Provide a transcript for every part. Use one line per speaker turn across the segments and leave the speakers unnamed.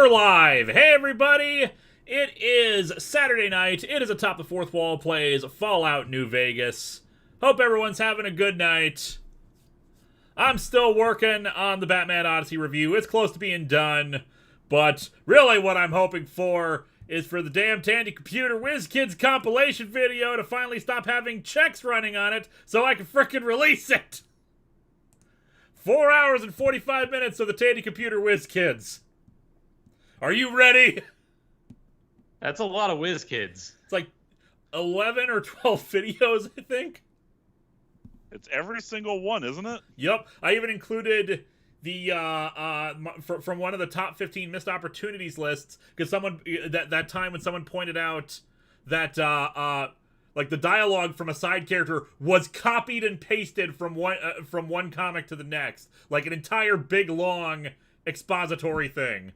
We're live! Hey everybody! It is Saturday night. It is Atop the Fourth Wall plays Fallout New Vegas. Hope everyone's having a good night. I'm still working on the Batman Odyssey review. It's close to being done. But really what I'm hoping for is for the damn Tandy Computer WizKids compilation video to finally stop having checks running on it so I can frickin' release it! 4 hours and 45 minutes of the Tandy Computer WizKids. Are you ready?
That's a lot of WizKids.
It's like 11 or 12 videos, I think.
It's every single one, isn't it?
Yep. I even included the from one of the top 15 missed opportunities lists because someone that time when someone pointed out that like the dialogue from a side character was copied and pasted from one comic to the next, like an entire big long expository thing.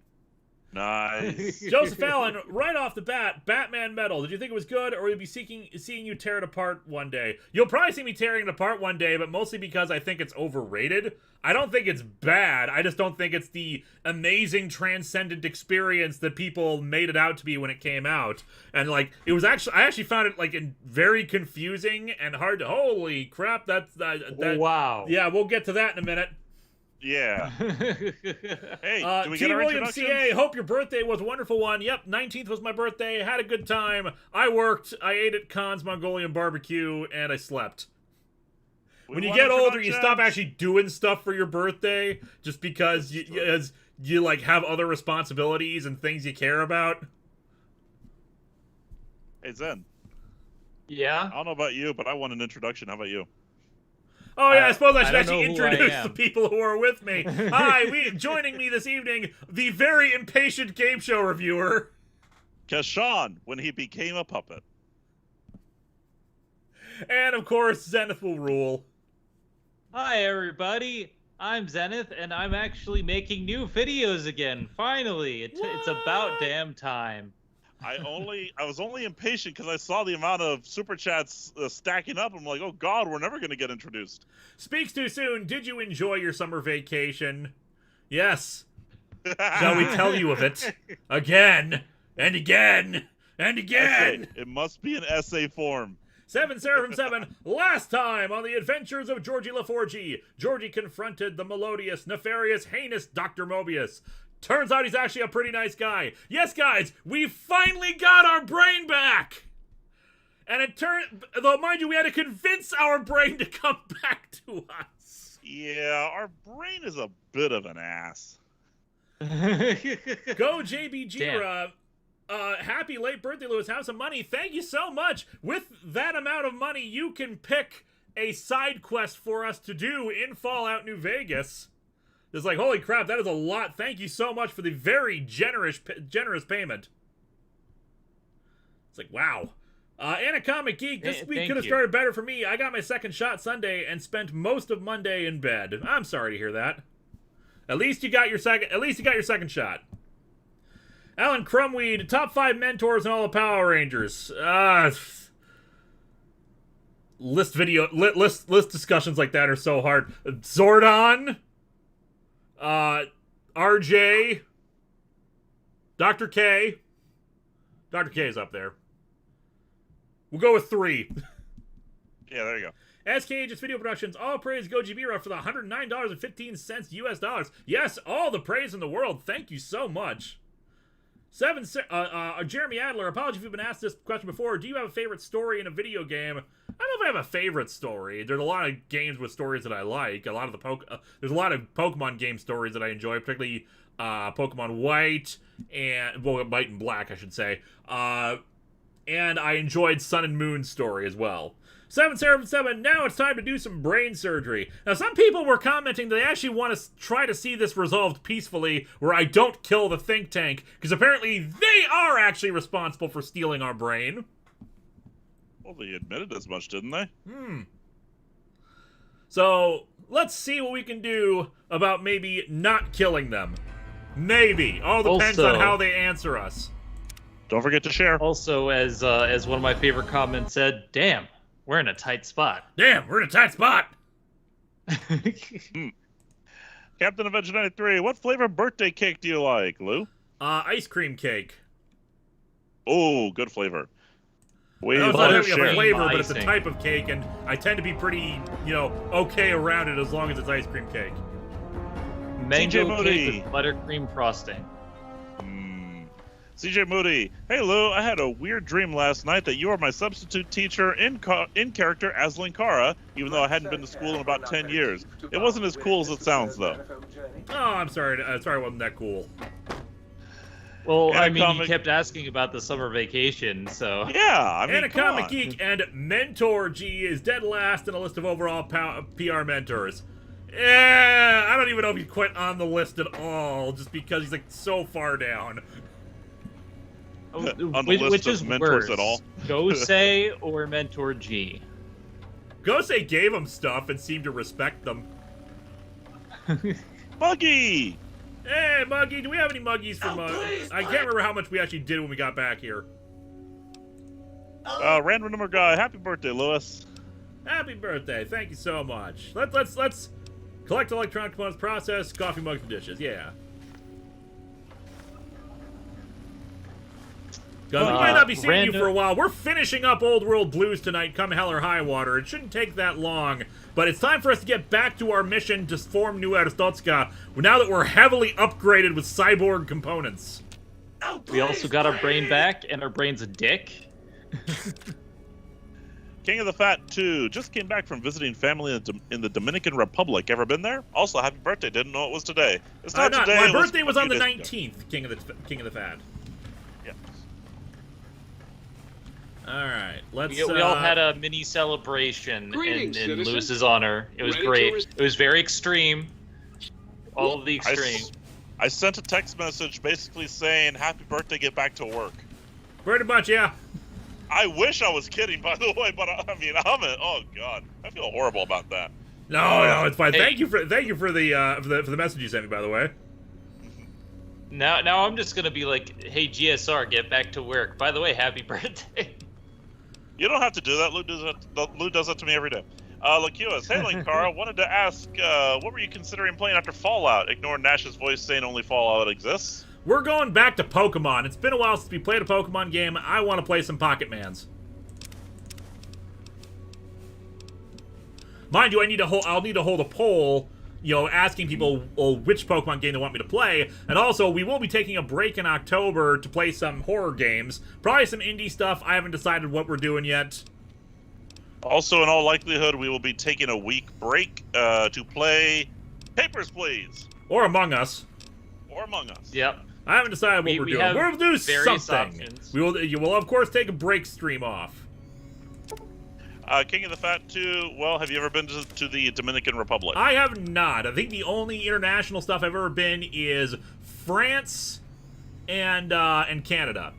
Nice.
Joseph Allen, right off the bat, Batman Metal. Did you think it was good, or will you be seeing you tear it apart one day? You'll probably see me tearing it apart one day, but mostly because I think it's overrated. I don't think it's bad. I just don't think it's the amazing, transcendent experience that people made it out to be when it came out. And like, it was actually, I actually found it like very confusing and hard to. Holy crap! That's that.
Wow.
Yeah, we'll get to that in a minute.
Yeah. Hey, do we
T.
get our
William
introductions?
CA, hope your birthday was a wonderful one. Yep, 19th was my birthday. Had a good time. I worked. I ate at Khan's Mongolian barbecue, and I slept. When you get older, you stop actually doing stuff for your birthday just because you like have other responsibilities and things you care about.
Hey, Zen.
Yeah?
I don't know about you, but I want an introduction. How about you?
Oh yeah, I suppose I should
I
actually
don't know who I
introduce
am.
the people who are with me. Hi, joining me this evening, the very impatient game show reviewer.
Keshawn, when he became a puppet.
And of course, Zenith will rule.
Hi, everybody. I'm Zenith, and I'm actually making new videos again. Finally. It's about damn time.
I was only impatient because I saw the amount of super chats stacking up. I'm like, oh god, we're never going to get introduced.
Speaks too soon. Did you enjoy your summer vacation? Yes. Shall we tell you of it? Again, and again, and again.
Essay. It must be an essay form.
7 Seraphim 7. Last time on the adventures of Georgie LaForgie, Georgie confronted the melodious, nefarious, heinous Dr. Mobius. Turns out he's actually a pretty nice guy. Yes, guys, we finally got our brain back! And it turned, though mind you, we had to convince our brain to come back to us.
Yeah, our brain is a bit of an ass.
Go JB Jira. Happy late birthday, Lewis. Have some money. Thank you so much. With that amount of money, you can pick a side quest for us to do in Fallout New Vegas. It's like, holy crap, that is a lot. Thank you so much for the very generous payment. It's like, wow. And a Comic Geek, this week could have started better for me. I got my second shot Sunday and spent most of Monday in bed. I'm sorry to hear that. At least you got your second shot. Alan Crumweed, top 5 mentors in all the Power Rangers. List discussions like that are so hard. Zordon, RJ, Dr. K. Dr. K is up there. We'll go with 3.
Yeah, there you go.
SK Agents Video Productions, all praise Goji Bira for the $109.15 US dollars. Yes, all the praise in the world. Thank you so much. 7 Jeremy Adler, apologies if you've been asked this question before. Do you have a favorite story in a video game? I don't know if I have a favorite story. There's a lot of games with stories that I like. There's a lot of Pokemon game stories that I enjoy, particularly Pokemon White and White and Black, I should say. And I enjoyed Sun and Moon's story as well. 7 Seraphim 7, now it's time to do some brain surgery. Now, some people were commenting that they actually want to try to see this resolved peacefully, where I don't kill the think tank, because apparently they are actually responsible for stealing our brain.
Well, they admitted as much, didn't they?
So, let's see what we can do about maybe not killing them. Maybe. All depends on how they answer us.
Don't forget to share.
Also, as one of my favorite comments said, damn, we're in a tight spot.
Damn, we're in a tight spot.
Captain Avenger 93, what flavor birthday cake do you like, Lou?
Ice cream cake.
Oh, good flavor.
I know it's not having a
Buttercream
flavor, but it's a
icing.
type of cake, and I tend to be pretty, okay around it as long as it's ice cream cake.
Mango
Moody.
cake with buttercream frosting.
CJ Moody. Hey Lou, I had a weird dream last night that you were my substitute teacher in character as Linkara, even though I hadn't been to school in about 10 years. It wasn't as cool as it sounds, though.
Oh, I'm sorry. Sorry, it wasn't that cool.
Well, I mean,
Anacomic-
he kept asking about the summer vacation, so...
Yeah, I mean, come
Anacomic
on.
Geek and Mentor G is dead last in a list of overall PR mentors. Yeah, I don't even know if he's quite on the list at all, just because he's like so far down.
On the list
Which
of
is
mentors
worse,
at all.
Gosei or Mentor G?
Gosei gave him stuff and seemed to respect them.
Buggy!
Hey, Muggy, do we have any Muggies from I can't remember how much we actually did when we got back here.
Random number guy. Happy birthday, Lewis.
Happy birthday. Thank you so much. Let's collect electronic components, process, coffee mugs, and dishes. Yeah. Guys, we might not be seeing you for a while. We're finishing up Old World Blues tonight, come hell or high water. It shouldn't take that long, but it's time for us to get back to our mission to form New Aristotska, now that we're heavily upgraded with cyborg components.
We also got our brain back, and our brain's a dick.
King of the Fat 2 just came back from visiting family in the Dominican Republic. Ever been there? Also, happy birthday. Didn't know it was today. It's not today.
My
it
birthday was
a
on the
few days ago.
19th, King of the Fat.
Yeah.
Alright, let's...
We all had a mini celebration in
Greetings, citizen.
Lewis's honor. It was
Ready to
great.
res-
It was very extreme. All of the extreme.
I sent a text message basically saying, happy birthday, get back to work.
Pretty much, yeah.
I wish I was kidding, by the way, but I mean, oh god, I feel horrible about that.
No, it's fine.
Hey.
Thank you for the message you sent me, by the way.
Now I'm just gonna be like, hey GSR, get back to work. By the way, happy birthday.
You don't have to do that. Lou does that to me every day. Lakiwas, hey Linkara, wanted to ask, what were you considering playing after Fallout? Ignore Nash's voice saying only Fallout exists.
We're going back to Pokemon. It's been a while since we played a Pokemon game. I want to play some Pocket Mans. Mind you, I'll need to hold a poll, asking people which Pokemon game they want me to play. And also, we will be taking a break in October to play some horror games. Probably some indie stuff. I haven't decided what we're doing yet.
Also, in all likelihood, we will be taking a week break to play Papers, Please.
Or Among Us.
Or Among Us.
Yep.
I haven't decided what we're
We
doing.
have
We'll do
various
something.
options.
You will, of course, take a break stream off.
King of the Fat 2, well, have you ever been to the Dominican Republic?
I have not. I think the only international stuff I've ever been is France and Canada.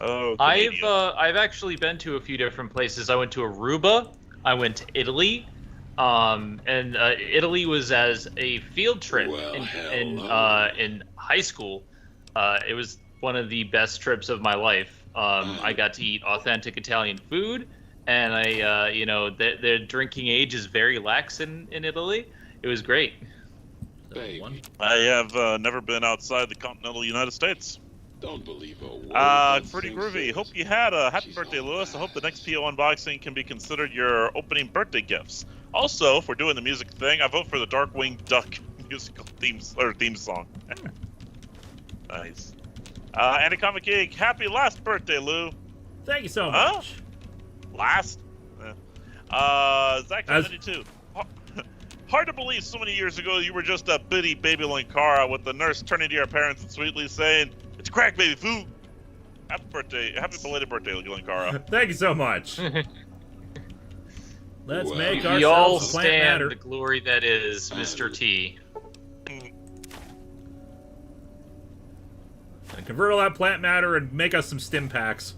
Oh, Canadian.
I've actually been to a few different places. I went to Aruba. I went to Italy. And Italy was as a field trip
Well,
in
hello.
in high school. It was one of the best trips of my life. I got to eat authentic Italian food, and the drinking age is very lax in Italy. It was great.
Baby,
I have never been outside the continental United States.
don't believe a word. that
Pretty
thing
groovy.
says.
Hope you had a happy
She's
birthday,
all
Lewis. I
right.
hope the next PO unboxing can be considered your opening birthday gifts. Also, if we're doing the music thing, I vote for the Darkwing Duck musical theme song. Nice. Anacomic Geek, happy last birthday, Lou.
Thank you so
Huh?
much.
Last? Zach
As-
92. Hard to believe so many years ago you were just a bitty baby Linkara with the nurse turning to your parents and sweetly saying, "It's crack, baby food." Happy birthday. Happy belated birthday, Linkara.
Thank you so much. Let's
Well,
make
We all
ourselves a plant
stand
matter.
the glory that is Mr. T.
And convert all that plant matter and make us some stim packs.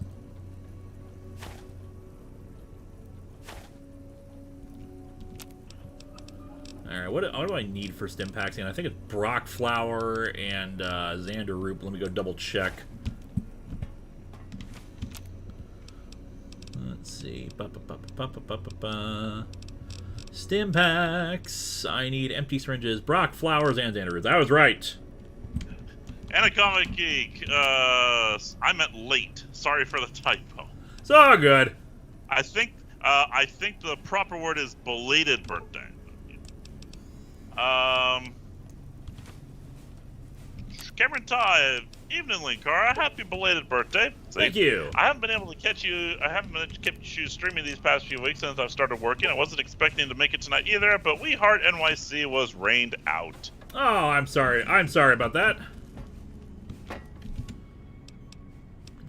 Alright, what do I need for stim packs? And I think it's Brock flower and Xander root. Let me go double check. Let's see. Stim packs. I need empty syringes, Brock flowers, and Xander roots. I was right.
And a comic geek. I meant late. Sorry for the typo.
It's all good.
I think the proper word is belated birthday. Cameron Todd, evening Linkara, happy belated birthday.
Thank you.
I haven't been able to catch you. I haven't been able to catch you streaming these past few weeks since I've started working. I wasn't expecting to make it tonight either, but We Heart NYC was rained out.
Oh, I'm sorry. I'm sorry about that.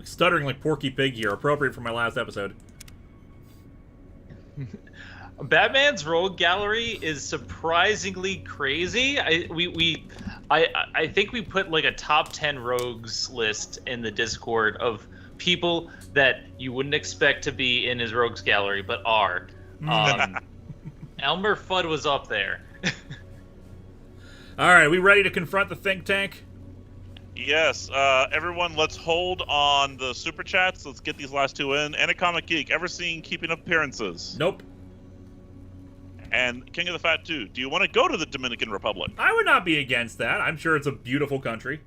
Stuttering like Porky Pig here, appropriate for my last episode.
Batman's rogue gallery is surprisingly crazy. I think we put like a top 10 rogues list in the Discord of people that you wouldn't expect to be in his rogues gallery, but are. Elmer Fudd was up there.
All right, we ready to confront the think tank?
Yes, everyone, let's hold on the super chats. Let's get these last two in. And a comic geek, ever seen Keeping Up Appearances?
Nope.
And King of the Fat 2, do you want to go to the Dominican Republic?
I would not be against that. I'm sure it's a beautiful country.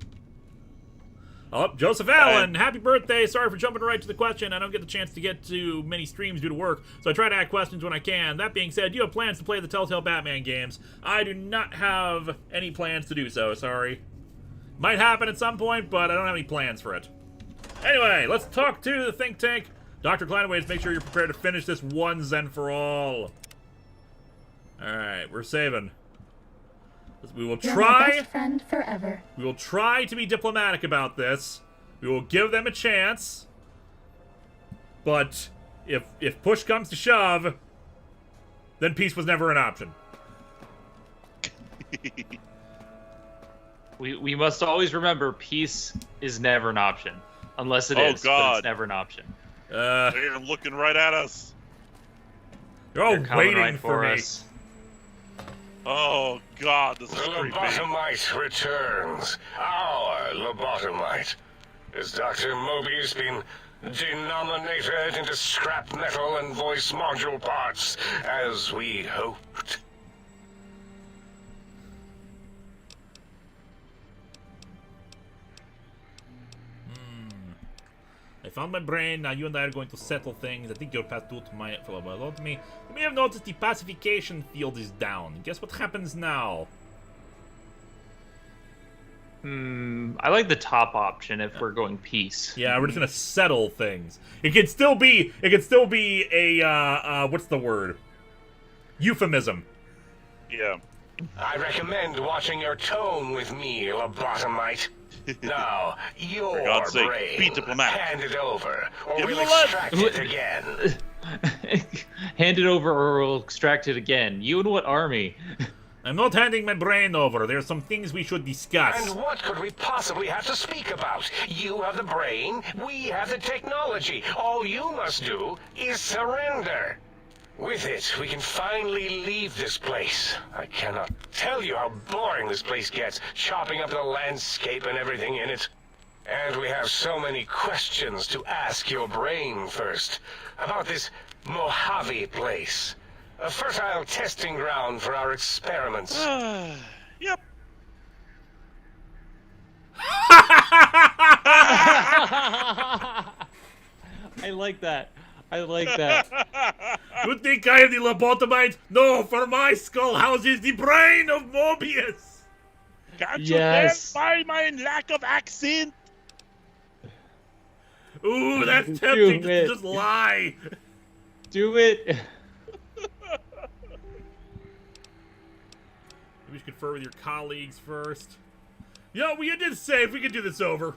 Oh, Joseph Allen, happy birthday. Sorry for jumping right to the question. I don't get the chance to get to many streams due to work, so I try to ask questions when I can. That being said, do you have plans to play the Telltale Batman games? I do not have any plans to do so, sorry. Might happen at some point, but I don't have any plans for it. Anyway, let's talk to the think tank. Dr. Kleinways, make sure you're prepared to finish this once and for all. Alright, we're saving. We will
You're
try.
my best friend forever.
We will try to be diplomatic about this. We will give them a chance. But if push comes to shove, then peace was never an option.
We must always remember peace is never an option. Unless it is, but it's never an option.
They're looking right at us.
They're all
They're coming
waiting
right
for me.
us.
Oh, God, this is
The
creepy.
lobotomite returns. Our lobotomite. Has Dr. Mobius been denominated into scrap metal and voice module parts, as we hoped?
I found my brain. Now you and I are going to settle things. I think you're past due to my lobotomy. You may have noticed the pacification field is down. Guess what happens now?
I like the top option if we're going peace.
Yeah, we're just gonna settle things. It could still be a what's the word? Euphemism.
Yeah.
I recommend watching your tone with me, lobotomite. Now, your
For God's sake,
brain.
be diplomatic.
Hand it over, or
Give
we'll
him a lead.
extract it again.
Hand it over or we'll extract it again. You and what army?
I'm not handing my brain over. There's some things we should discuss.
And what could we possibly have to speak about? You have the brain, we have the technology. All you must do is surrender. With it, we can finally leave this place. I cannot tell you how boring this place gets, chopping up the landscape and everything in it. And we have so many questions to ask your brain first. About this Mojave place. A fertile testing ground for our experiments.
Yep.
I like that. I like that.
You think I am the lobotomite? No, for my skull houses the brain of Mobius.
Can't
Yes.
you tell by my lack of accent?
Ooh, that's tempting
it.
to just lie.
Do it.
Maybe we should confer with your colleagues first. Yo, you did say if we could do this over.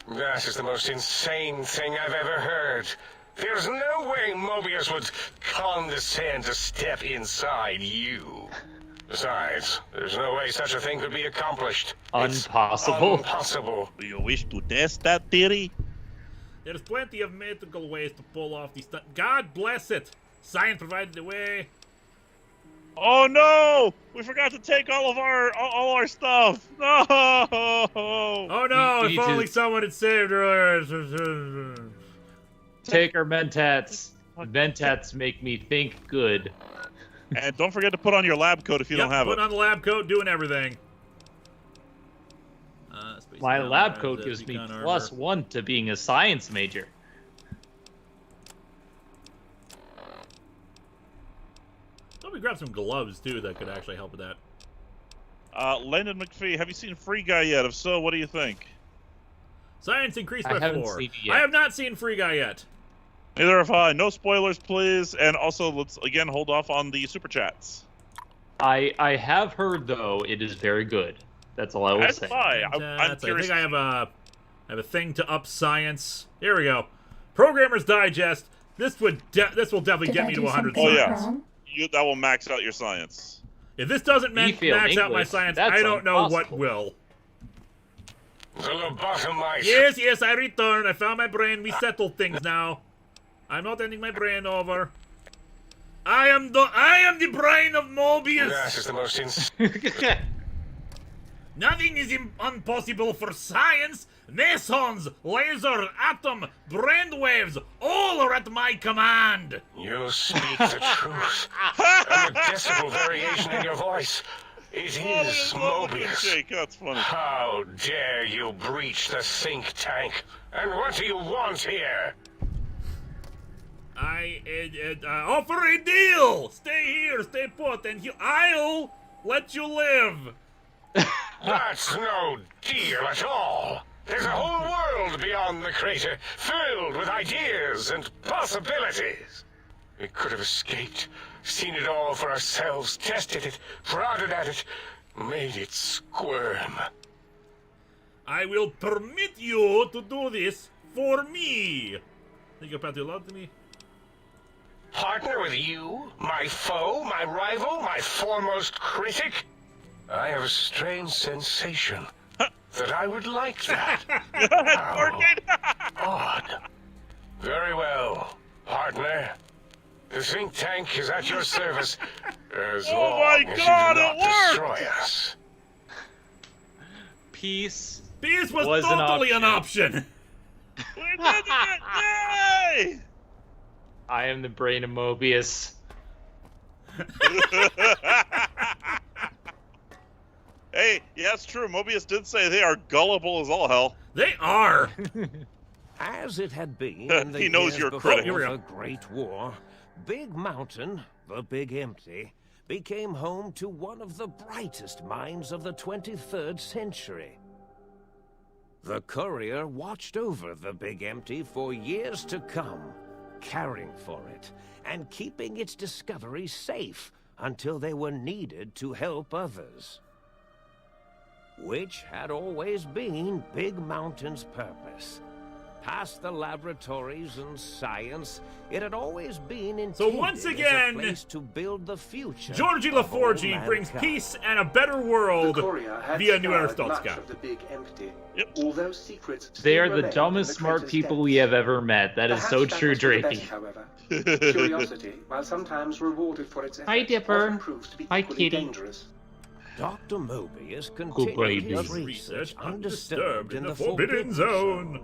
That is the most insane thing I've ever heard. There's no way Mobius would condescend to step inside you. Besides, there's no way such a thing could be accomplished. It's
Impossible.
impossible.
Do you wish to test that theory?
There's plenty of mythical ways to pull off these stunts. God bless it. Science provided the way.
Oh no! We forgot to take all our stuff. No!
Oh no,
You
if
need
only
to-
someone had saved her.
Take our mentats. Mentats make me think good.
And don't forget to put on your lab coat if you don't have
put
it.
on the lab coat, doing everything.
My
Space
lab
Hammer,
coat
the
gives me
Beacon armor.
+1 to being a science major.
Let me grab some gloves too that could actually help with that.
Landon McPhee, have you seen Free Guy yet? If so, what do you think?
Science increased
I
by
haven't
4.
seen it yet.
I have not seen Free Guy yet.
Neither have I. No spoilers, please. And also, let's again hold off on the super chats.
I have heard though it is very good. That's all I will
As
say.
have I. I'm
Fantastic.
curious.
I think I have a thing to up science. Here we go. Programmer's Digest. This will definitely
Did
get
I
me
do
to 100
something
Oh, yeah.
science.
wrong?
That will max out your science.
If this doesn't
You failed
max out my
English.
science,
That's
I don't know what
impossible.
will.
The lobotomized.
Yes, I returned. I found my brain. We settled things now. I'm not ending my brain over. I am the brain of Mobius.
That is the most
Nothing is impossible for science. Mesons, laser, atom, brainwaves, all are at my command.
You speak the truth. And a decibel variation in your voice. It is Mobius.
Jake, that's funny.
How dare you breach the think tank? And what do you want here?
I offer a deal. Stay here, stay put, and I'll let you live.
That's no deal at all. There's a whole world beyond the crater, filled with ideas and possibilities. We could have escaped, seen it all for ourselves, tested it, prodded at it, made it squirm.
I will permit you to do this for me. Think about your love to me.
Partner with you, my foe, my rival, my foremost critic? I have a strange sensation that I would like that. How odd. Very well, partner. The think tank is at your service as
Oh
long
my
as
God,
you do
it
not destroy us.
Peace.
This was
Was an
totally an option.
We did it! Yay!
I am the brain of Mobius.
Hey, yeah, it's true. Mobius did say they are gullible as all hell.
They are.
As it had been in the
He knows
years
you're
before
critical.
Here we
the Great War, Big Mountain, the Big Empty, became home to one of the brightest minds of the 23rd century. The courier watched over the Big Empty for years to come, caring for it and keeping its discoveries safe until they were needed to help others. Which had always been Big Mountain's purpose. Past the laboratories and science, it had always been intended
once
as
again,
a place to build the future.
Georgie
of all
LaForge brings
mankind.
peace and a better world
The courier had
via New
scoured much
Aristotle.
of the Big Empty.
Yep.
Although secrets
They
still
are the
remain
dumbest
in the
smart
crater's
people
depths.
we have ever met. That is
Perhaps
so
that
true,
was for the
Drakey.
best, however. Curiosity, while sometimes rewarded for its
Hi,
effect,
Dipper.
often proves to be
Hi,
equally
kitty.
dangerous.
Dr. Mobius
baby.
continued his
Research
research
undisturbed
undisturbed
in the Forbidden Zone.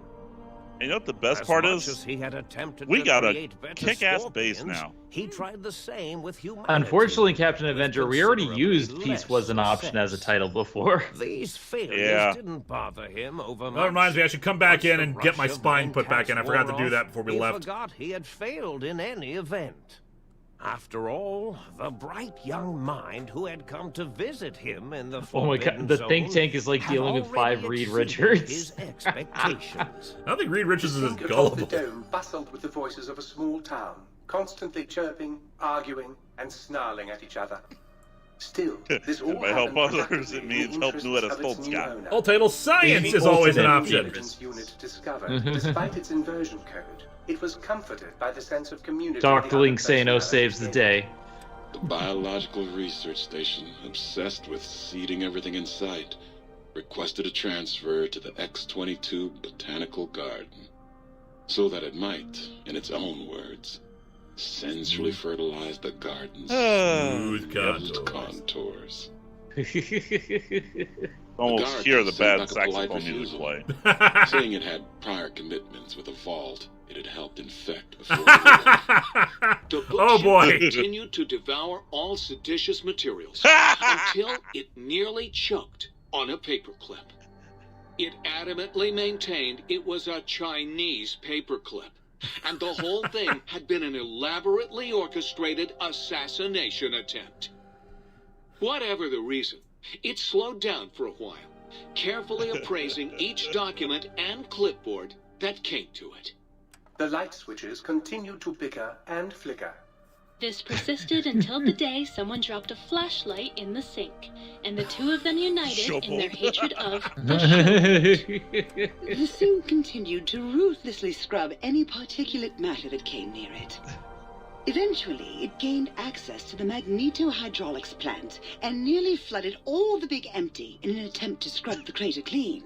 And you know what the best
As
part
much
is?
as he had attempted
We
to
got a
create better
kick-ass base
scorpions,
now.
He tried the same with humanity.
Unfortunately, Captain
with
Avenger, we already
considerably
used Peace
less
was an option as a
success.
title before.
These failures
Yeah.
didn't bother him over
That reminds me, I should come back
Once
in
the
and get my
rush of
spine put back in. I forgot to do
wore
that
off,
before we
he
left.
forgot he had failed in any event. After all, the bright young mind who had come to visit him in the
Oh my
Forbidden
god, the think
Zone
tank is like
had
dealing with
already
5 Reed
exceeded
Richards.
His expectations.
I don't think Reed Richards is as
Think atop the
gullible.
dome bustled with the voices of a small town, constantly chirping, arguing, and snarling at each other. Still, this all
If I help
happened
others, it
productively
means
in the
help New
interests of its new
Scott.
owner.
All title science
The
is always an
ultimate
option.
Intelligence unit discovered, despite its inversion code, it was comforted by the sense of community.
Dr.
the other
Linksano
personnel
saves the
gave.
day.
The biological research station, obsessed with seeding everything in sight, requested a transfer to the X-22 Botanical Garden, so that it might, in its own words, sensually fertilize the garden's
Smooth
smooth
contours.
contours.
Almost
The
hear the
guard
bad
seemed like a polite
saxophone music
refusal.
play.
Saying it had prior commitments with a vault it had helped infect before the war.
The
Oh,
bookship
boy.
continued to devour all seditious materials until it nearly choked on a paperclip. it adamantly maintained it was a Chinese paperclip, and the whole thing had been an elaborately orchestrated assassination attempt. Whatever the reason, it slowed down for a while, carefully appraising each document and clipboard that came to it.
The light switches continued to bicker and flicker.
This persisted until the day someone dropped a flashlight in the sink, and the two of them united in their hatred of the shovel.
The sink continued to ruthlessly scrub any particulate matter that came near it. Eventually, it gained access to the magneto-hydraulics plant and nearly flooded all the Big Empty in an attempt to scrub the crater clean.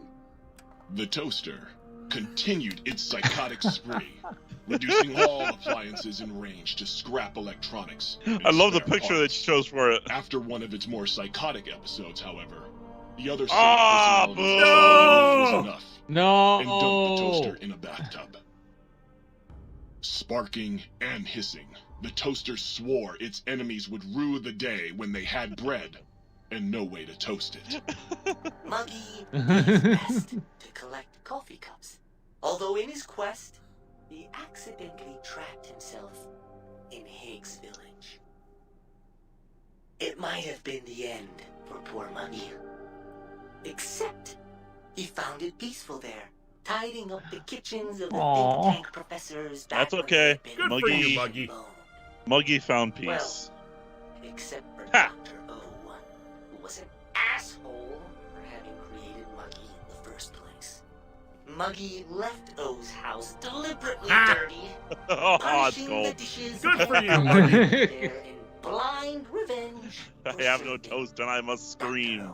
The toaster continued its psychotic spree, reducing all appliances in range to scrap electronics.
I love the picture that she chose for it.
After one of its more psychotic episodes, however, the other was enough and dumped the toaster in a bathtub. Sparking and hissing, the toaster swore its enemies would rue the day when they had bread and no way to toast it.
Muggy did his best to collect coffee cups, although in his quest, he accidentally trapped himself in Higgs Village. It might have been the end for poor Muggy. Except, he found it peaceful there, tidying up the kitchens of the think tank professors.
That's okay.
Good for you, Muggy.
Muggy found peace.
Well, except for Dr. O, who was an asshole for having created Muggy in the first place. Muggy left O's house deliberately dirty, punishing the dishes.
Good for you, Muggy.
There in blind revenge.
I have no toast and I must scream.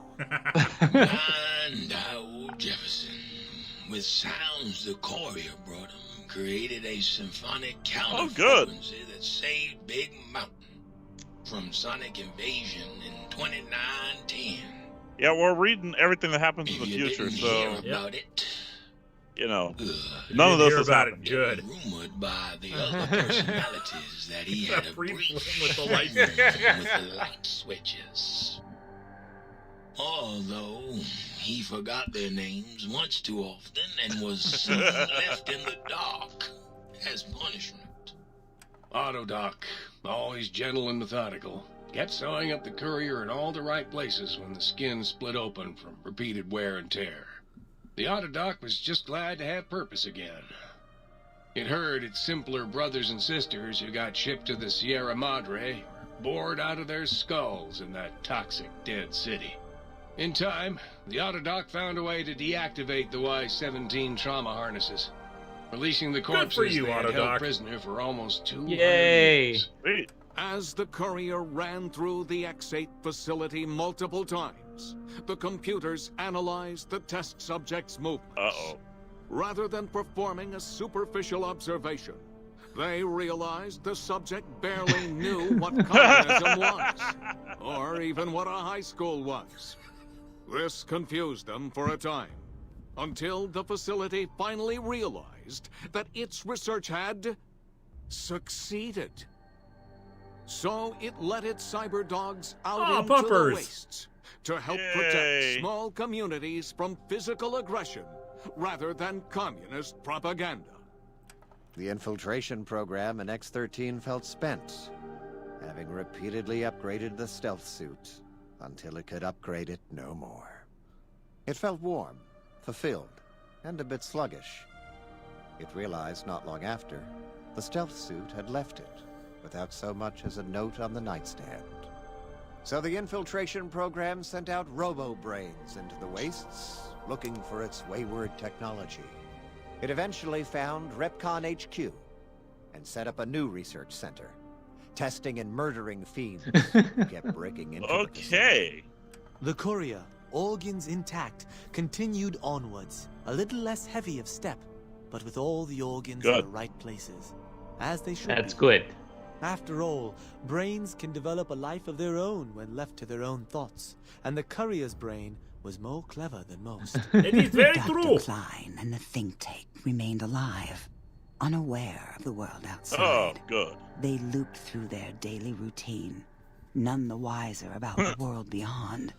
And old Jefferson, with sounds the courier brought him, created a symphonic counter-frequency that saved Big Mountain from sonic invasion in 2910.
Yeah, we're reading everything that happens in the
If you
future,
didn't
so
hear about it,
you know, none of this has happened.
Good.
Rumored by the other personalities that he had a breach
with the light
with the light switches. Although he forgot their names once too often and was soon left in the dark as punishment.
Autodoc, always gentle and methodical, kept sewing up the courier in all the right places when the skin split open from repeated wear and tear. The Autodoc was just glad to have purpose again. It heard its simpler brothers and sisters who got shipped to the Sierra Madre bored out of their skulls in that toxic dead city. In time, the Autodoc found a way to deactivate the Y-17 trauma harnesses, releasing the corpses they had held prisoner for almost 200 years.
As the courier ran through the X8 facility multiple times, the computers analyzed the test subject's movements. Rather than performing a superficial observation, they realized the subject barely knew what communism was, or even what a high school was. This confused them for a time, until the facility finally realized that its research had succeeded. So it let its cyber dogs out into the wastes to help protect small communities from physical aggression rather than communist propaganda.
The infiltration program in X-13 felt spent, having repeatedly upgraded the stealth suit until it could upgrade it no more. It felt warm, fulfilled, and a bit sluggish. It realized not long after, the stealth suit had left it, without so much as a note on the nightstand. So the infiltration program sent out robo-brains into the wastes, looking for its wayward technology. It eventually found Repcon HQ, and set up a new research center, testing and murdering fiends who kept breaking into the facility.
The courier, organs intact, continued onwards, a little less heavy of step, but with all the organs in the right places, as they should be.
That's good.
After all, brains can develop a life of their own when left to their own thoughts, and the courier's brain was more clever than most.
It is very
Dr.
true.
Klein and the think tank remained alive, unaware of the world outside.
Oh, good.
They looped through their daily routine, none the wiser about the world beyond.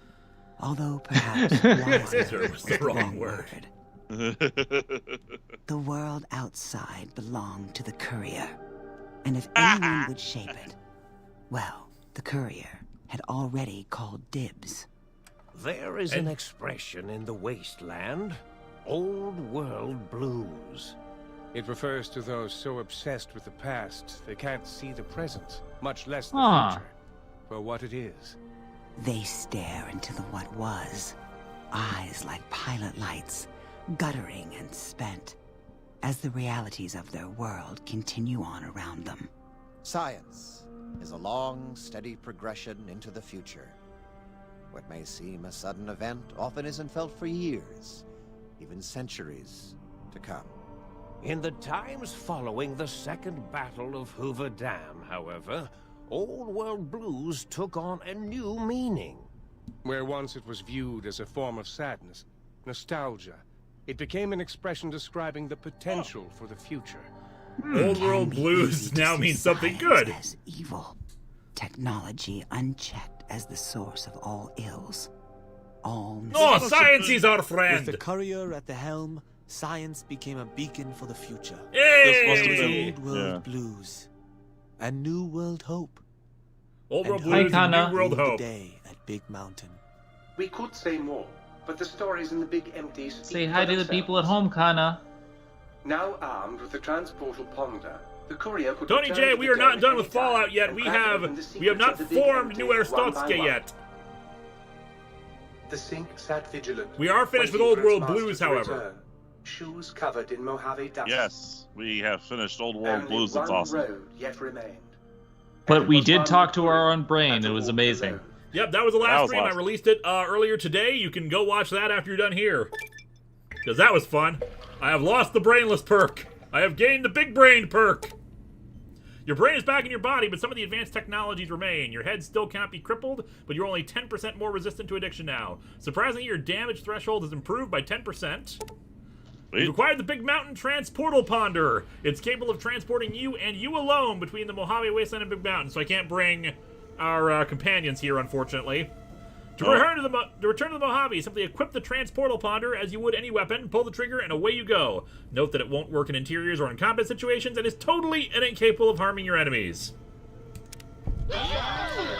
Although perhaps wiser
was the wrong word.
The world outside belonged to the courier. And if anyone would shape it, well, the courier had already called dibs.
There is an expression in the wasteland, old world blues.
It refers to those so obsessed with the past they can't see the present, much less the future, for what it is.
They stare into the what was, eyes like pilot lights, guttering and spent, as the realities of their world continue on around them.
Science is a long, steady progression into the future. What may seem a sudden event often isn't felt for years, even centuries to come.
In the times following the Second Battle of Hoover Dam, however, old world blues took on a new meaning.
Where once it was viewed as a form of sadness, nostalgia, it became an expression describing the potential for the future.
Old world blues now means something good.
As evil, technology unchecked as the source of all ills. All
science is our friend!
With the courier at the helm, science became a beacon for the future.
Hey!
Old world blues and new world hope.
Old world blues and new world hope.
Day at Big Mountain.
We could say more, but the stories in the big empty speak
Say hi
for
to the people at home, Kana.
Now armed with the transportal ponder, the courier could
Tony
return
J,
to
we
the
are not
den
done with
anytime
Fallout yet.
and
We
crack
have
open the
not
secrets of the big
formed
empty
New
one by
Arstotzka
one.
yet.
The sink sat vigilant.
We are finished with Old World Blues, however.
Shoes covered in Mojave dust.
Yes, we have finished Old World
Only
Blues. That's
one
awesome.
road yet remained.
But we did talk to our own brain. It was amazing.
Yep, that was the last stream. I
awesome.
released it earlier today. You can go watch that after you're done here. Because that was fun. I have lost the brainless perk. I have gained the big brain perk. Your brain is back in your body, but some of the advanced technologies remain. Your head still cannot be crippled, but you're only 10% more resistant to addiction now. Surprisingly, your damage threshold has improved by 10%. You've acquired the Big Mountain Transportal Ponder. It's capable of transporting you and you alone between the Mojave Wasteland and Big Mountain, so I can't bring our companions here, unfortunately. To return to the Mojave, simply equip the Transportal Ponder as you would any weapon, pull the trigger, and away you go. Note that it won't work in interiors or in combat situations, and is totally incapable of harming your enemies.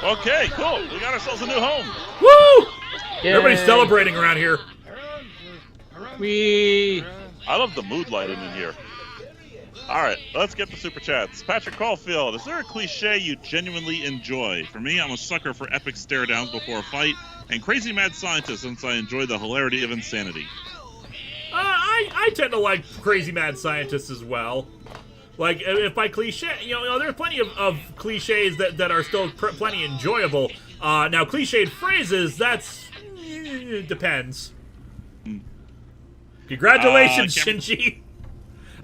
Okay, cool. We got ourselves a new home.
Woo!
Yay.
Everybody's celebrating around here.
I love the mood lighting in here. All right, let's get the super chats. Patrick Caulfield, is there a cliche you genuinely enjoy? For me, I'm a sucker for epic stare downs before a fight, and crazy mad scientist since I enjoy the hilarity of insanity.
I tend to like crazy mad scientists as well. Like, if by cliche, there are plenty of cliches that are still plenty enjoyable. Now, cliched phrases, depends. Congratulations, Shinji.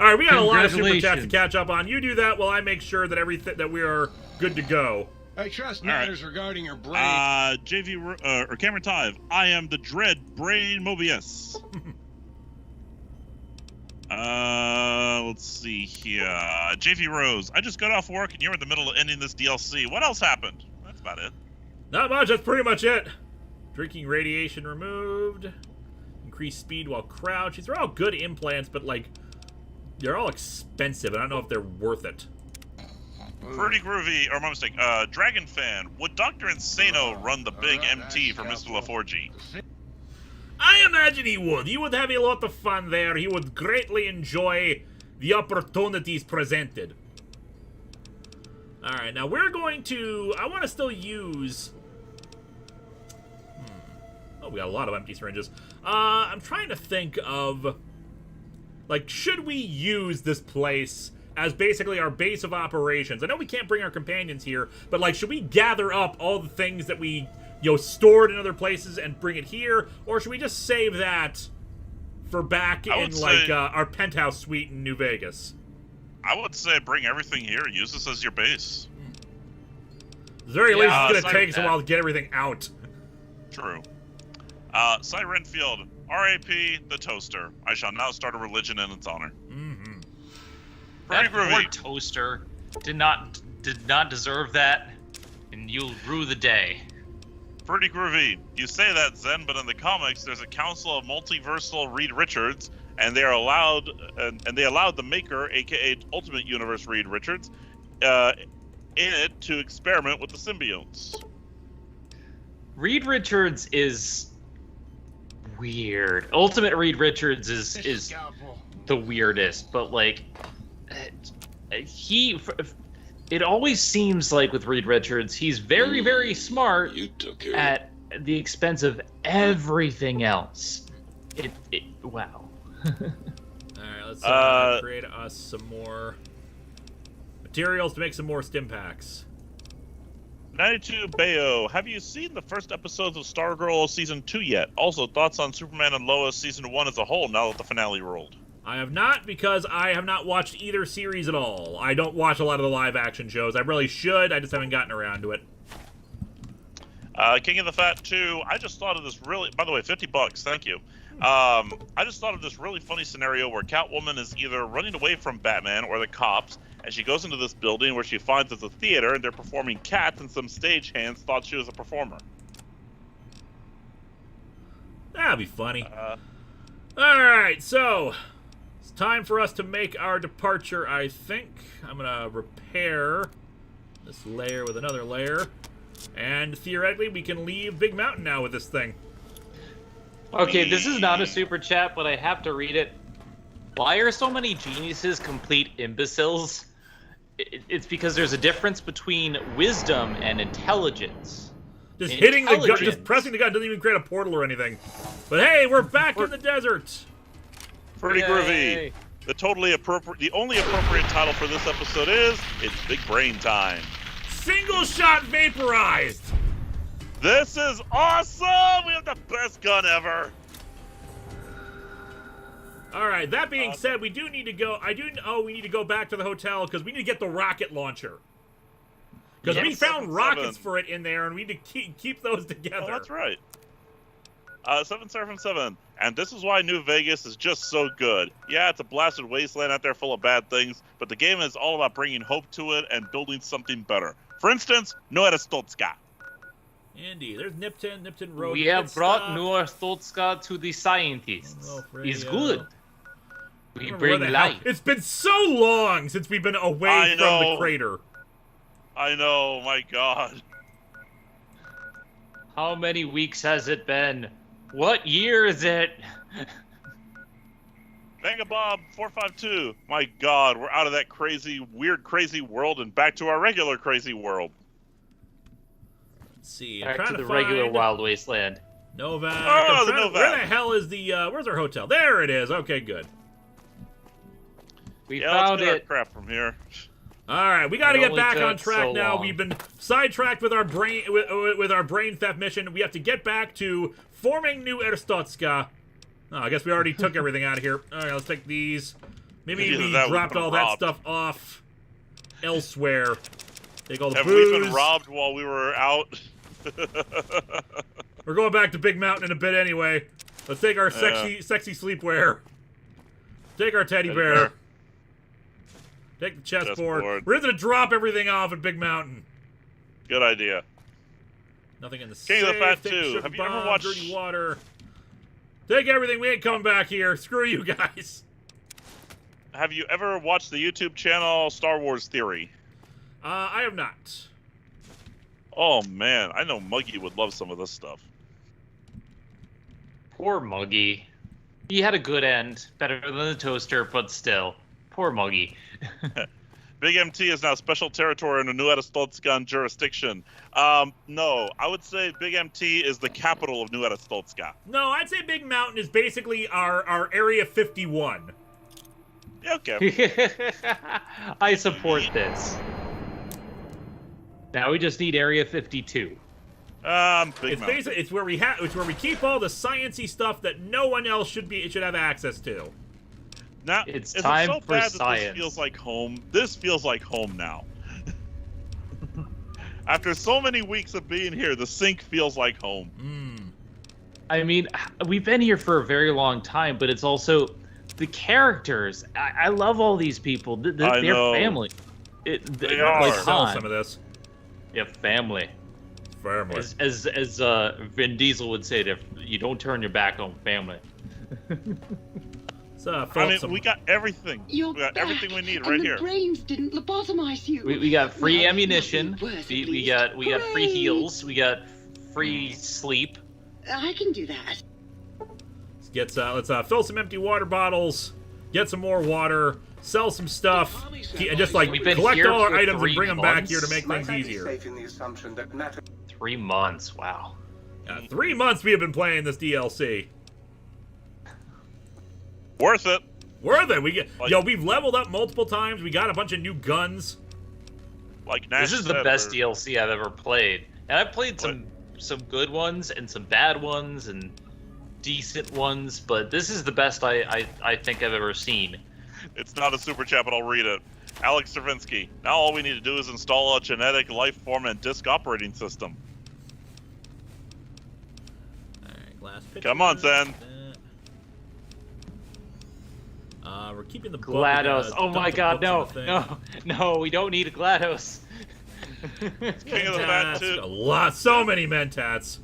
All right, we got a lot of super chats to catch up on. You do that while I make sure that that we are good to go.
I trust matters regarding your brain.
JV or Cameron Tive, I am the dread brain Mobius. Let's see here. JV Rose, I just got off work and you're in the middle of ending this DLC. What else happened? That's about it.
Not much. That's pretty much it. Drinking radiation removed. Increased speed while crouched. These are all good implants, but like, they're all expensive. I don't know if they're worth it.
Pretty groovy, or my mistake. Dragon Fan, would Dr. Insano run the big MT for Mr. LaForge?
I imagine he would. He would have a lot of fun there. He would greatly enjoy the opportunities presented. Alright, now we're going to... I want to still use... Oh, we got a lot of empty syringes. I'm trying to think of... Like, should we use this place as basically our base of operations? I know we can't bring our companions here, but, like, should we gather up all the things that we, stored in other places and bring it here? Or should we just save that for back in, like, our penthouse suite in New Vegas?
I would say bring everything here. Use this as your base.
At the very least, it's going to take us a while to get everything out.
True. Cy Renfield, R.A.P. the Toaster. I shall now start a religion in its honor.
Mm-hmm.
That poor toaster did not deserve that, and you'll rue the day.
Pretty groovy. You say that, Zen, but in the comics, there's a council of multiversal Reed Richards, and they allowed the Maker, aka Ultimate Universe Reed Richards, in it to experiment with the symbionts.
Reed Richards is weird. Ultimate Reed Richards is the weirdest, but like it always seems like with Reed Richards, he's very, very smart at the expense of everything else. Wow.
Alright, let's create us some more materials to make some more stim packs.
92 Bayo, have you seen the first episodes of Stargirl Season 2 yet? Also, thoughts on Superman and Lois Season 1 as a whole now that the finale rolled?
I have not, because I have not watched either series at all. I don't watch a lot of the live-action shows. I really should, I just haven't gotten around to it.
King of the Fat 2, I just thought of this really... By the way, $50, thank you. I just thought of this really funny scenario where Catwoman is either running away from Batman or the cops, and she goes into this building where she finds it's a theater, and they're performing Cats, and some stagehands thought she was a performer.
That'd be funny. Alright, so... it's time for us to make our departure, I think. I'm gonna repair this layer with another layer. And theoretically, we can leave Big Mountain now with this thing.
Okay, this is not a super chat, but I have to read it. Why are so many geniuses complete imbeciles? It's because there's a difference between wisdom and intelligence.
Just hitting the gun, just pressing the gun doesn't even create a portal or anything. But hey, we're back in the desert.
Pretty groovy. The only appropriate title for this episode is It's Big Brain Time.
Single shot vaporized.
This is awesome! We have the best gun ever.
All right. That being said, we do need to go. We need to go back to the hotel because we need to get the rocket launcher. Because we found rockets for it in there, and we need to keep those together.
Oh, that's right. 7 and this is why New Vegas is just so good. Yeah, it's a blasted wasteland out there full of bad things, but the game is all about bringing hope to it and building something better. For instance, Noera Stotska.
Indeed, there's Nipton Road.
We have brought Noera Stotska to the scientists. It's good. We bring light.
It's been so long since we've been away from the crater.
I know, my God.
How many weeks has it been? What year is it?
Megabob 452. My God, we're out of that weird, crazy world and back to our regular crazy world.
Let's see.
Back to the regular Wild Wasteland.
Novak.
Oh, the Novak.
Where the hell is the? Where's our hotel? There it is. Okay, good.
We found
let's get
it.
Our crap from here.
All right, we got to get back on track now. We've been sidetracked with our brain with our brain theft mission. We have to get back to forming New Erstotska. Oh, I guess we already took everything out of here. All right, let's take these. Maybe we dropped all that stuff off elsewhere. Take all the booze.
We've been robbed while we were out.
We're going back to Big Mountain in a bit anyway. Let's take our sexy sleepwear. Take our teddy bear. Take the chessboard. We're going to drop everything off at Big Mountain.
Good idea.
Nothing in the
King of the Fat 2.
Have you ever watched Dirty Water? Take everything. We ain't coming back here. Screw you guys.
Have you ever watched the YouTube channel Star Wars Theory?
I have not.
Oh, man. I know Muggy would love some of this stuff.
Poor Muggy. He had a good end. Better than the toaster, but still. Poor Muggy.
Big MT is now special territory in the New Erstotska jurisdiction. No, I would say Big MT is the capital of New Erstotska.
No, I'd say Big Mountain is basically our Area 51.
Yeah, okay.
I support this. Now we just need Area 52.
It's where we keep all the sciencey stuff that no one else should have access to.
Now,
it's time for science.
This feels like home. This feels like home now. After so many weeks of being here, the sink feels like home.
I mean, we've been here for a very long time, but it's also the characters. I love all these people. They're family.
They are.
Sell some of this.
Yeah, family.
family.
As Vin Diesel would say, if you don't turn your back on family.
We got everything. We got everything we need right here.
The brains didn't lobotomize you.
We got free ammunition. We got free heals. We got free sleep.
I can do that.
Let's fill some empty water bottles, get some more water, sell some stuff, and just like collect all our items and bring them back here to make things easier.
3 months, wow.
3 months we have been playing this DLC.
Worth it.
Worth it. We've leveled up multiple times. We got a bunch of new guns.
This is the best DLC I've ever played, and I've played some good ones and some bad ones and decent ones, but this is the best I think I've ever seen.
It's not a super chat, but I'll read it. Alex Stravinsky. Now all we need to do is install a genetic life form and disk operating system.
Alright, glass pitcher.
Come on, Zen.
We're keeping the
GLaDOS. Oh my god, no, we don't need a GLaDOS.
King of the Fat 2.
So many Mentats.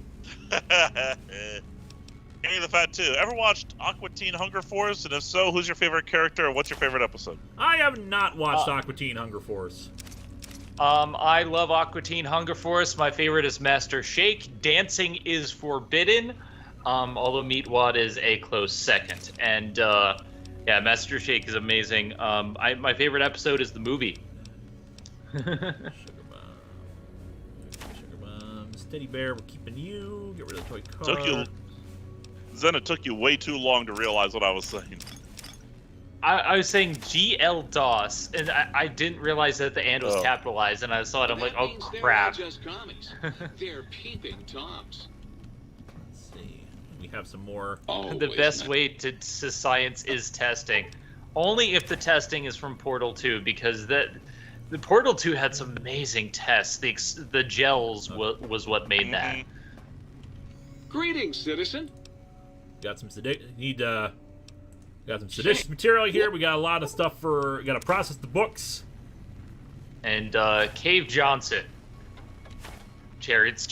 King of the Fat 2. Ever watched Aqua Teen Hunger Force? And if so, who's your favorite character or what's your favorite episode?
I have not watched Aqua Teen Hunger Force.
I love Aqua Teen Hunger Force. My favorite is Master Shake. Dancing is forbidden, although Meatwad is a close second. And yeah, Master Shake is amazing. My favorite episode is the movie.
Sugar bomb. Steady Bear, we're keeping you. Get rid of the toy car.
It took you way too long to realize what I was saying.
I was saying GL-DOS, and I didn't realize that the and was capitalized, and I saw it, I'm like, oh crap.
They're not just commies. They're peeping toms.
Let's see. We have some more.
The best way to science is testing. Only if the testing is from Portal 2, because the Portal 2 had some amazing tests. The gels was what made that.
Greetings, citizen.
Got some seditious material here. We got a lot of stuff we got to process the books.
And Cave Johnson. Chariots.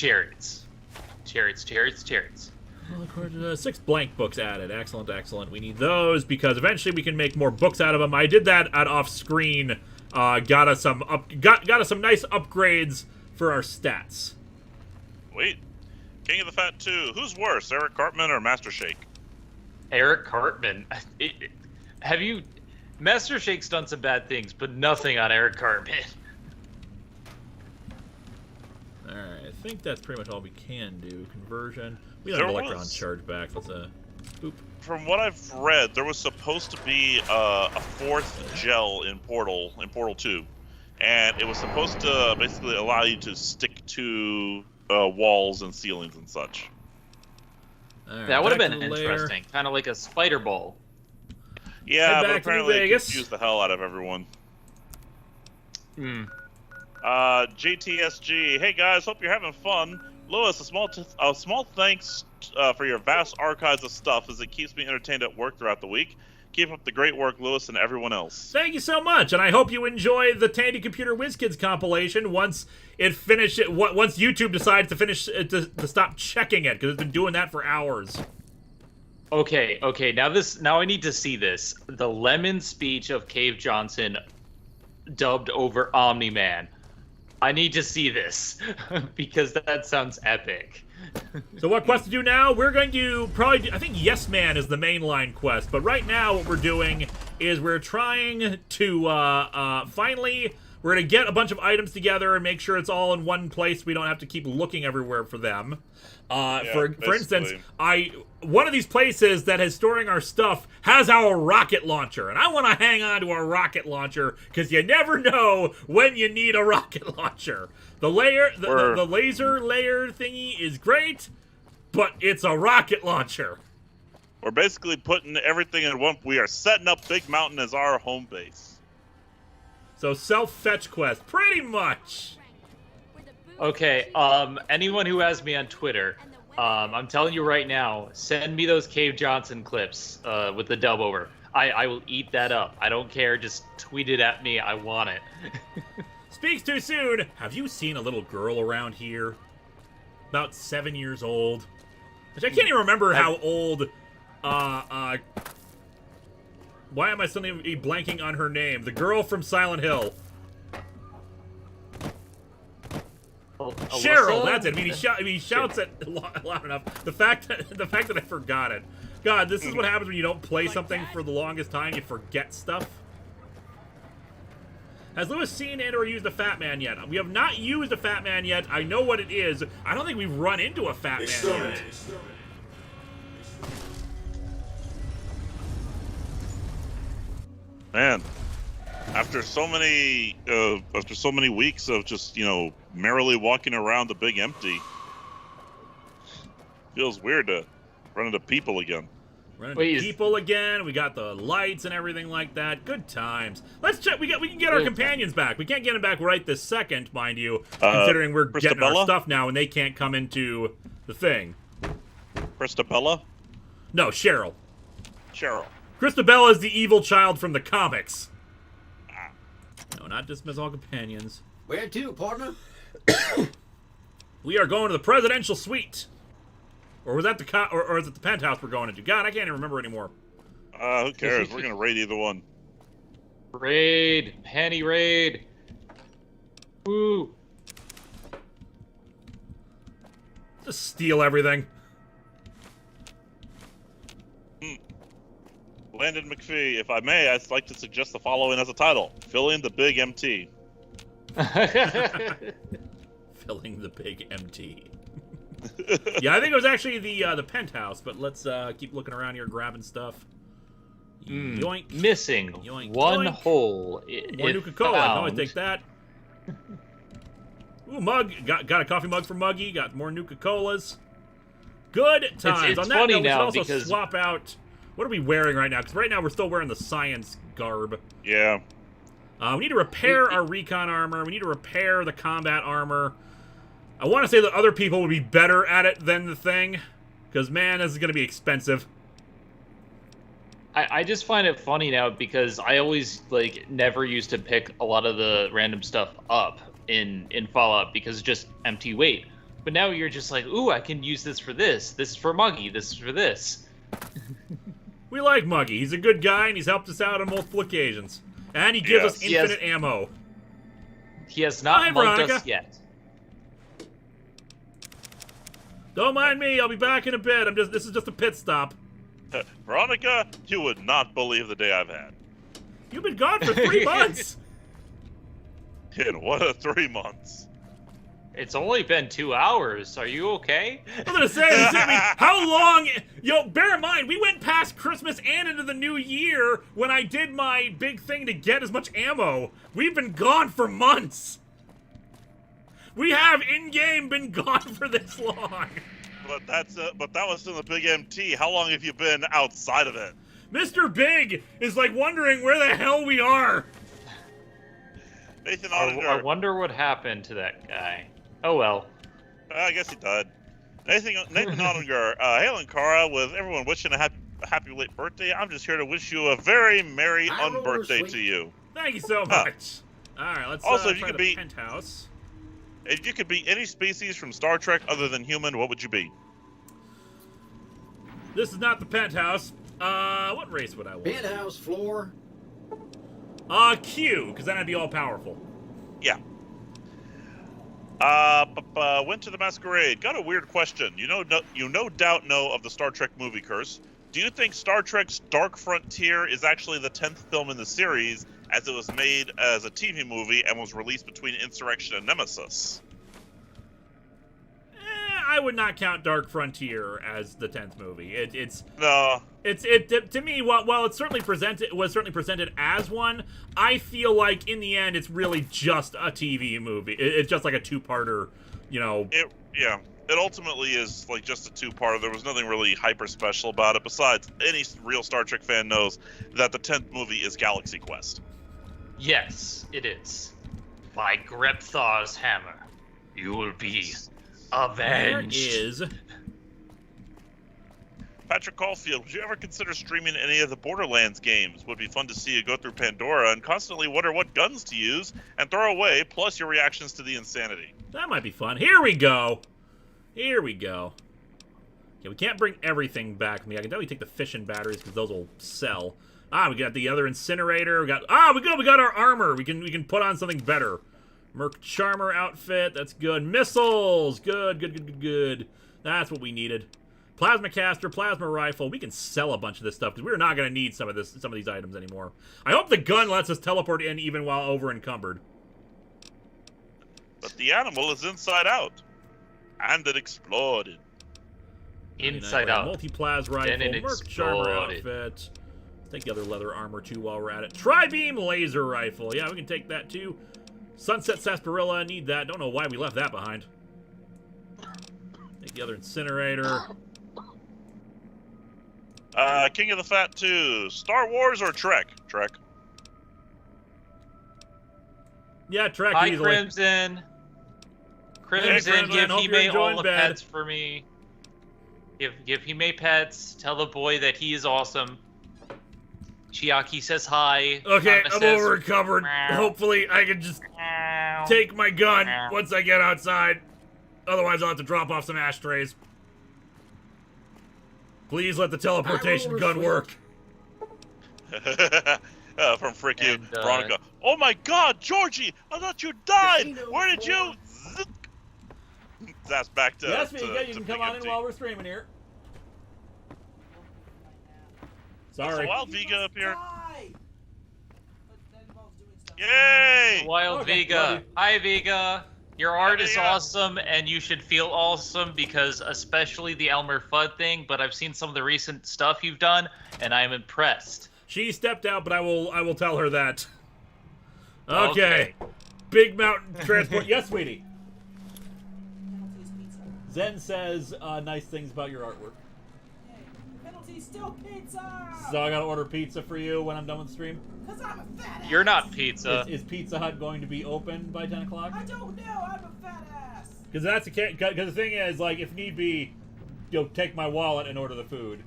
Well, 6 blank books added. Excellent. We need those because eventually we can make more books out of them. I did that at off screen. Got us some nice upgrades for our stats.
Wait. King of the Fat 2. Who's worse, Eric Cartman or Master Shake?
Eric Cartman. Master Shake's done some bad things, but nothing on Eric Cartman.
Alright, I think that's pretty much all we can do. Conversion. We don't have electron charge back. Let's boop.
From what I've read, there was supposed to be a 4th gel in Portal 2. And it was supposed to basically allow you to stick to walls and ceilings and such.
Right,
that would have been interesting, kind of like a spider ball.
Yeah, but apparently it confused the hell out of everyone. JTSG, hey guys, hope you're having fun. Lewis, a small thanks for your vast archives of stuff, as it keeps me entertained at work throughout the week. Keep up the great work, Lewis, and everyone else.
Thank you so much, and I hope you enjoy the Tandy Computer WizKids compilation once YouTube decides to finish to stop checking it, because it's been doing that for hours.
Okay. Now I need to see this. The Lemon speech of Cave Johnson, dubbed over Omni-Man. I need to see this because that sounds epic.
So what quest to do now? We're going to I think Yes Man is the mainline quest, but right now what we're doing is we're trying to finally, we're going to get a bunch of items together and make sure it's all in one place. We don't have to keep looking everywhere for them. For instance, one of these places that is storing our stuff has our rocket launcher, and I want to hang on to a rocket launcher because you never know when you need a rocket launcher. The laser layer thingy is great, but it's a rocket launcher.
We're basically putting everything in one. We are setting up Big Mountain as our home base.
So self-fetch quest, pretty much.
Okay, anyone who has me on Twitter, I'm telling you right now, send me those Cave Johnson clips with the dub over. I will eat that up. I don't care, just tweet it at me. I want it.
Speaks too soon. Have you seen a little girl around here? About 7 years old. Which I can't even remember how old, why am I suddenly blanking on her name? The girl from Silent Hill. Cheryl, that's it. I mean, he shouts it loud enough. The fact that I forgot it. God, this is what happens when you don't play something for the longest time. You forget stuff. Has Lewis seen and or used a Fat Man yet? We have not used a Fat Man yet. I know what it is. I don't think we've run into a Fat Man yet.
Man, after so many weeks of just, you know, merrily walking around the big empty, feels weird to run into people again.
People again. We got the lights and everything like that. Good times. Let's check. We can get our companions back. We can't get them back right this second, mind you, considering we're getting our stuff now and they can't come into the thing.
Christabella?
No, Cheryl.
Cheryl.
Christabella is the evil child from the comics. No, not dismiss all companions.
Where to, partner?
We are going to the presidential suite. Or was that the or is it the penthouse we're going into? God, I can't even remember anymore.
Who cares? We're gonna raid either one.
Raid, penny raid. Woo!
Just steal everything.
Landon McPhee, if I may, I'd like to suggest the following as a title: Fill in the Big MT.
Filling the Big MT. Yeah, I think it was actually the penthouse, but let's keep looking around here, grabbing stuff. Yoink.
Missing
yoink,
one
yoink.
hole.
More Nuka-Cola. I can always take that. Ooh, mug. Got a coffee mug for Muggy. Got more Nuka-Colas. Good times.
It's
On that
funny
note, we should
now
also
because
swap out. What are we wearing right now? Because right now we're still wearing the science garb.
Yeah.
We need to repair our recon armor. We need to repair the combat armor. I want to say that other people would be better at it than the thing. Because, man, this is going to be expensive.
I just find it funny now because I always, like, never used to pick a lot of the random stuff up in Fallout because it's just empty weight. But now you're just like, ooh, I can use this for this. This is for Muggy. This is for this.
We like Muggy. He's a good guy, and he's helped us out on multiple occasions. And he gives us infinite ammo.
He has not mugged us yet.
Don't mind me. I'll be back in a bit. This is just a pit stop.
Veronica, you would not believe the day I've had.
You've been gone for 3 months.
Kid, what a 3 months.
It's only been 2 hours. Are you okay?
I'm gonna say, how long? Yo, bear in mind, we went past Christmas and into the new year when I did my big thing to get as much ammo. We've been gone for months. We have in-game been gone for this long.
But that was in the Big MT. How long have you been outside of it?
Mr. Big is like wondering where the hell we are.
Nathan
I wonder what happened to that guy. Oh well.
I guess he died. Nathan Ottinger, hey Linkara, with everyone wishing a happy late birthday, I'm just here to wish you a very merry unbirthday to you.
Thank you so much. All right, let's
also, if you
try
could
the
be
penthouse.
If you could be any species from Star Trek other than human, what would you be?
This is not the penthouse. What race would I want?
Penthouse floor.
Q, because then I'd be all powerful.
Yeah. Went to the Masquerade. Got a weird question. You no doubt know of the Star Trek movie curse. Do you think Star Trek's Dark Frontier is actually the 10th film in the series, as it was made as a TV movie and was released between Insurrection and Nemesis?
I would not count Dark Frontier as the 10th movie.
No.
To me, while it's certainly was certainly presented as one, I feel like in the end it's really just a TV movie. It's just like a two-parter, you know.
It ultimately is like just a two-parter. There was nothing really hyper special about it. Besides, any real Star Trek fan knows that the 10th movie is Galaxy Quest.
Yes, it is. By Grepthar's hammer, you will be avenged.
There is.
Patrick Caulfield, would you ever consider streaming any of the Borderlands games? Would be fun to see you go through Pandora and constantly wonder what guns to use and throw away, plus your reactions to the insanity.
That might be fun. Here we go. Here we go. Okay, we can't bring everything back with me. I can definitely take the fission batteries because those will sell. We got the other incinerator. We got our armor. We can put on something better. Merc Charmer outfit. That's good. Missiles. Good. That's what we needed. Plasma caster, plasma rifle. We can sell a bunch of this stuff because we're not going to need some of these items anymore. I hope the gun lets us teleport in even while over encumbered.
But the animal is inside out, and it exploded.
Inside out.
Multi-plas rifle, Merc Charmer outfit. Take the other leather armor too while we're at it. Tri-beam laser rifle. Yeah, we can take that too. Sunset sarsaparilla, need that. Don't know why we left that behind. Take the other incinerator.
King of the Fat 2. Star Wars or Trek? Trek.
Yeah, Trek.
Hi,
easily.
Crimson. Crimson, give Hime all the pets for me. Give Hime pets. Tell the boy that he is awesome. Chiaki says hi.
Okay,
Mama
I'm
says,
over encumbered. Hopefully I can just take my gun once I get outside. Otherwise I'll have to drop off some ashtrays. Please let the teleportation gun work.
From Frick You, Veronica. Oh my god, Georgie! I thought you died! Where did you... That's back to...
Yes, Vega, you can come on in while we're streaming here. Sorry.
There's a wild Vega up here. Yay!
Wild Vega. Hi, Vega. Your art is awesome, and you should feel awesome because especially the Elmer Fudd thing, but I've seen some of the recent stuff you've done, and I'm impressed.
She stepped out, but I will tell her that. Okay. Big Mountain Transport. Yes, sweetie. Zen says nice things about your artwork.
Penalty still pizza!
So I gotta order pizza for you when I'm done with the stream?
Because I'm a fat ass!
You're not pizza.
Is Pizza Hut going to be open by 10 o'clock?
I don't know, I'm a fat ass!
Because the thing is, like, if need be, take my wallet and order the food.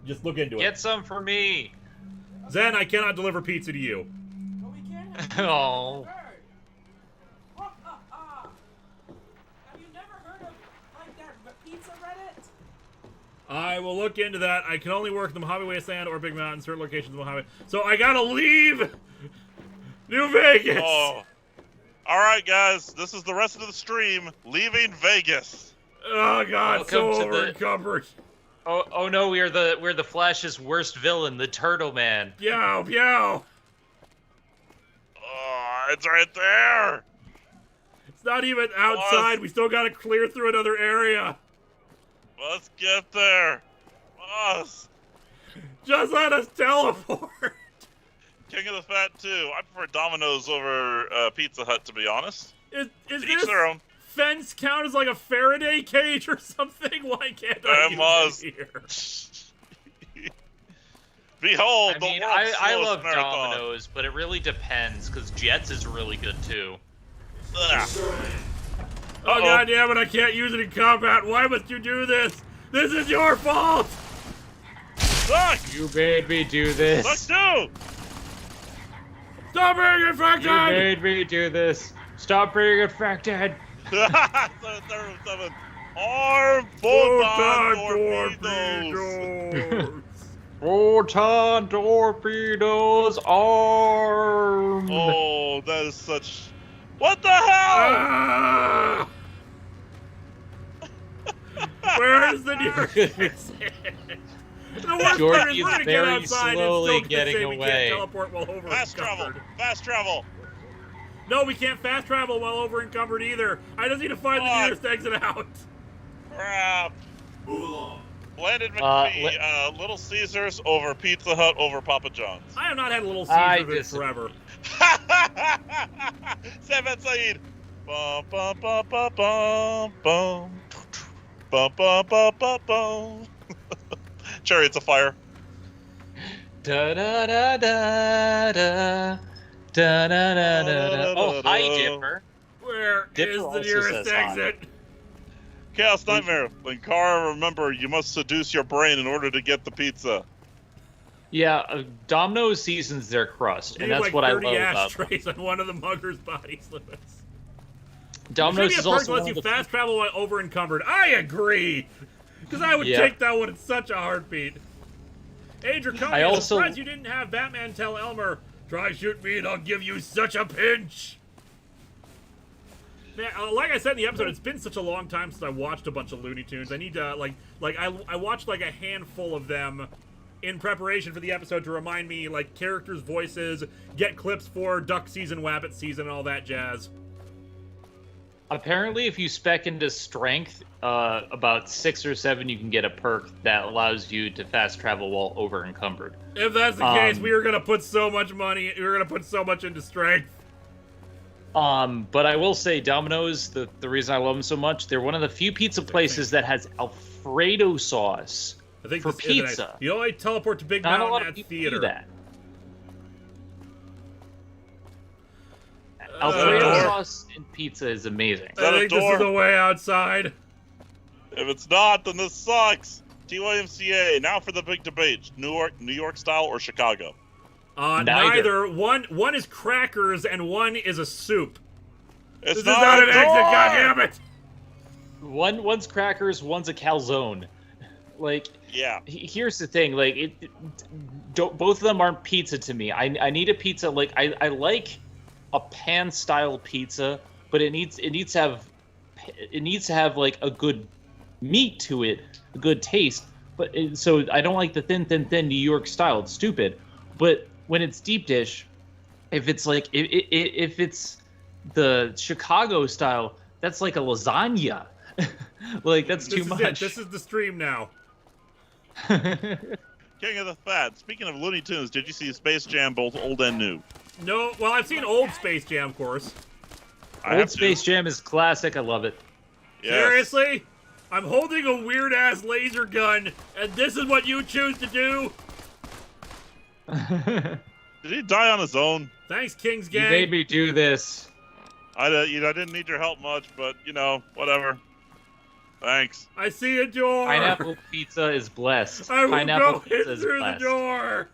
Just look into it.
Get some for me!
Zen, I cannot deliver pizza to you.
But we can.
Oh.
Have you never heard of, like, that pizza Reddit?
I will look into that. I can only work in the Mojave Wasteland or Big Mountain, certain locations of Mojave. So I gotta leave New Vegas!
Oh. Alright, guys. This is the rest of the stream. Leaving Vegas.
Oh, God. So over-encumbered.
Oh no, we're the Flash's worst villain, the Turtle Man.
Yow, yow.
Oh, it's right there.
It's not even outside. We still gotta clear through another area.
Let's get there. Us.
Just let us teleport.
King of the Fat 2. I prefer Domino's over Pizza Hut, to be honest.
Is
Each
this
their own.
fence count as like a Faraday cage or something? Why can't I use it here?
Behold,
I mean, I love Domino's, but it really depends, because Jets is really good, too.
Oh, God damn it, I can't use it in combat. Why must you do this? This is your fault!
Suck!
You made me do this.
Suck too!
Stop being infected!
You made me do this. Stop being infected.
777. Arm photon torpedoes.
Photon torpedoes armed.
Oh, that is such... What the hell?
Where is the nearest exit? The worst part is we're gonna get outside and still say we can't teleport while over
Fast travel. Fast travel.
No, we can't fast travel while over encumbered either. I just need to find the nearest exit out.
Crap. Landed McPhee, Little Caesars over Pizza Hut over Papa John's.
I have not had Little Caesars in forever.
Seven Saeed. Bum bum bum bum bum bum. Bum bum bum bum bum. Chariots of Fire.
Da da da da da da da da da. Oh, hi, Dipper.
Where is the nearest exit?
Chaos Nightmare. Linkara, remember, you must seduce your brain in order to get the pizza.
Yeah, Domino's seasons their crust, and that's what I love about them.
ashtrays on one of the mugger's body slippers.
Domino's is also
lets you fast travel while over encumbered. I agree, because I would take that one in such a heartbeat. Hey, Draconian, I'm surprised you didn't have Batman tell Elmer, "Try shoot me and I'll give you such a pinch." Man, like I said in the episode, it's been such a long time since I watched a bunch of Looney Tunes. I need to, I watched, like, a handful of them in preparation for the episode to remind me, like, characters' voices, get clips for Duck Season, Wabbit Season, and all that jazz.
Apparently, if you spec into Strength, about 6 or 7, you can get a perk that allows you to fast travel while over encumbered.
If that's the case, we are going to put so much money, we're going to put so much into Strength.
But I will say, Domino's, the reason I love them so much, they're one of the few pizza places that has Alfredo sauce for pizza.
You only teleport to Big Mountain at theater.
Do that. Alfredo sauce in pizza is amazing.
I think this is the way outside.
If it's not, then this sucks. TYMCA, now for the big debate. New York style or Chicago?
Neither. One is crackers and one is a soup.
This
is not an exit, goddammit!
One's crackers, one's a calzone. Like,
yeah.
Here's the thing, like, both of them aren't pizza to me. I need a pizza, like, I like a pan-style pizza, but it needs to have like a good meat to it, a good taste. But so I don't like the thin New York style. It's stupid. But when it's deep dish, if it's like if it's the Chicago style, that's like a lasagna. Like, that's too much.
This is the stream now.
King of the Fat. Speaking of Looney Tunes, did you see Space Jam both old and new?
No, well, I've seen old Space Jam, of course.
Old Space Jam is classic. I love it.
Yes.
Seriously? I'm holding a weird-ass laser gun, and this is what you choose to do?
Did he die on his own?
Thanks, King's Gang.
You made me do this.
I didn't need your help much, but, whatever. Thanks.
I see a door.
Pineapple pizza is blessed.
I will
Pineapple
go
pizza is
through
blessed.
the door.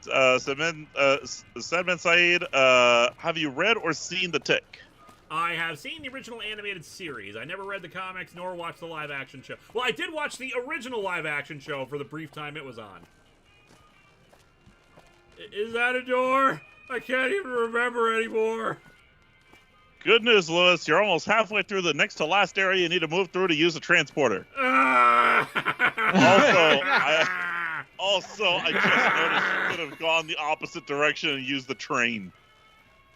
Sedman Saeed, have you read or seen The Tick?
I have seen the original animated series. I never read the comics nor watched the live-action show. Well, I did watch the original live-action show for the brief time it was on. Is that a door? I can't even remember anymore.
Good news, Lewis. You're almost halfway through the next to last area you need to move through to use the transporter. Also, I just noticed you could have gone the opposite direction and used the train.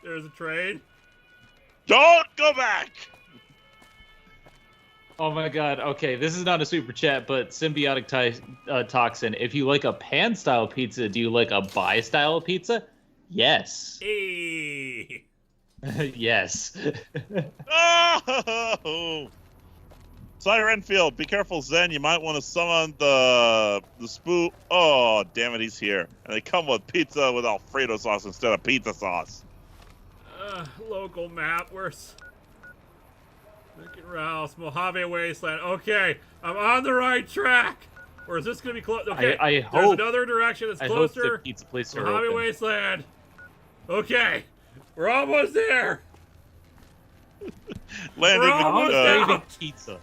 There's a train?
Don't go back!
Oh my god, okay, this is not a super chat, but Symbiotic Toxin, if you like a pan-style pizza, do you like a bi-style pizza? Yes.
Hey.
Yes.
Oh! Sirenfield, be careful, Zen. You might want to summon the spook. Oh, damn it, he's here. And they come with pizza with Alfredo sauce instead of pizza sauce.
Local map. Where's Rick and Ralph's Mojave Wasteland? Okay, I'm on the right track. Or is this going to be close? Okay,
I
there's
hope,
another direction that's
I
closer.
hope the pizza place are
Mojave
open.
Wasteland. Okay, we're almost there.
Landon
pizza.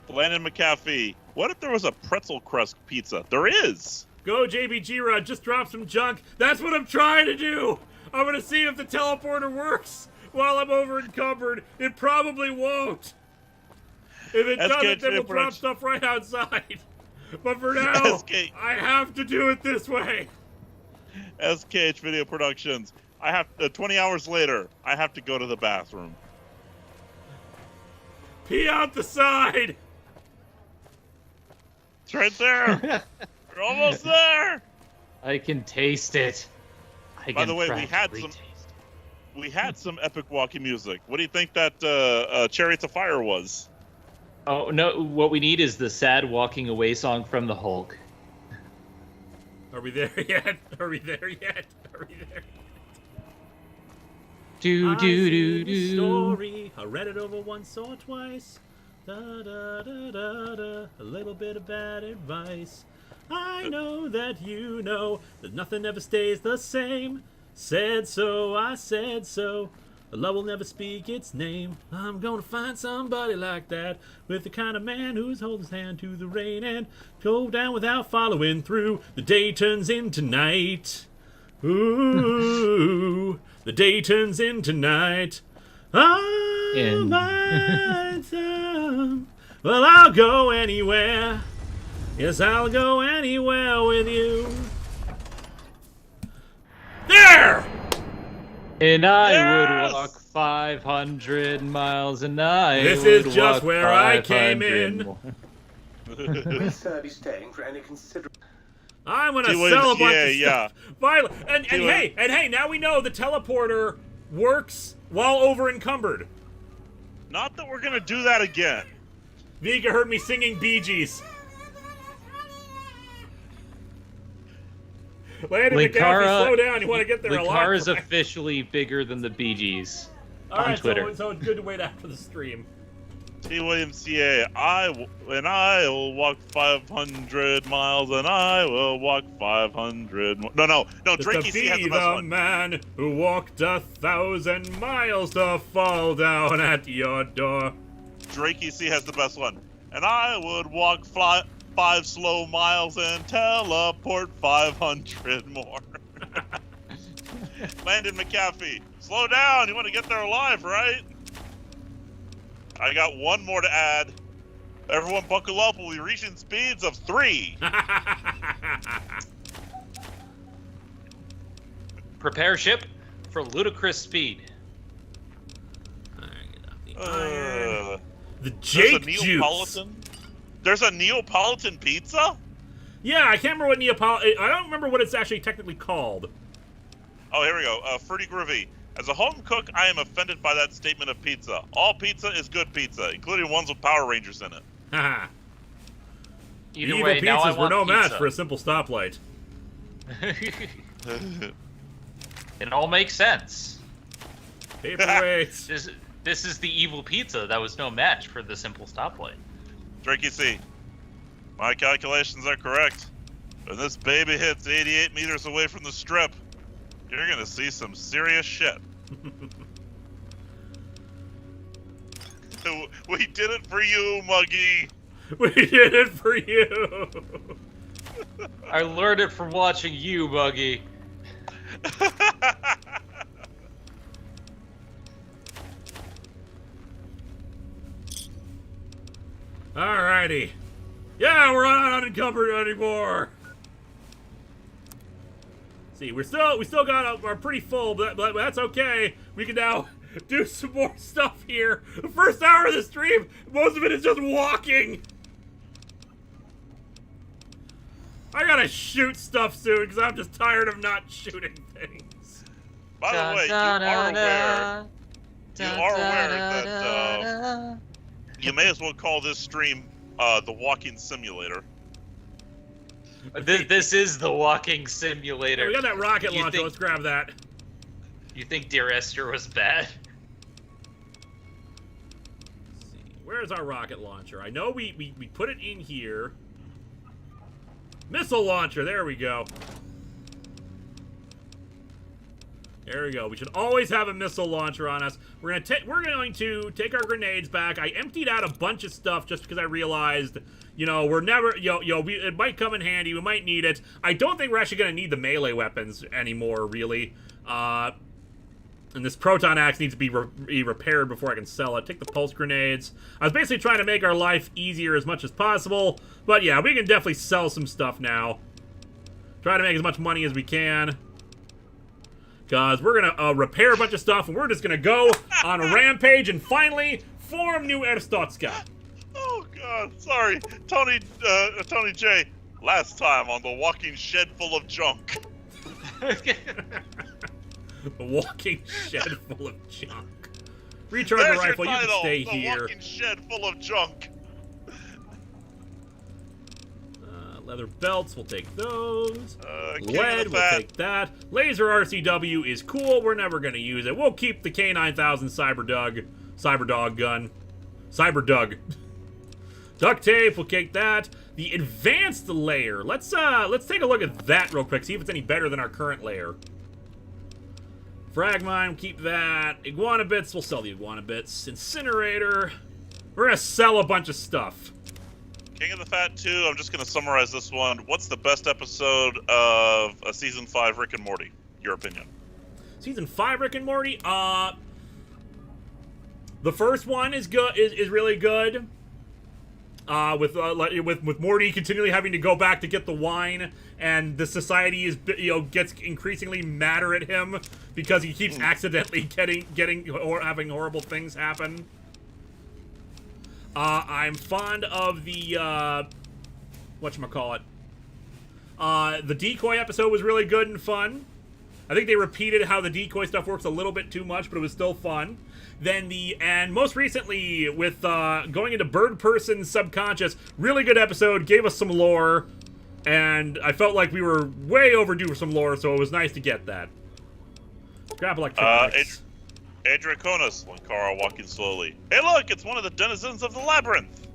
Landon McAfee. What if there was a pretzel crust pizza? There is.
Go, JBG Rod. Just drop some junk. That's what I'm trying to do. I'm going to see if the teleporter works while I'm over encumbered. It probably won't. If it doesn't, then we'll drop stuff right outside. But for now, I have to do it this way.
SKH Video Productions. I have 20 hours later. I have to go to the bathroom.
Pee out the side.
It's right there. We're almost there.
I can taste it.
By the way, we had some epic walking music. What do you think that Chariots of Fire was?
Oh no! What we need is the sad walking away song from the Hulk.
Are we there yet? Are we there yet? Are we there?
Do do do do.
Story. I read it over once or twice. Da da da da da. A little bit of bad advice. I know that you know that nothing ever stays the same. Said so, I said so. Love will never speak its name. I'm gonna find somebody like that, with the kind of man who's hold his hand to the rain and go down without following through. The day turns into night. Ooh, the day turns into night. Oh, my time. Well, I'll go anywhere. Yes, I'll go anywhere with you. There!
And I would walk 500 miles, and I
This
would
is just
walk
where I
500
came in.
more.
Will Sir be staying for any considerable...
I'm gonna sell a bunch of stuff. Violet. And hey, now we know the teleporter works while over encumbered.
Not that we're gonna do that again.
Vika heard me singing Bee Gees. Landon McCaffrey, slow down. You want to get there a lot.
Linkara is officially bigger than the Bee Gees on
All
Twitter.
right, so it's good to wait after the stream.
TWMCA, I will walk 500 miles, and I will walk 500 more. No, Drakey C has the best one.
Man who walked 1,000 miles to fall down at your door.
Drakey C has the best one. And I would walk 5 slow miles and teleport 500 more. Landon McCaffrey, slow down. You want to get there alive, right? I got one more to add. Everyone buckle up. We'll be reaching speeds of 3.
Prepare ship for ludicrous speed.
The Jake Juice.
There's a Neapolitan pizza?
Yeah, I can't remember what Neapolitan... I don't remember what it's actually technically called.
Oh, here we go. Fruity Groovy. As a home cook, I am offended by that statement of pizza. All pizza is good pizza, including ones with Power Rangers in it.
Haha.
Either
Evil
way, now I
pizzas were
want
no match
pizza.
for a simple stoplight.
It all makes sense.
Paperweights.
This is the evil pizza that was no match for the simple stoplight.
Drakey C, my calculations are correct. When this baby hits 88 meters away from the strip, you're gonna see some serious shit. We did it for you, Muggy.
We did it for you.
I learned it from watching you, Buggy.
Alrighty. Yeah, we're not unencumbered anymore. See, we still got are pretty full, but that's okay. We can now do some more stuff here. The first hour of the stream, most of it is just walking. I gotta shoot stuff soon because I'm just tired of not shooting things.
By the way, you are aware that you may as well call this stream the walking simulator.
This is the walking simulator.
Yeah, we got that rocket launcher. Let's grab that.
You think Dear Esther was bad?
Let's see. Where's our rocket launcher? I know we put it in here. Missile launcher. There we go. There we go. We should always have a missile launcher on us. We're going to take our grenades back. I emptied out a bunch of stuff just because I realized, you know, we're never, it might come in handy. We might need it. I don't think we're actually going to need the melee weapons anymore, really. And this proton axe needs to be repaired before I can sell it. Take the pulse grenades. I was basically trying to make our life easier as much as possible. But yeah, we can definitely sell some stuff now. Try to make as much money as we can. Because we're going to repair a bunch of stuff, and we're just going to go on a rampage and finally form New Erstotska.
Oh, God. Sorry. Tony J. Last time on the walking shed full of junk.
The walking shed full of junk. Recharge the rifle. You can stay here.
The walking shed full of junk.
Leather belts, we'll take those. Lead, we'll take that. Laser RCW is cool. We're never going to use it. We'll keep the K9000 Cyberdog gun. Cyberdug. Duct tape, we'll take that. The advanced layer. Let's take a look at that real quick. See if it's any better than our current layer. Frag mine, keep that. Iguana bits, we'll sell the iguana bits. Incinerator. We're gonna sell a bunch of stuff.
King of the Fat 2, I'm just gonna summarize this one. What's the best episode of a season 5 Rick and Morty? Your opinion.
Season 5 Rick and Morty? The first one is good, is really good. With Morty continually having to go back to get the wine, and the society is gets increasingly madder at him because he keeps accidentally having horrible things happen. I'm fond of the whatchamacallit. The decoy episode was really good and fun. I think they repeated how the decoy stuff works a little bit too much, but it was still fun. Then and most recently with going into Bird Person's Subconscious, really good episode, gave us some lore, and I felt like we were way overdue for some lore, so it was nice to get that. Grab electronics.
Adraconis, Linkara walking slowly. Hey look, it's one of the denizens of the labyrinth.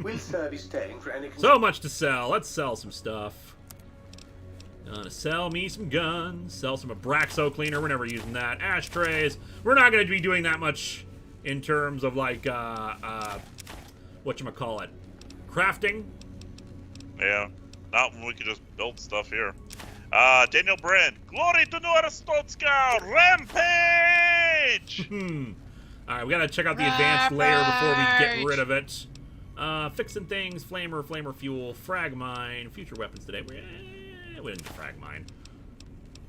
Will Sir be staying for any...
So much to sell. Let's sell some stuff. Gonna sell me some guns, sell some Abraxo cleaner, we're never using that. Ashtrays, we're not gonna be doing that much in terms of like, whatchamacallit, crafting.
Yeah, not when we could just build stuff here. Daniel Brand, glory to New Aristotska, rampage!
Alright, we gotta check out the advanced layer before we get rid of it. Fixing things, flamer fuel, frag mine, future weapons today. We didn't do frag mine.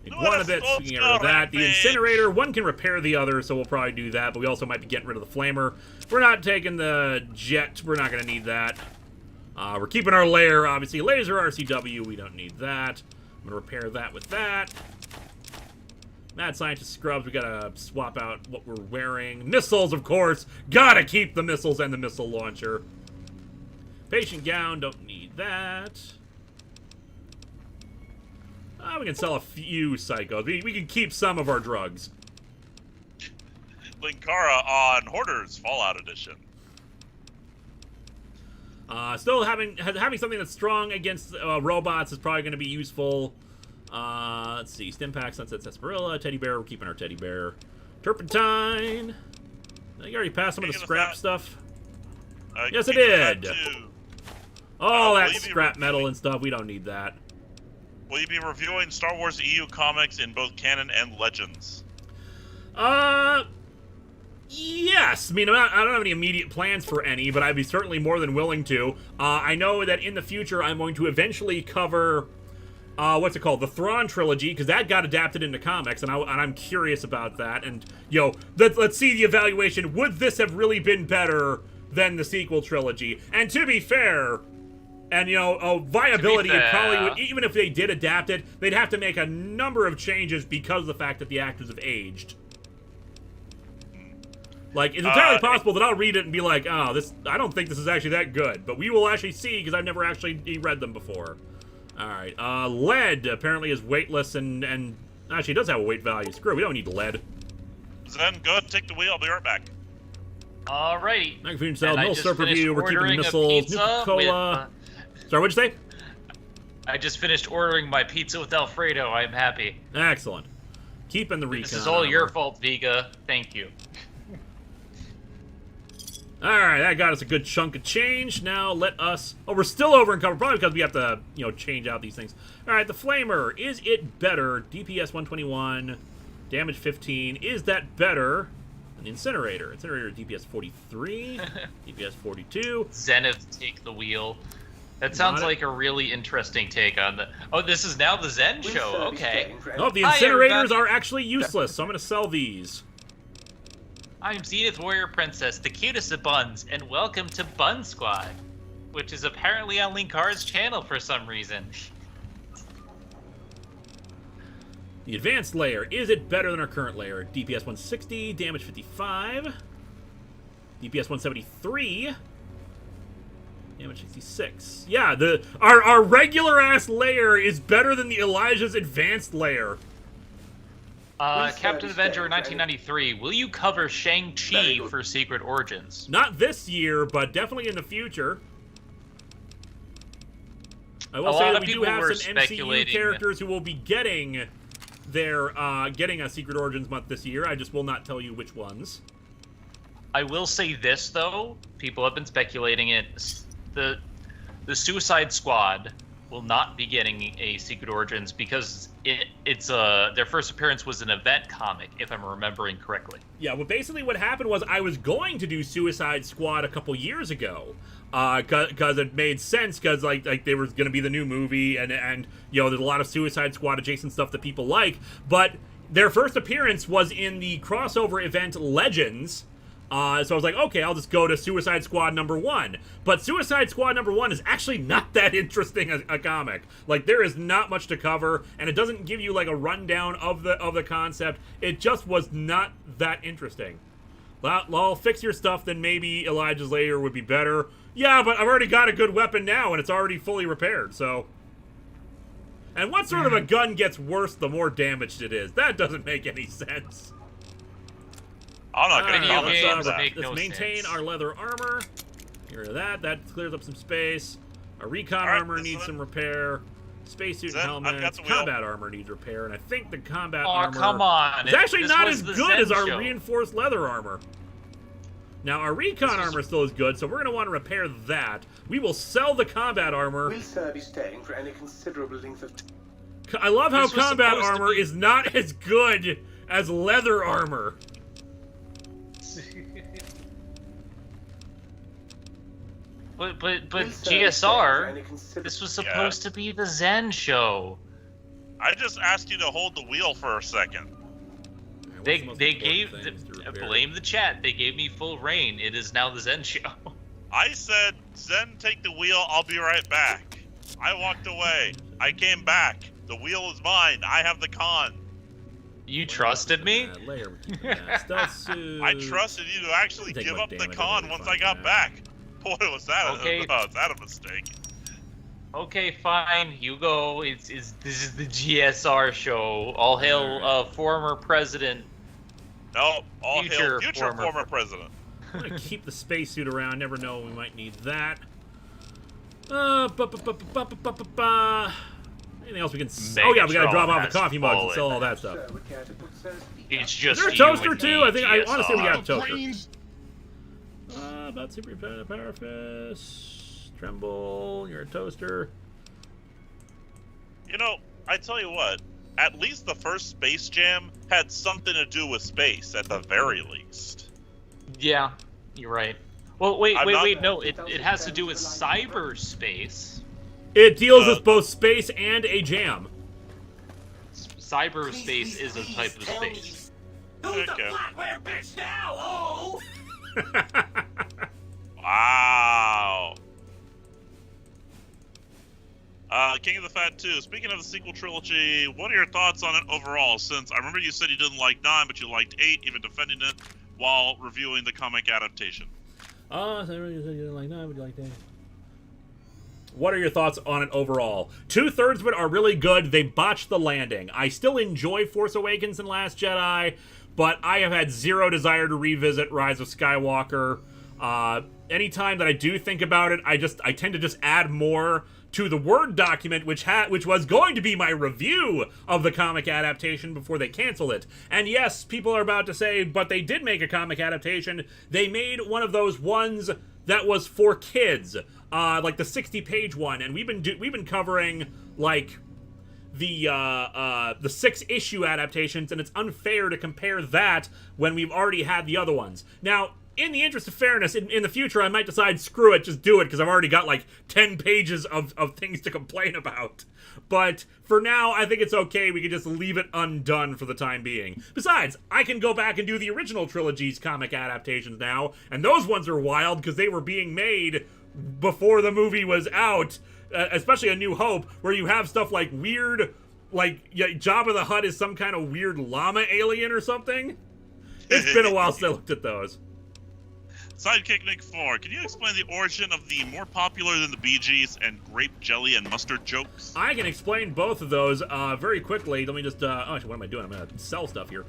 Iguana bits, we can get rid of that. The incinerator, one can repair the other, so we'll probably do that, but we also might be getting rid of the flamer. We're not taking the jet, we're not going to need that. We're keeping our layer, obviously. Laser RCW, we don't need that. I'm going to repair that with that. Mad Scientist scrubs, we got to swap out what we're wearing. Missiles, of course. Gotta keep the missiles and the missile launcher. Patient gown, don't need that. We can sell a few psychos. We can keep some of our drugs.
Linkara on Hoarders Fallout Edition.
Still having something that's strong against robots is probably going to be useful. Let's see. Stimpack, Sunset Sarsaparilla, Teddy Bear. We're keeping our Teddy Bear. Turpentine. You already passed some of the scrap stuff. Yes, I did. All that scrap metal and stuff. We don't need that.
Will you be reviewing Star Wars EU comics in both canon and Legends?
Yes. I mean, I don't have any immediate plans for any, but I'd be certainly more than willing to. I know that in the future I'm going to eventually cover, what's it called? The Thrawn trilogy, because that got adapted into comics, and I'm curious about that. And, let's see the evaluation. Would this have really been better than the sequel trilogy? And to be fair... And, viability, it probably would, even if they did adapt it, they'd have to make a number of changes because of the fact that the actors have aged. Like, it's entirely possible that I'll read it and be like, oh, I don't think this is actually that good. But we will actually see, because I've never actually read them before. Alright, lead apparently is weightless and actually does have a weight value. Screw, we don't need lead.
Zen, go ahead and take the wheel, I'll be right back.
Alrighty.
Magazine cells, no surf review, we're keeping the missiles, Nuka-Cola. Sorry, what'd you say?
I just finished ordering my pizza with Alfredo. I'm happy.
Excellent. Keeping the recon.
This is all your fault, Vega. Thank you.
Alright, that got us a good chunk of change. Now let us... Oh, we're still over in cover, probably because we have to, change out these things. Alright, the Flamer. Is it better? DPS 121, damage 15. Is that better than the Incinerator? Incinerator DPS 43, DPS 42.
Zenith, take the wheel. That sounds like a really interesting take on the... Oh, this is now the Zen show. Okay.
Oh, the incinerators are actually useless, so I'm going to sell these.
I'm Zenith Warrior Princess, the cutest of buns, and welcome to Bun Squad, which is apparently on Linkara's channel for some reason.
The advanced layer. Is it better than our current layer? DPS 160, damage 55. DPS 173. Damage 66. Yeah, our regular ass layer is better than the Elijah's advanced layer.
Captain Avenger 1993, will you cover Shang-Chi for Secret Origins?
Not this year, but definitely in the future. I will say that we do have some MCU characters who will be getting they're getting a Secret Origins month this year. I just will not tell you which ones.
I will say this though, people have been speculating it. The Suicide Squad will not be getting a Secret Origins because it's their first appearance was an event comic, if I'm remembering correctly.
Yeah, well, basically what happened was I was going to do Suicide Squad a couple years ago, because it made sense, because like there was going to be the new movie, and you know, there's a lot of Suicide Squad adjacent stuff that people like, but their first appearance was in the crossover event Legends. So I was like, okay, I'll just go to Suicide Squad #1. But Suicide Squad #1 is actually not that interesting a comic. Like, there is not much to cover, and it doesn't give you like a rundown of the concept. It just was not that interesting. Well, fix your stuff, then maybe Elijah's Lair would be better. Yeah, but I've already got a good weapon now, and it's already fully repaired, so... And what sort of a gun gets worse the more damaged it is? That doesn't make any sense.
I'm not going to comment on that.
Let's maintain our leather armor. Get rid of that. That clears up some space. Our recon armor needs some repair. Spacesuit and helmets. Combat armor needs repair. And I think the combat armor...
Oh, come on.
It's actually not as good as our reinforced leather armor. Now, our recon armor still is good, so we're going to want to repair that. We will sell the combat armor.
Will Sir be staying for any considerable length of time?
I love how combat armor is not as good as leather armor.
But GSR, this was supposed to be the Zen show.
I just asked you to hold the wheel for a second.
They gave blame the chat. They gave me full reign. It is now the Zen show.
I said, Zen, take the wheel. I'll be right back. I walked away. I came back. The wheel is mine. I have the con.
You trusted me?
Stealth suit.
I trusted you to actually give up the con once I got back. Boy, was that a mistake.
Okay, fine. You go. This is the GSR show. All hail former president.
No, all hail future former president.
I'm gonna keep the spacesuit around. Never know, we might need that. Anything else we can sell? Oh yeah, we gotta drop off the coffee mugs and sell all that stuff.
It's just.
Is there a toaster too? I think I want to say we got a toaster. About super power fist. Tremble. You're a toaster.
You know, I tell you what. At least the first Space Jam had something to do with space, at the very least.
Yeah, you're right. Well, wait, no, it has to do with cyberspace.
It deals with both space and a jam.
Cyberspace is a type of space.
Who's the flatware bitch now? Oh!
Wow. King of the Fat 2, speaking of the sequel trilogy, what are your thoughts on it overall? Since I remember you said you didn't like 9, but you liked 8, even defending it while reviewing the comic adaptation.
So I remember you said you didn't like 9, but you liked 8. What are your thoughts on it overall? 2/3 of it are really good. They botched the landing. I still enjoy Force Awakens and Last Jedi, but I have had zero desire to revisit Rise of Skywalker. Anytime that I do think about it, I tend to just add more to the Word document, which was going to be my review of the comic adaptation before they canceled it. And yes, people are about to say, but they did make a comic adaptation. They made one of those ones that was for kids, like the 60-page one, and we've been covering like the 6-issue adaptations, and it's unfair to compare that when we've already had the other ones. Now, in the interest of fairness, in the future, I might decide, screw it, just do it, because I've already got, like, 10 pages of things to complain about. But for now, I think it's okay. We can just leave it undone for the time being. Besides, I can go back and do the original trilogy's comic adaptations now, and those ones are wild, because they were being made before the movie was out, especially A New Hope, where you have stuff like weird, like, Jabba the Hutt is some kind of weird llama alien or something. It's been a while since I looked at those.
Sidekick Nick 4, can you explain the origin of the more popular than the Bee Gees and grape jelly and mustard jokes?
I can explain both of those very quickly. Let me just, actually, what am I doing? I'm going to sell stuff here.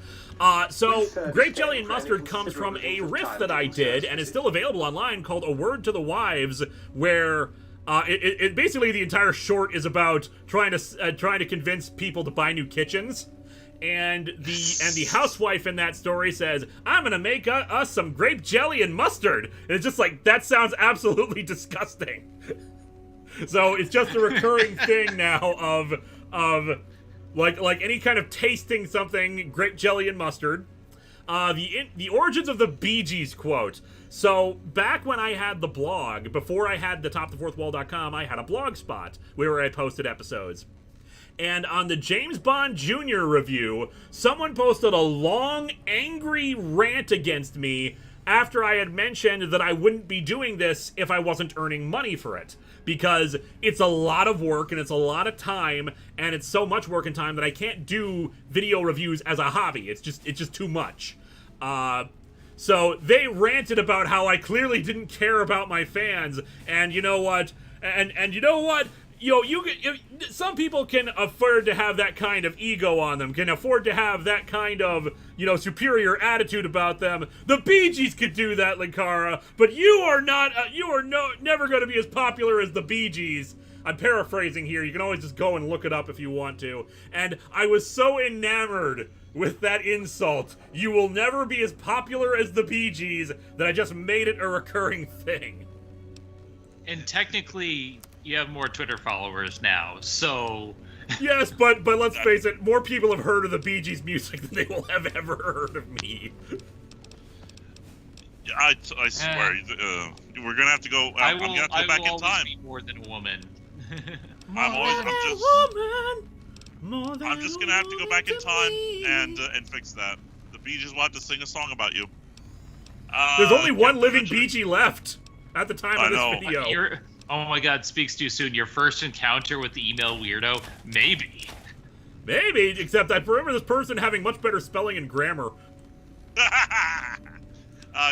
So, grape jelly and mustard comes from a riff that I did, and it's still available online, called A Word to the Wives, where it basically the entire short is about trying to convince people to buy new kitchens. And the housewife in that story says, "I'm gonna make us some grape jelly and mustard." And it's just like, that sounds absolutely disgusting. So it's just a recurring thing now of like any kind of tasting something, grape jelly and mustard. The origins of the Bee Gees quote. So back when I had the blog, before I had the topthefourthwall.com, I had a blog spot where I posted episodes. And on the James Bond Jr. review, someone posted a long, angry rant against me after I had mentioned that I wouldn't be doing this if I wasn't earning money for it. Because it's a lot of work, and it's a lot of time, and it's so much work and time that I can't do video reviews as a hobby. It's just too much. So they ranted about how I clearly didn't care about my fans, and you know what? And you know what? Some people can afford to have that kind of ego on them, can afford to have that kind of, superior attitude about them. The Bee Gees could do that, Linkara, but you are not, never going to be as popular as the Bee Gees. I'm paraphrasing here. You can always just go and look it up if you want to. And I was so enamored with that insult, "You will never be as popular as the Bee Gees," that I just made it a recurring thing.
And technically, you have more Twitter followers now, so...
Yes, but let's face it, more people have heard of the Bee Gees music than they will have ever heard of me.
I swear, we're gonna have to go. I'm gonna have to go back in time.
Be more than a woman.
I'm just gonna have to go back in time and fix that. The Bee Gees will have to sing a song about you.
There's only one living Bee Gee left at the time of this video.
Oh my god, speaks too soon. Your first encounter with the email weirdo? Maybe.
Maybe, except I remember this person having much better spelling and grammar.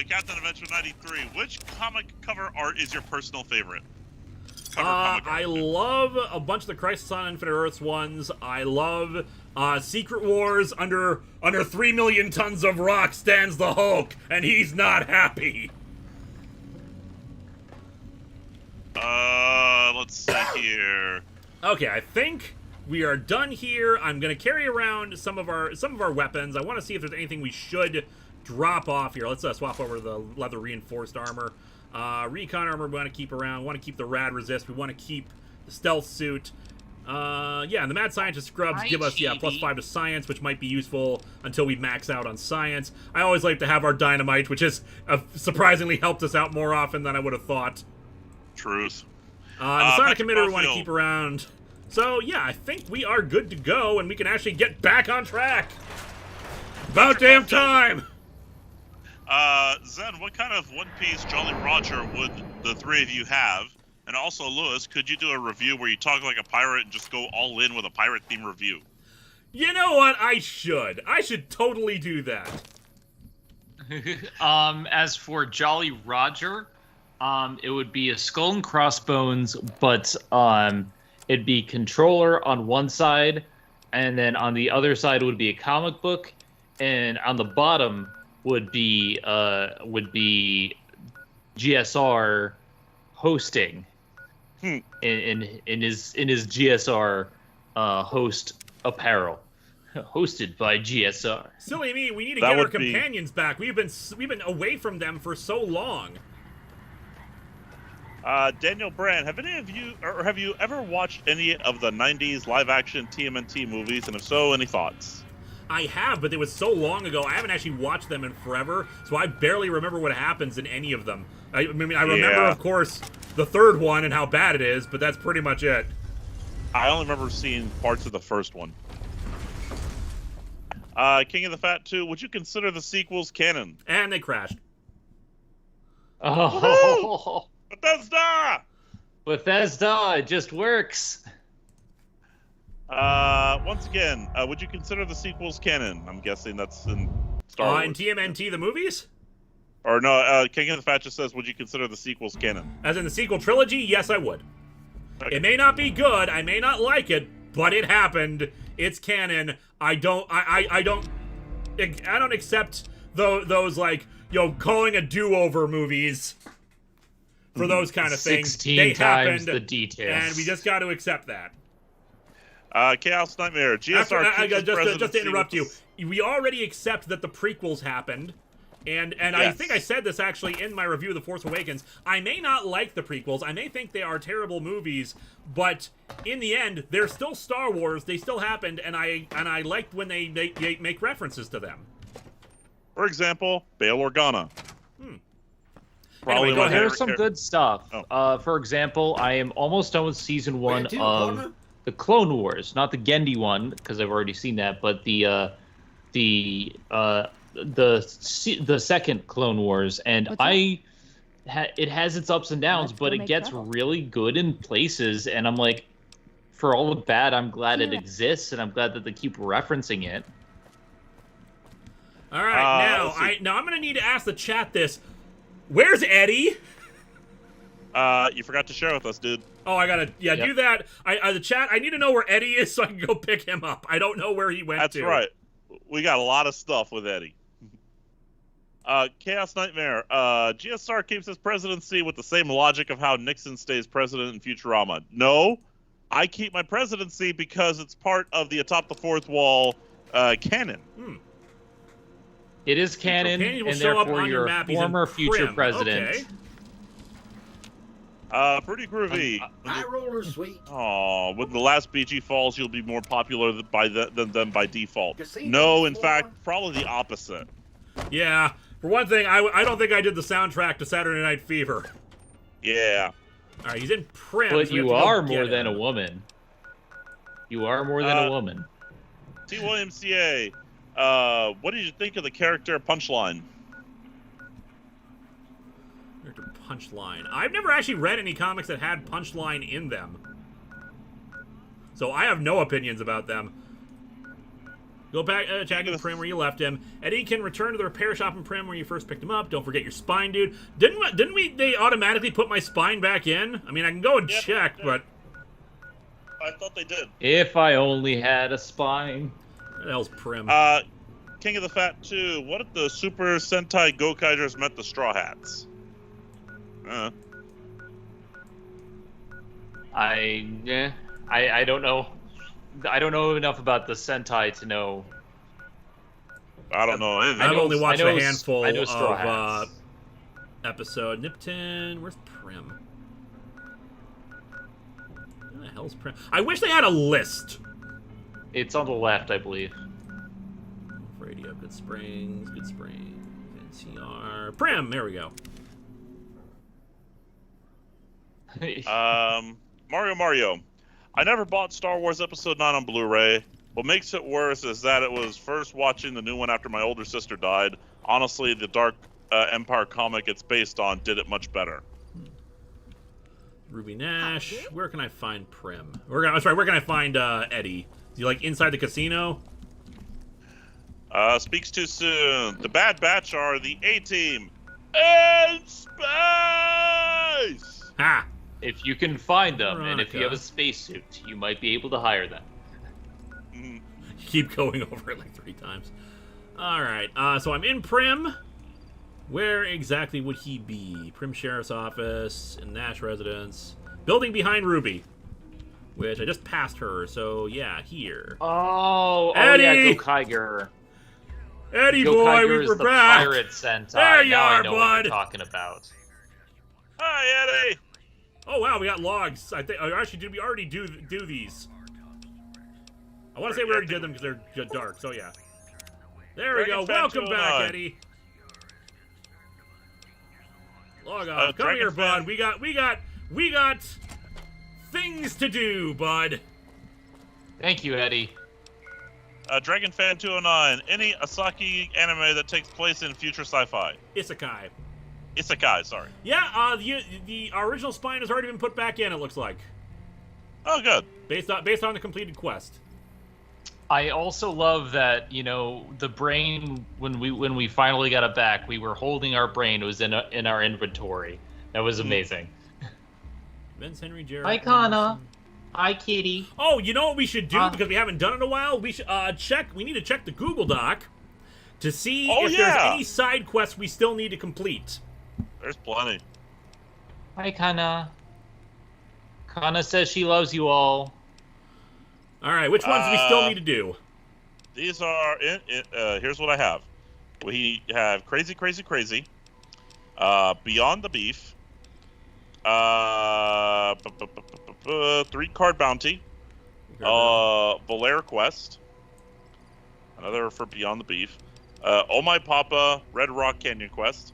Captain Adventure 93, which comic cover art is your personal favorite?
I love a bunch of the Crisis on Infinite Earths ones. I love Secret Wars. Under 3 million tons of rock stands the Hulk, and he's not happy.
Let's see here.
Okay, I think we are done here. I'm gonna carry around some of our weapons. I want to see if there's anything we should drop off here. Let's swap over to the leather reinforced armor. Recon armor we want to keep around. We want to keep the rad resist. We want to keep the stealth suit. Yeah, and the mad scientist scrubs give us +5 to science, which might be useful until we max out on science. I always like to have our dynamite, which has surprisingly helped us out more often than I would have thought.
Truth.
The sonic emitter we want to keep around. So yeah, I think we are good to go, and we can actually get back on track. About damn time.
Zen, what kind of one-piece Jolly Roger would the three of you have? And also, Lewis, could you do a review where you talk like a pirate and just go all in with a pirate theme review?
You know what? I should totally do that.
As for Jolly Roger, it would be a skull and crossbones, but it'd be controller on one side, and then on the other side would be a comic book, and on the bottom would be GSR hosting in his GSR host apparel, hosted by GSR.
Silly me, we need to get our companions back. We've been away from them for so long.
Daniel Brand, have you ever watched any of the 90s live-action TMNT movies, and if so, any thoughts?
I have, but it was so long ago. I haven't actually watched them in forever, so I barely remember what happens in any of them. I remember, of course, the third one and how bad it is, but that's pretty much it.
I only remember seeing parts of the first one. King of the Fat 2, would you consider the sequels canon?
And they crashed.
Oh.
Bethesda!
It just works.
Once again, would you consider the sequels canon? I'm guessing that's in Star Wars.
In TMNT, the movies?
Or no, King of the Fat just says, would you consider the sequels canon?
As in the sequel trilogy? Yes, I would. Okay. It may not be good, I may not like it, but it happened. It's canon. I don't accept those like, calling a do-over movies for those kind of things.
16
they
times
happened,
the details.
and we just got to accept that.
Chaos Nightmare. GSR
just to interrupt you, we already accept that the prequels happened. And
Yes.
I think I said this actually in my review of The Force Awakens. I may not like the prequels. I may think they are terrible movies, but in the end, they're still Star Wars. They still happened, and I liked when they make references to them.
For example, Bail Organa.
Anyway, there's some good stuff. For example, I am almost done with season 1 of the Clone Wars, not the Gendy one because I've already seen that, but the second Clone Wars, and it has its ups and downs, but it gets really good in places, and I'm like, for all the bad, I'm glad it exists, and I'm glad that they keep referencing it.
All right, now I'm gonna need to ask the chat this. Where's Eddie?
You forgot to share with us, dude.
Oh, I gotta, do that. The chat, I need to know where Eddie is so I can go pick him up. I don't know where he went to.
That's right. We got a lot of stuff with Eddie. Chaos Nightmare. GSR keeps his presidency with the same logic of how Nixon stays president in Futurama. No, I keep my presidency because it's part of the Atop the Fourth Wall canon.
It is canon, and therefore your former future president.
Okay.
Pretty groovy.
High roller sweet.
Oh, when the last BG falls, you'll be more popular than them by default. No, in fact, probably the opposite.
Yeah. For one thing, I don't think I did the soundtrack to Saturday Night Fever.
Yeah.
All right, he's in Prim.
But
so
you are more than a woman. You are more than a woman.
TYMCA. What did you think of the character Punchline?
Character Punchline. I've never actually read any comics that had Punchline in them, so I have no opinions about them. Go back, check in Prim where you left him. Eddie can return to the repair shop in Prim where you first picked him up. Don't forget your spine, dude. Didn't we? They automatically put my spine back in. I mean, I can go and check, but
I thought they did.
If I only had a spine.
What the hell's Prim?
King of the Fat 2. What if the Super Sentai Gokaijers met the Straw Hats?
I don't know. I don't know enough about the Sentai to know.
I don't know anything.
I've only watched a handful of episode. Nipton, where's Prim? Where the hell's Prim? I wish they had a list.
It's on the left, I believe.
Radio, Good Springs, NCR. Prim, there we go.
Mario. I never bought Star Wars Episode 9 on Blu-ray. What makes it worse is that it was first watching the new one after my older sister died. Honestly, the Dark Empire comic it's based on did it much better.
Ruby Nash. Where can I find Prim? Where can I find Eddie? Is he like inside the casino?
Speaks too soon. The Bad Batch are the A-Team. In space!
Ha!
If you can find them,
Veronica.
and if you have a spacesuit, you might be able to hire them.
You keep going over it like 3 times. Alright, so I'm in Prim. Where exactly would he be? Prim Sheriff's Office, in Nash Residence. Building behind Ruby. Which I just passed her, so yeah, here.
Oh,
Eddie!
Yeah, Go Kiger.
Eddie
Go
boy,
Kiger
we're
is the
back!
pirate Sentai.
There you
now
are,
I know
bud!
what you're talking about.
Hi, Eddie!
Oh wow, we got logs. I think actually did we already do these? I want to say we already did them because they're dark. So yeah. There we go. Welcome back, Eddie. Log off. Come here, bud. We got things to do, bud.
Thank you, Eddie.
Dragon Fan 209. Any Asaki anime that takes place in future sci-fi?
Isekai.
Isekai, sorry.
Yeah, the original spine has already been put back in, it looks like.
Oh, good.
Based on the completed quest.
I also love that, you know, the brain, when we finally got it back, we were holding our brain. It was in our inventory. That was amazing.
Vince Henry, Jared.
Hi, Kana. Hi, Kitty.
Oh, you know what we should do because we haven't done it in a while? We should we need to check the Google Doc to see if there's any side quests we still need to complete.
There's plenty.
Hi, Kana. Kana says she loves you all.
All right, which ones do we still need to do?
These are here's what I have. We have Crazy, Beyond the Beef, 3-card bounty, Valera Quest, another for Beyond the Beef, Oh My Papa, Red Rock Canyon Quest.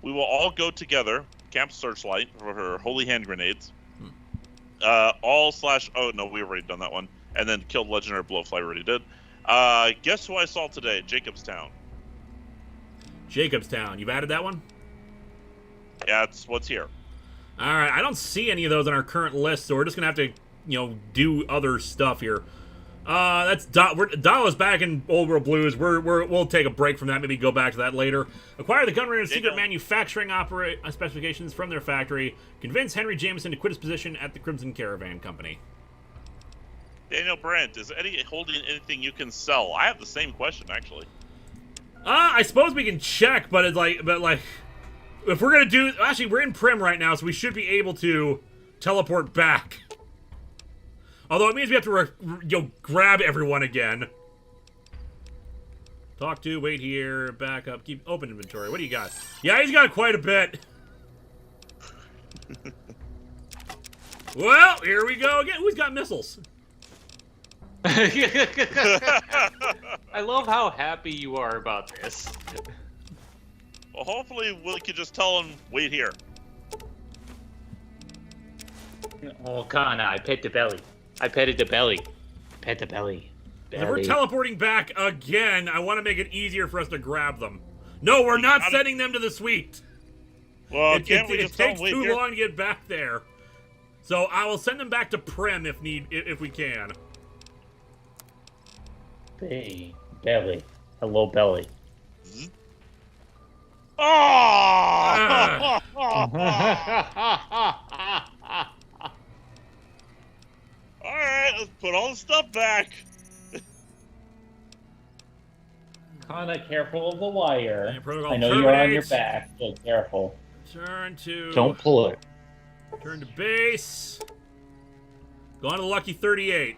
We will all go together, Camp Searchlight for her Holy Hand Grenades. Oh no, we've already done that one. And then Killed Legendary Blowfly already did. Guess who I saw today? Jacobstown.
Jacobstown. You've added that one?
Yeah, it's what's here.
All right, I don't see any of those on our current list, so we're just gonna have to, do other stuff here. That's Dala's back in Old World Blues. We'll take a break from that. Maybe go back to that later. Acquire the Gunrunner's secret manufacturing specifications from their factory. Convince Henry Jameson to quit his position at the Crimson Caravan Company.
Daniel Brandt, is Eddie holding anything you can sell? I have the same question, actually.
I suppose we can check, but if we're gonna do, actually, we're in Prim right now, so we should be able to teleport back. Although it means we have to grab everyone again. Talk to, wait here, back up, keep open inventory. What do you got? Yeah, he's got quite a bit. Well, here we go again. Who's got missiles?
I love how happy you are about this.
Well, hopefully we can just tell him, wait here.
Oh, Kana, I pet the belly. I petted the belly. Pet the belly.
If we're teleporting back again, I want to make it easier for us to grab them. No, we're not sending them to the suite.
Well,
it takes too long to get back there. So I will send them back to Prim if we can.
Hey, belly. Hello, belly.
Oh! Alright, let's put all the stuff back.
Kinda careful of the wire.
Protocol
I know you're on your back, so careful.
Turn to...
Don't pull it.
Turn to base. Go on to Lucky 38.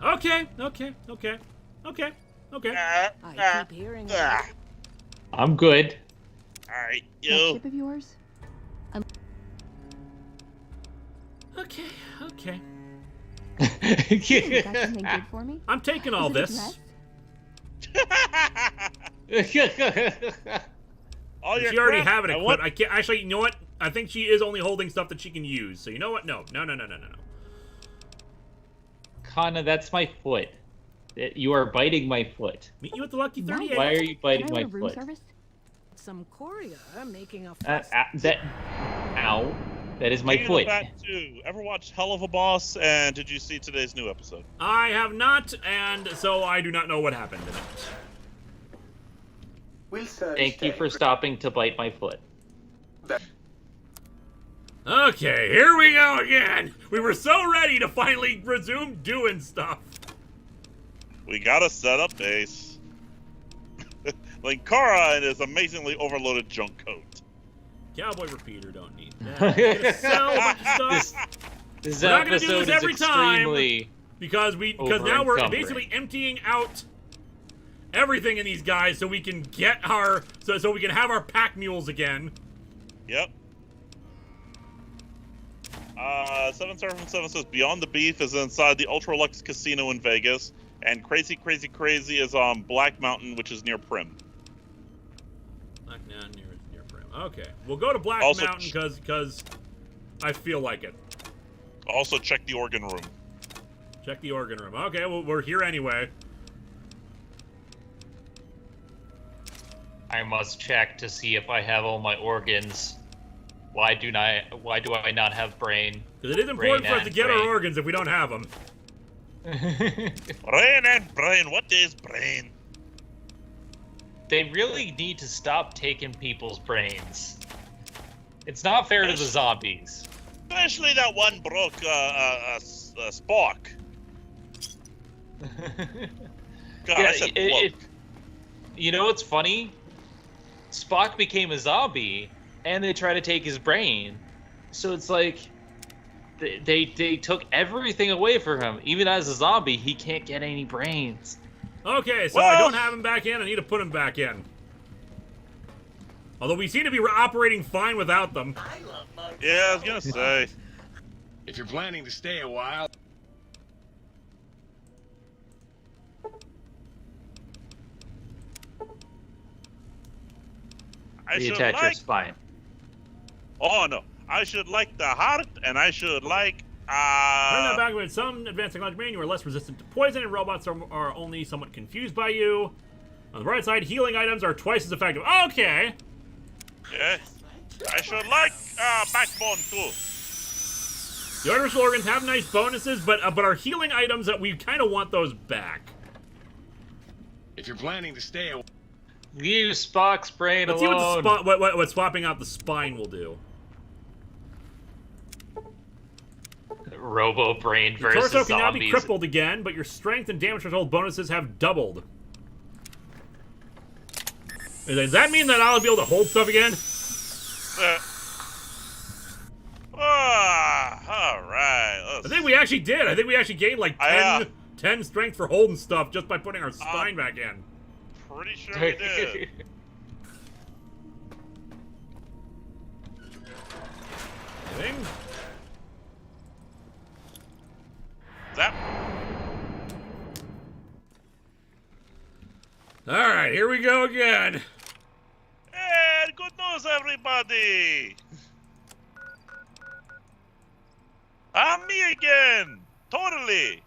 Okay.
I keep hearing
I'm good.
Alright,
that
you.
ship of yours?
Okay.
You got something good for me?
I'm taking all this.
All your
She already
crap.
have it equipped. I can't. Actually, you know what? I think she is only holding stuff that she can use. So you know what? No.
Kana, that's my foot. You are biting my foot.
Meet you at the Lucky 38.
Why are you biting
Can I
my
order room
foot?
service? Some courier making a
Ow. That is my
Taking
foot.
it back to, ever watched Hell of a Boss, and did you see today's new episode?
I have not, and so I do not know what happened in it.
We'll search
Thank you for stopping to bite my foot.
Okay, here we go again. We were so ready to finally resume doing stuff.
We gotta set up base. Linkara and his amazingly overloaded junk coat.
Cowboy repeater don't need that. We're gonna sell a bunch of stuff.
This
We're not gonna do
episode
this every
is
time
extremely
because now we're
over-encumbering.
basically emptying out everything in these guys so we can get our so we can have our pack mules again.
Yep. 777 says Beyond the Beef is inside the Ultra Lux Casino in Vegas, and Crazy is on Black Mountain, which is near Prim.
Black Mountain near Prim. Okay, we'll go to Black
Also
Mountain because I feel like it.
Also check the organ room.
Check the organ room. Okay, well, we're here anyway.
I must check to see if I have all my organs. Why do I not have brain?
Because it is important for us to get our organs if we don't have them.
Brain and brain. What is brain?
They really need to stop taking people's brains. It's not fair to the zombies.
Especially that one broke Spock. God,
Yeah,
I said bloke.
You know what's funny? Spock became a zombie, and they try to take his brain. So it's like, They took everything away from him. Even as a zombie, he can't get any brains.
Okay, so I don't have him back in. I need to put him back in. Although we seem to be operating fine without them.
Yeah, I was gonna say.
If you're planning to stay a while...
Reattach your spine.
Oh, no. I should like the heart, and I should like...
Turn that back with some advanced technology, man. You are less resistant to poison, and robots are only somewhat confused by you. On the bright side, healing items are twice as effective. Okay.
Yeah. I should like backbone, too.
The artificial organs have nice bonuses, but our healing items, we kind of want those back.
If you're planning to stay a while...
Leave Spock's brain
Let's
alone.
see what swapping out the spine will do.
Robo brain
Your
versus
torso can now be
zombies.
crippled again, but your strength and damage threshold bonuses have doubled. Does that mean that I'll be able to hold stuff again?
Alright.
I think we actually did. I think we actually gained like 10 strength for holding stuff just by putting our spine back in.
Pretty sure we did.
Anything?
Zap.
Alright, here we go again.
Hey, good news, everybody! I'm me again! Totally!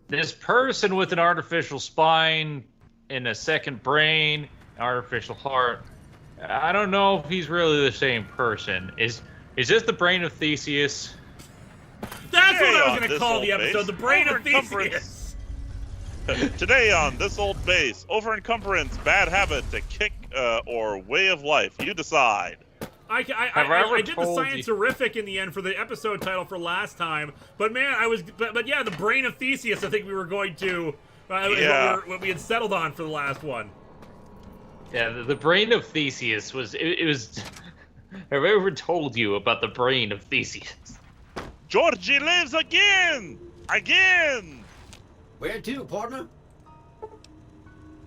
This person with an artificial spine and a second brain, artificial heart. I don't know if he's really the same person. Is this the brain of Theseus?
That's what I was going to call the episode, the brain of Theseus.
Today on This Old Base, over-encumbrance, bad habit, to kick, or way of life. You decide.
I did the science-erific in the end for the episode title for last time, but man, but yeah, the brain of Theseus, I think we were going to, what we had settled on for the last one.
Yeah, the brain of Theseus was, it was, have I ever told you about the brain of Theseus?
Georgie lives again! Again!
Where to, partner?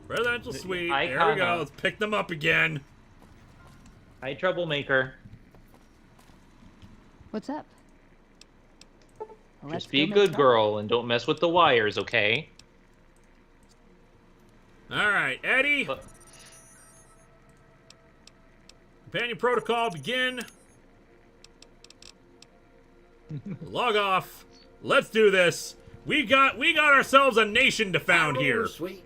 Presidential suite. There we go. Let's pick them up again.
Hi, troublemaker.
What's up?
Just be a good girl and don't mess with the wires, okay?
Alright, Eddie. Companion protocol, begin. Log off. Let's do this. We got ourselves a nation to found here.
Sweet.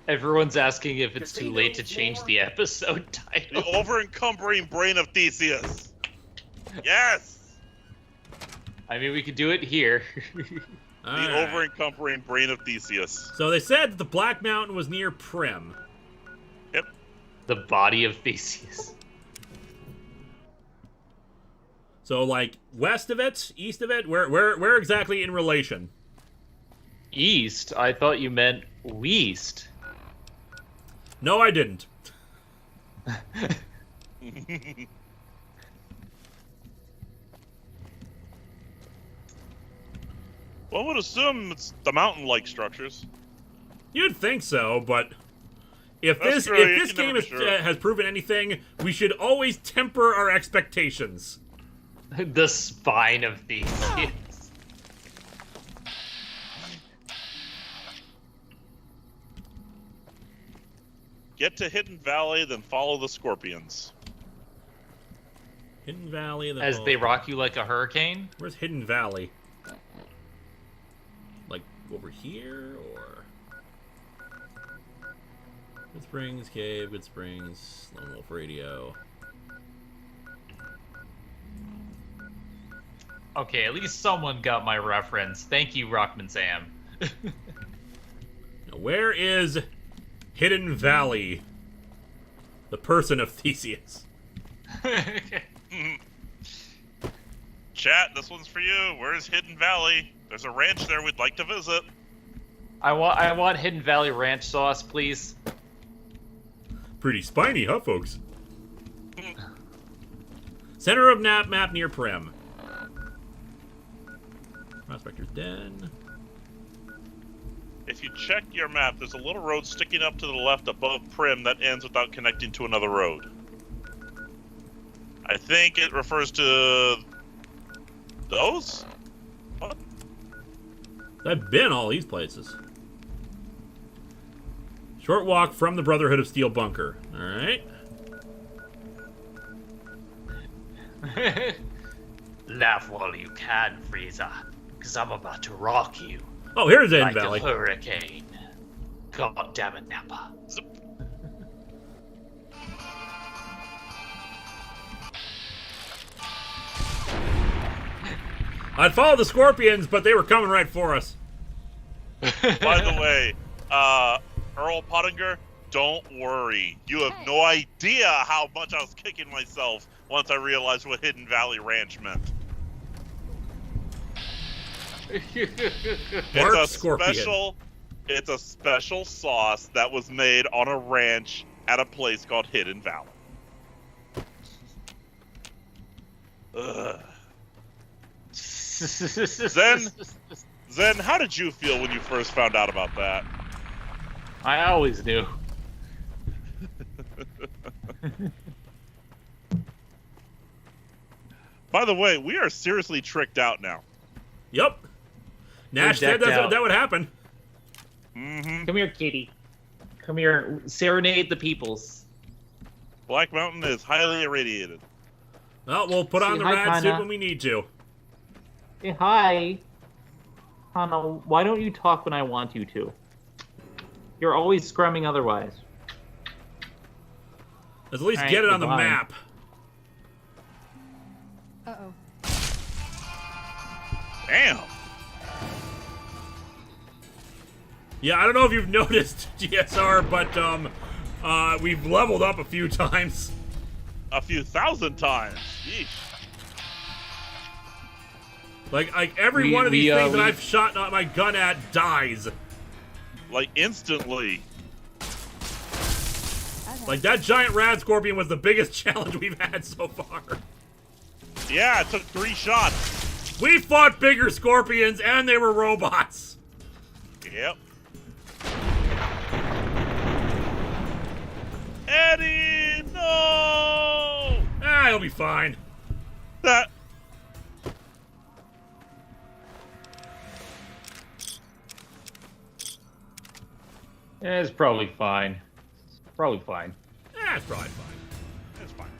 Everyone's asking if it's too late to change the episode title.
The over-encumbering brain of Theseus. Yes!
I mean, we could do it here.
The over-encumbering brain of Theseus.
So they said that the Black Mountain was near Prim.
Yep.
The body of Theseus.
So, like, west of it, east of it, where exactly in relation?
East? I thought you meant west.
No, I didn't.
One would assume it's the mountain-like structures.
You'd think so, but if this game has proven anything, we should always temper our expectations.
The spine of Theseus.
Get to Hidden Valley, then follow the scorpions.
Hidden Valley.
As they rock you like a hurricane?
Where's Hidden Valley? Like, over here, or... Good Springs, Cave, Good Springs, Lone Wolf Radio.
Okay, at least someone got my reference. Thank you, Rockman Sam.
Now, where is Hidden Valley? The person of Theseus.
Chat, this one's for you. Where's Hidden Valley? There's a ranch there we'd like to visit.
I want Hidden Valley ranch sauce, please.
Pretty spiny, huh, folks? Center of map near Prim. Prospector's Den.
If you check your map, there's a little road sticking up to the left above Prim that ends without connecting to another road. I think it refers to those? What?
I've been all these places. Short walk from the Brotherhood of Steel bunker. Alright.
Laugh while you can, Frieza, because I'm about to rock you.
Oh, here's Eden
like
Valley.
A hurricane. God damn it, Nappa.
I'd follow the Scorpions, but they were coming right for us.
By the way, Earl Pottinger, don't worry. You have no idea how much I was kicking myself once I realized what Hidden Valley Ranch meant. It's a special sauce that was made on a ranch at a place called Hidden Valley. Ugh. Zen, how did you feel when you first found out about that?
I always knew.
By the way, we are seriously tricked out now.
Yep. Nash said that would happen.
Mm-hmm.
Come here, kitty. Come here, serenade the peoples.
Black Mountain is highly irradiated.
Well, we'll put on the rad suit when we need to.
Hey, hi. Hana, why don't you talk when I want you to? You're always scrumming otherwise.
Let's at least get it on the map.
Uh-oh.
Damn.
Yeah, I don't know if you've noticed, GSR, but we've leveled up a few times.
A few thousand times. Yeesh.
Like every one of these things that I've shot my gun at dies.
Like instantly.
Like that giant rad scorpion was the biggest challenge we've had so far.
Yeah, it took 3 shots.
We fought bigger scorpions and they were robots.
Yep. Eddie, no!
Ah, he'll be fine.
That.
Yeah, it's probably fine. Probably fine.
Yeah, it's probably fine.
It's fine.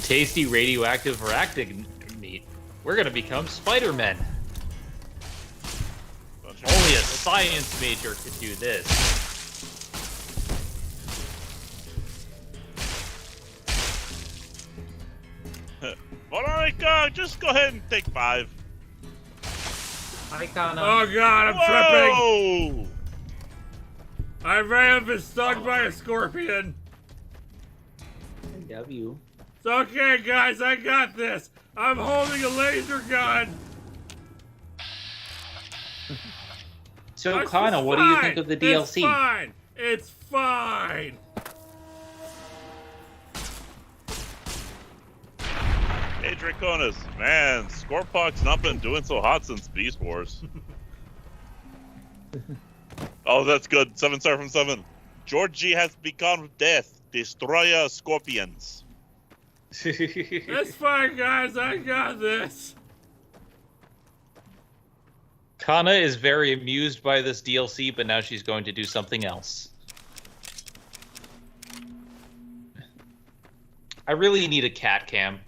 Tasty radioactive arachnid meat. We're gonna become Spider-Men. Only a science major could do this.
Veronica, just go ahead and take 5.
Hi, Kana.
Oh god, I'm tripping! I may have been stung by a scorpion.
I love you.
It's okay, guys, I got this. I'm holding a laser gun.
So, Kana, what do you think of the DLC?
It's fine. It's fine.
Hey, Draconis. Man, Scorpok's not been doing so hot since Beast Wars. Oh, that's good. 7 star from 7. Georgie has become death. Destroyer Scorpions.
It's fine, guys. I got this.
Kana is very amused by this DLC, but now she's going to do something else. I really need a cat cam.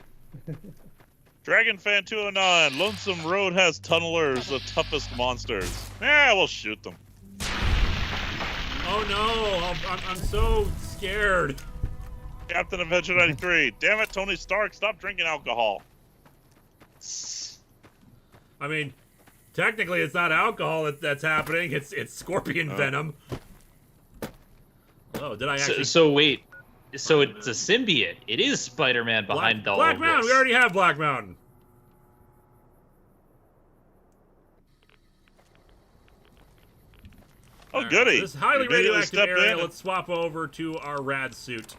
Dragon Fan 209. Lonesome Road has tunnelers, the toughest monsters. Yeah, we'll shoot them.
Oh no, I'm so scared.
Captain Adventure 93. Damn it, Tony Stark, stop drinking alcohol.
I mean, technically it's not alcohol that's happening, it's scorpion venom. Oh, did I actually...
So wait, so it's a symbiote. It is Spider-Man behind all
Black
of
Mountain,
this.
we already have Black Mountain.
Oh, goody.
This highly
You immediately
radioactive
stepped
area,
in and-
let's swap over to our rad suit.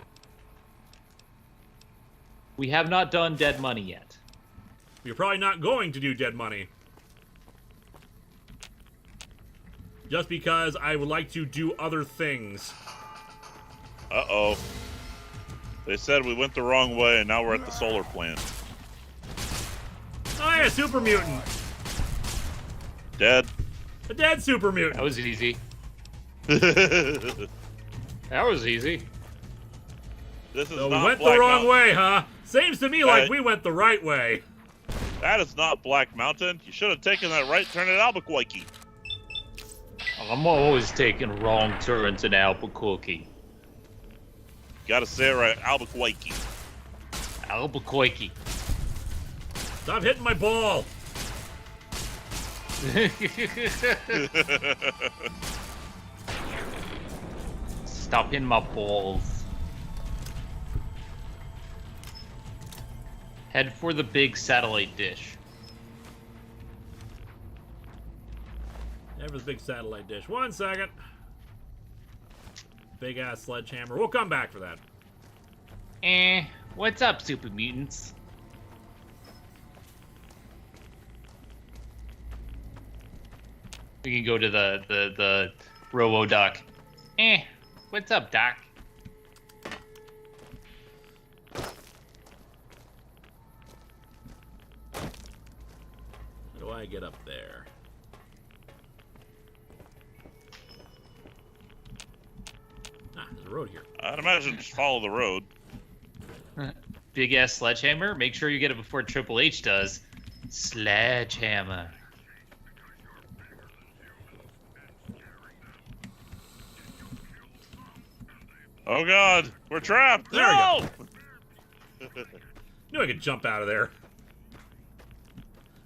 We have not done dead money yet.
We're probably not going to do dead money. Just because I would like to do other things.
Uh-oh. They said we went the wrong way, and now we're at the solar plant.
Oh yeah, super mutant.
Dead.
A dead super mutant.
That was easy. That was easy.
This is
So we
not
went
Black
the wrong
Mountain.
way, huh? Seems to me like we went the right way.
That is not Black Mountain. You should have taken that right turn at Albuquerque.
I'm always taking wrong turns in Albuquerque.
Gotta say it right, Albuquerque.
Albuquerque.
Stop hitting my ball.
Stop hitting my balls. Head for the big satellite dish.
There's a big satellite dish. 1 second. Big ass sledgehammer. We'll come back for that.
What's up, super mutants? We can go to the Robo-Doc. What's up, Doc?
How do I get up there? Ah, there's a road here.
I'd imagine just follow the road.
Big ass sledgehammer. Make sure you get it before Triple H does. Sledgehammer.
Oh god, we're trapped.
There
no!
we go. Knew I could jump out of there.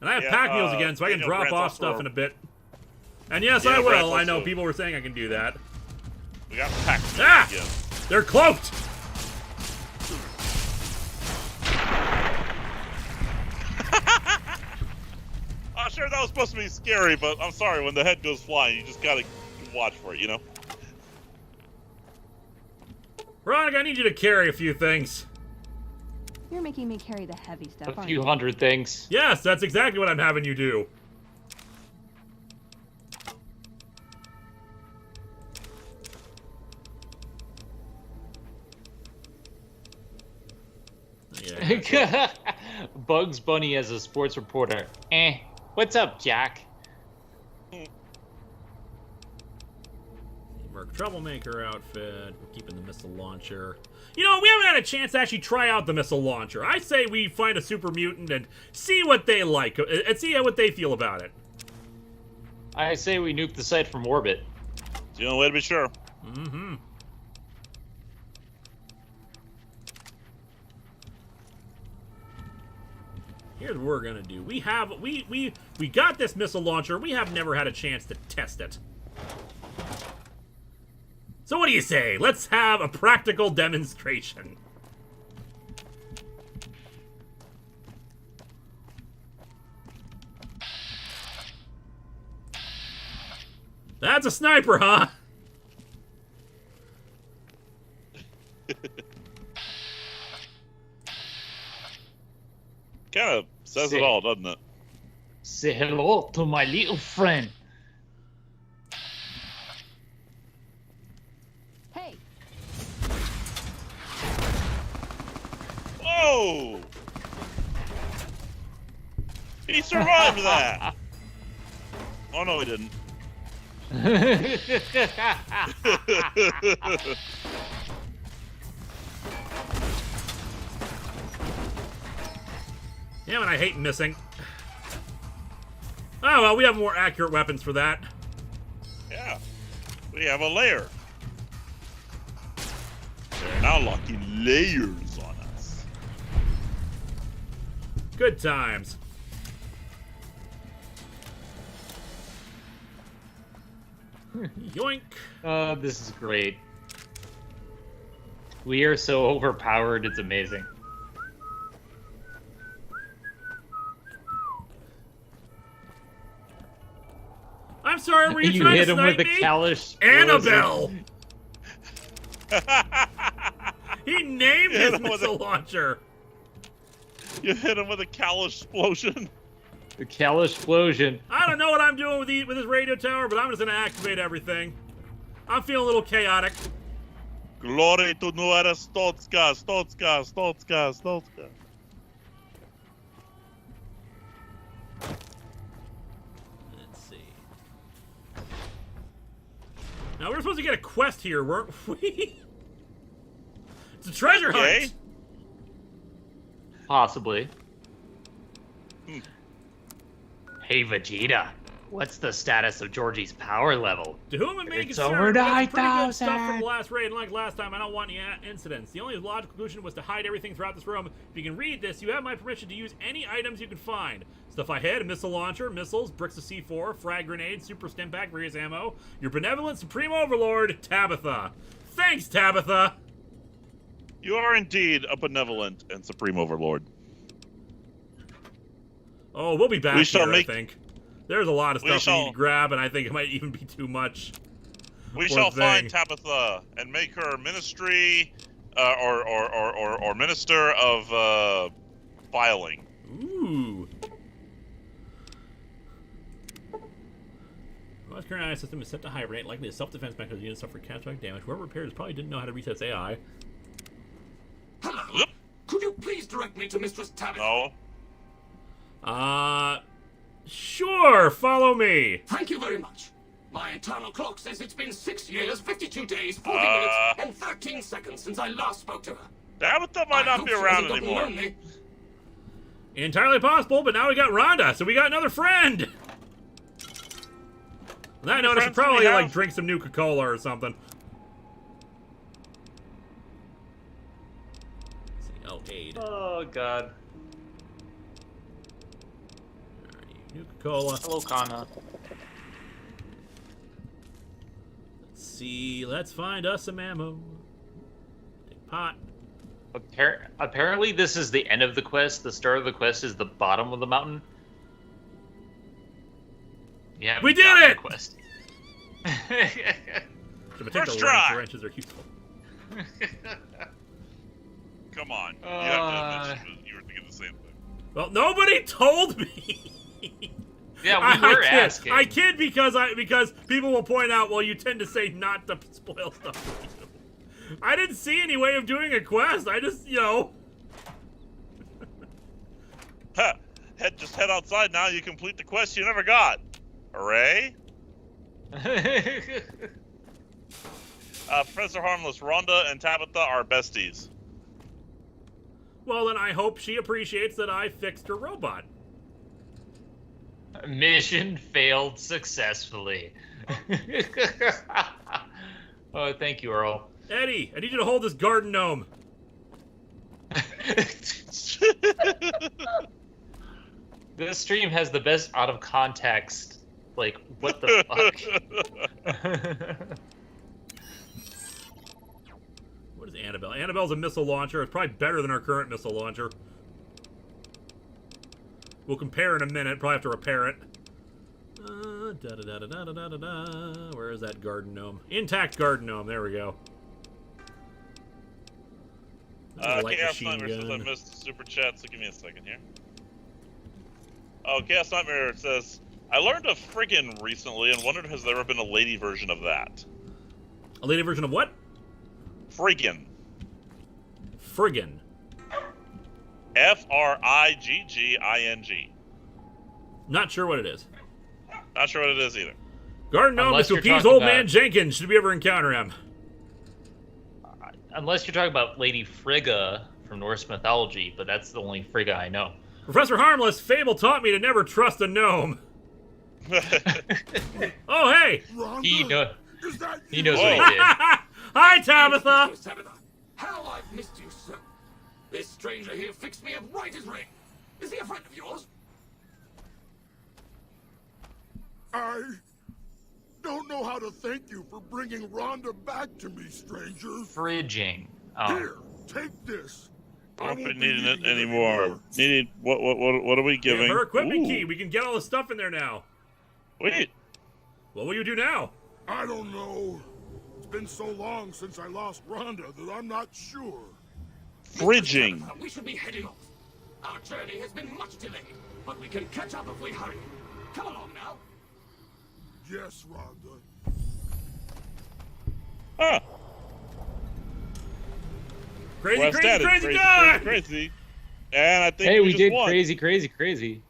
And I have pack mules again, so I can
Daniel
drop
Grant's
off
off
stuff
the
in a bit. And yes,
Daniel
I will.
Grant's
I know
also-
people were saying I can do that.
We got packed
Ah!
again.
They're cloaked!
Oh, sure, that was supposed to be scary, but I'm sorry, when the head goes flying, you just gotta watch for it, you know?
Veronica, I need you to carry a few things.
You're making me carry the heavy stuff,
A
aren't
few
you?
hundred things.
Yes, that's exactly what I'm having you do. Yeah.
Bugs Bunny as a sports reporter. What's up, Jack?
Merc Troublemaker outfit. We're keeping the missile launcher. You know, we haven't had a chance to actually try out the missile launcher. I say we find a super mutant and see what they like, and see what they feel about it.
I say we nuke the site from orbit.
It's the only way to be sure.
Mm-hmm. Here's what we're gonna do. We got this missile launcher. We have never had a chance to test it. So what do you say? Let's have a practical demonstration. That's a sniper, huh?
Kind of says it all, doesn't it?
Say hello to my little friend.
Hey.
Whoa! He survived that! Oh no, he didn't.
Yeah, and I hate missing. Oh, well, we have more accurate weapons for that.
Yeah. We have a layer. They're now locking layers on us.
Good times. Yoink.
This is great. We are so overpowered, it's amazing.
I'm sorry, were you
You
trying
hit
to
him
snipe
with
me?
a callous
Annabelle! He named
You hit
his
him with
missile launcher.
You hit him with a callous explosion.
The callous explosion.
I don't know what I'm doing with this radio tower, but I'm just gonna activate everything. I'm feeling a little chaotic.
Glory to Nuera Stotska, Stotska, Stotska, Stotska.
Let's see. Now we're supposed to get a quest here, weren't we? It's a treasure hunt.
Possibly. Hey Vegeta, what's the status of Georgie's power level?
To whom it may
It's
concern,
over
we got some pretty good stuff
9,000.
from the last raid, and like last time, I don't want any incidents. The only logical conclusion was to hide everything throughout this room. If you can read this, you have my permission to use any items you can find. Stuff I hid: a missile launcher, missiles, bricks of C4, frag grenades, super stim pack, various ammo. Your benevolent supreme overlord, Tabitha. Thanks, Tabitha!
You are indeed a benevolent and supreme overlord.
Oh, we'll be back
We shall
here,
make-
I think. There's a lot of
We
stuff we need
shall-
to grab, and I think it might even be too much.
We
Poor
shall
thing.
find Tabitha and make her ministry, or minister of filing.
Ooh. Well, current AI system is set to hibernate, likely a self-defense mechanism. Units suffer catastrophic damage. Whoever repaired this probably didn't know how to reset its AI.
Hello. Could you please direct me to Mistress Tabitha?
No.
Sure. Follow me.
Thank you very much. My internal clock says it's been 6 years, 52 days, 40 minutes, and 13 seconds since I last spoke to her.
Tabitha might not be around anymore.
Entirely possible, but now we got Rhonda, so we got another friend. On that note, I should
friends do we
probably like
have?
drink some Nuka-Cola or something. Let's see. Oh, aid.
Oh god.
Nuka-Cola.
Hello, Kana.
Let's see. Let's find us some ammo. Take pot.
Apparently, this is the end of the quest. The start of the quest is the bottom of the mountain. Yeah,
We did it!
Quest.
First try.
Wrenches are useful.
Come on. You have to admit you were thinking the same thing.
Well, nobody told me.
Yeah, we were
kid.
asking.
I kid because people will point out, well, you tend to say not to spoil stuff for you. I didn't see any way of doing a quest. I just,
Just head outside now. You complete the quest you never got. Hooray! Professor Harmless, Rhonda and Tabitha are besties.
Well, then I hope she appreciates that I fixed her robot.
Mission failed successfully. Oh, thank you, Earl.
Eddie, I need you to hold this garden gnome.
This stream has the best out of context. Like, what the fuck?
What is Annabelle? Annabelle's a missile launcher. It's probably better than our current missile launcher. We'll compare in a minute. Probably have to repair it. Where is that garden gnome? Intact garden gnome. There we go.
Chaos Nightmare says I missed the super chat, so give me a second here. Oh, Chaos Nightmare says, I learned of friggin' recently and wondered has there ever been a lady version of that?
A lady version of what?
Friggin'.
Friggin'.
F-R-I-G-G-I-N-G.
Not sure what it is.
Not sure what it is either.
Garden gnome is to appease old man Jenkins. Should we ever encounter him?
Unless you're talking about Lady Frigga from Norse mythology, but that's the only Frigga I know.
Professor Harmless, Fable taught me to never trust a gnome. Oh, hey!
He knows what he did.
Hi, Tabitha!
How I've missed you so. This stranger here fixed me up right as rain. Is he a friend of yours?
I don't know how to thank you for bringing Rhonda back to me, stranger.
Fridging.
Here, take this.
I won't be needing it anymore. Needed what are we giving?
Her equipment key. We can get all the stuff in there now.
Wait.
What will you do now?
I don't know. It's been so long since I lost Rhonda that I'm not sure.
Bridging.
We should be heading off. Our journey has been much delayed, but we can catch up if we hurry. Come along now.
Yes, Rhonda.
Huh.
Crazy,
Well,
crazy,
static.
crazy,
Crazy,
guy!
crazy. And I think
Hey, we
just
did
won.
crazy, crazy, crazy.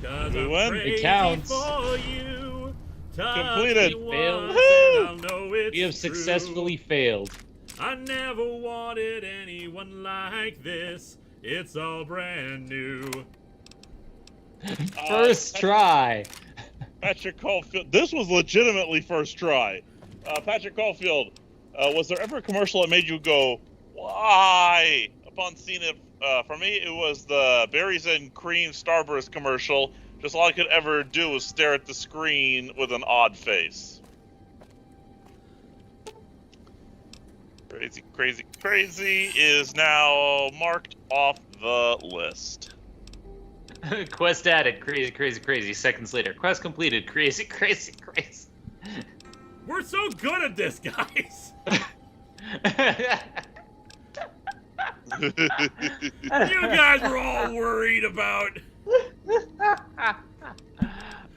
We won.
It counts.
For you.
Completed.
Failed.
I'll know it's
We have successfully failed.
I never wanted anyone like this. It's all brand new.
First try.
Patrick Caulfield. This was legitimately first try. Patrick Caulfield, was there ever a commercial that made you go, why? Upon seeing it, for me, it was the Berries and Cream Starburst commercial. Just all I could ever do was stare at the screen with an odd face. Crazy, crazy, crazy is now marked off the list.
Quest added. Crazy, crazy, crazy. Seconds later. Quest completed. Crazy, crazy, crazy.
We're so good at this, guys. You guys were all worried about.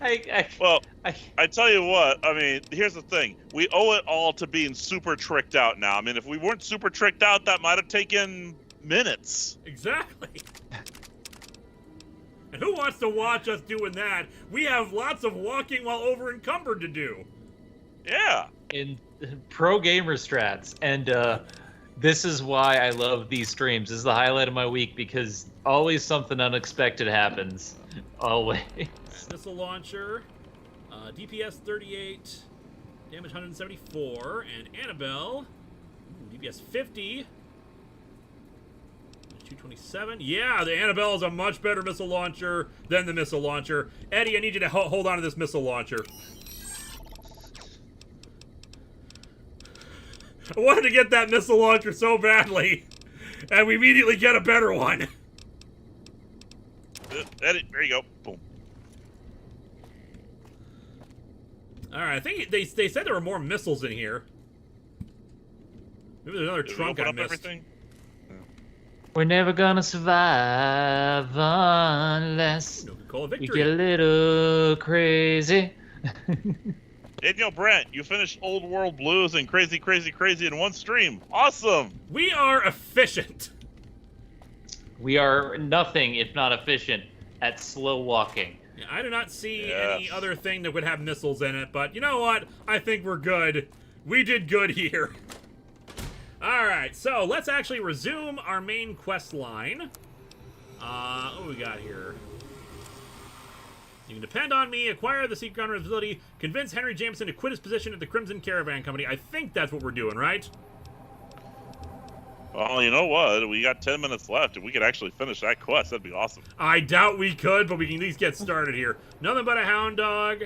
I tell you what, I mean, here's the thing. We owe it all to being super tricked out now. I mean, if we weren't super tricked out, that might have taken minutes.
Exactly. And who wants to watch us doing that? We have lots of walking while over encumbered to do.
Yeah.
In pro gamer strats. And this is why I love these streams. This is the highlight of my week because always something unexpected happens. Always.
Missile launcher, DPS 38, damage 174, and Annabelle, DPS 50, 227. Yeah, the Annabelle is a much better missile launcher than the missile launcher. Eddie, I need you to hold on to this missile launcher. I wanted to get that missile launcher so badly, and we immediately get a better one.
Eddie, there you go. Boom.
Alright, I think they said there were more missiles in here. Maybe there's another trunk I missed.
Everything?
We're never gonna survive unless we get a little crazy.
Daniel Brent, you finished Old World Blues and Crazy, Crazy, Crazy in one stream. Awesome!
We are efficient.
We are nothing if not efficient at slow walking.
Yeah, I do not see any other thing that would have missiles in it, but you know what? I think we're good. We did good here. Alright, so let's actually resume our main quest line. What do we got here? You can depend on me, acquire the secret gunner facility, convince Henry Jameson to quit his position at the Crimson Caravan Company. I think that's what we're doing, right?
Well, you know what? We got 10 minutes left. If we could actually finish that quest, that'd be awesome.
I doubt we could, but we can at least get started here. Nothing but a hound dog.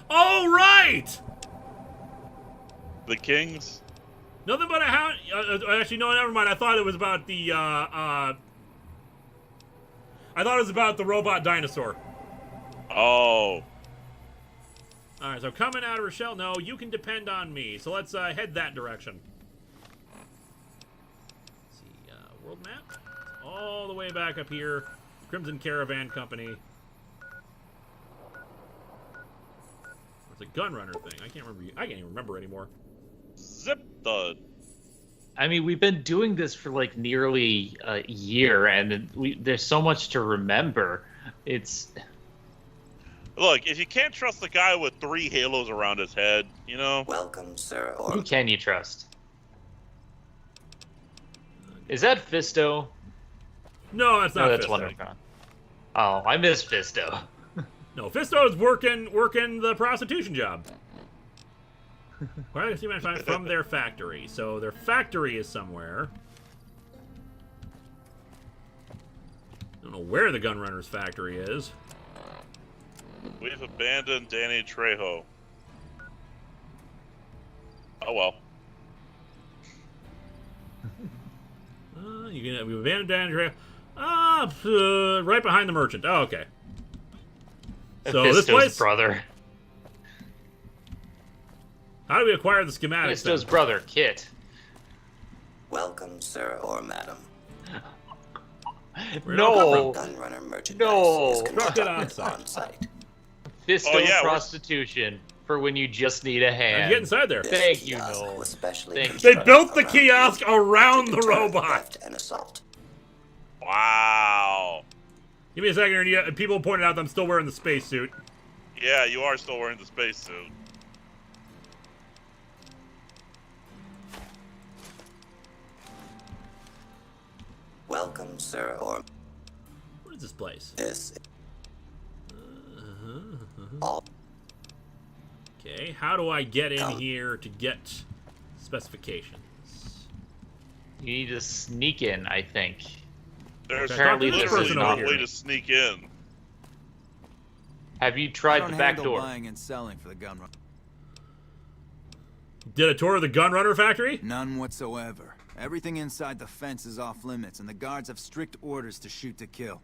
Oh, right!
The Kings?
Nothing but a hound... actually, no, never mind. I thought it was about the, I thought it was about the robot dinosaur.
Oh.
Alright, so coming out of Rochelle, no, you can depend on me. So let's head that direction. Let's see, world map. All the way back up here. Crimson Caravan Company. It's a gunrunner thing. I can't even remember anymore.
Zip the...
I mean, we've been doing this for like nearly a year, and there's so much to remember. It's...
Look, if you can't trust the guy with 3 halos around his head, you know...
Welcome, sir.
Who can you trust? Is that Fisto?
No, that's not
No, that's
Fisto.
WonderCon. Oh, I miss Fisto.
No, Fisto's working the prostitution job. Where do I see my find from their factory? So their factory is somewhere. I don't know where the Gunrunner's factory is.
We've abandoned Danny Trejo. Oh well.
We've abandoned Danny Trejo. Right behind the merchant. Oh, okay. So this place,
brother.
How do we acquire the schematics?
Mephisto's brother, Kit.
Welcome, sir or madam.
No.
Gunrunner merchandise
No.
is constructed
on
site.
Mephisto prostitution for when you just need a hand.
Get inside there.
Thank you, Noel.
They built the kiosk around the robot.
And assault.
Wow.
Give me a second, and people pointed out that I'm still wearing the spacesuit.
Yeah, you are still wearing the spacesuit.
Welcome, sir or...
What is this place?
This.
Okay, how do I get in here to get specifications?
You need to sneak in, I think.
There's
apparently
literally no way to sneak in.
Have you tried the back door?
Buying and selling for the gun run.
Did a tour of the Gunrunner factory?
None whatsoever. Everything inside the fence is off limits, and the guards have strict orders to shoot to kill.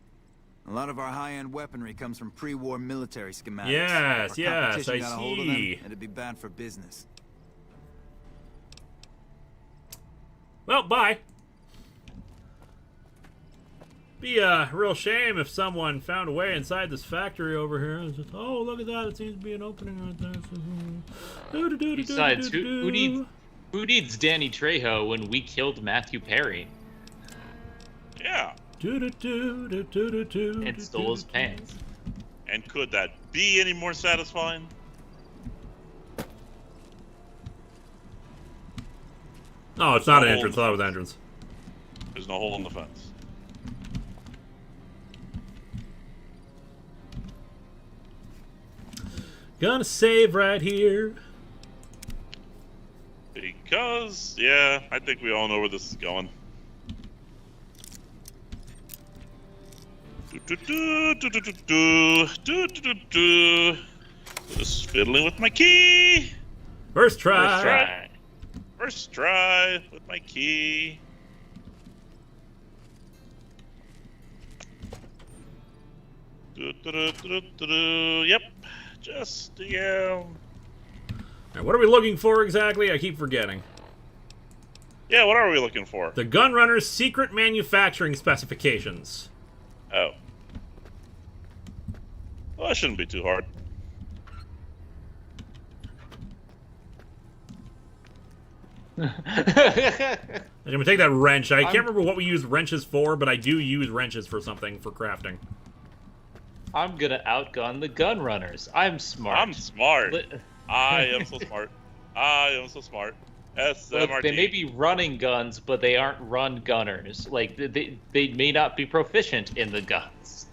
A lot of our high-end weaponry comes from pre-war military schematics.
Yes,
If
yes,
our competition
I
got a hold of them,
see.
it'd be bad for business.
Well, bye. Be a real shame if someone found a way inside this factory over here. It's just, oh, look at that! It seems to be an opening right there.
Besides, who needs Danny Trejo when we killed Matthew Perry?
Yeah.
And stole his pants.
And could that be any more satisfying?
No, it's not an entrance. I thought it was an entrance.
There's no hole in the fence.
Gonna save right here.
Because, yeah, I think we all know where this is going. Just fiddling with my key.
First try.
First try with my key. Yep. Just, yeah.
Right, what are we looking for exactly? I keep forgetting.
Yeah, what are we looking for?
The Gunrunner's secret manufacturing specifications.
Oh. Well, that shouldn't be too hard.
I'm gonna take that wrench. I can't remember what we use wrenches for, but I do use wrenches for something for crafting.
I'm gonna outgun the gun runners. I'm smart.
I'm smart. I am so smart. I am so smart. SMRT.
Look, they may be running guns, but they aren't run gunners. Like, they may not be proficient in the guns.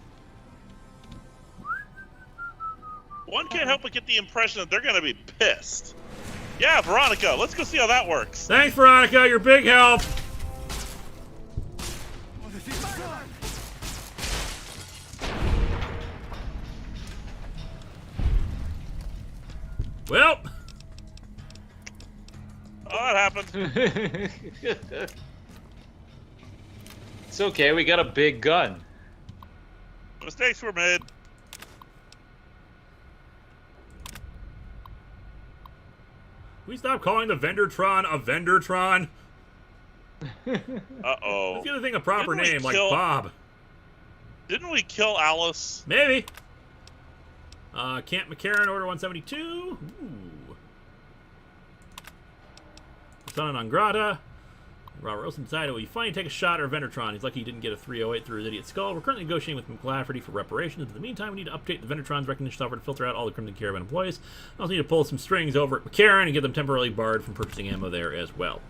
One can't help but get the impression that they're gonna be pissed. Yeah, Veronica, let's go see how that works.
Thanks, Veronica. You're big help. Well.
Oh, that happened.
It's okay, we got a big gun.
Mistakes were made.
We stop calling the Vendortron a Vendortron.
Uh-oh.
Let's give the thing a proper
Didn't we
name, like
kill-
Bob.
Didn't we kill Alice?
Maybe. Camp McCarran, Order 172. Ooh. Persona non grata. Robert Wilson decided it would be funny to take a shot at Vendortron. He's lucky he didn't get a 308 through his idiot skull. We're currently negotiating with McLafferty for reparations. In the meantime, we need to update the Vendortron's recognition software to filter out all the Crimson Caravan employees. We also need to pull some strings over at McCarran and get them temporarily barred from purchasing ammo there as well.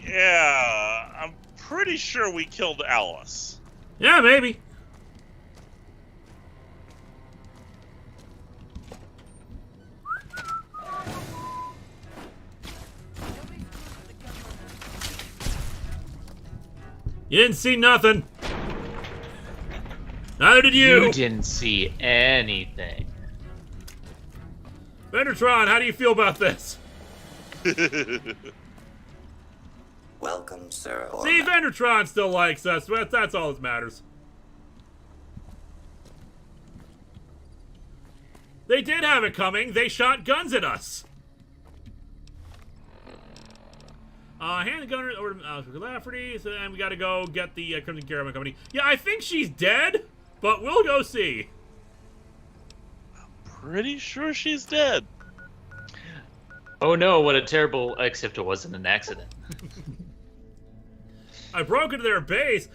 Yeah, I'm pretty sure we killed Alice.
Yeah, maybe. You didn't see nothing. Neither did you.
You didn't see anything.
Vendortron, how do you feel about this?
Welcome, sir. Or
See, Vendortron still likes us. That's all that matters. They did have it coming. They shot guns at us. Hand the gunner over to Lafferty, and we gotta go get the Crimson Caravan Company. Yeah, I think she's dead, but we'll go see.
Pretty sure she's dead.
Oh no, what a terrible, except it wasn't an accident.
I broke into their base.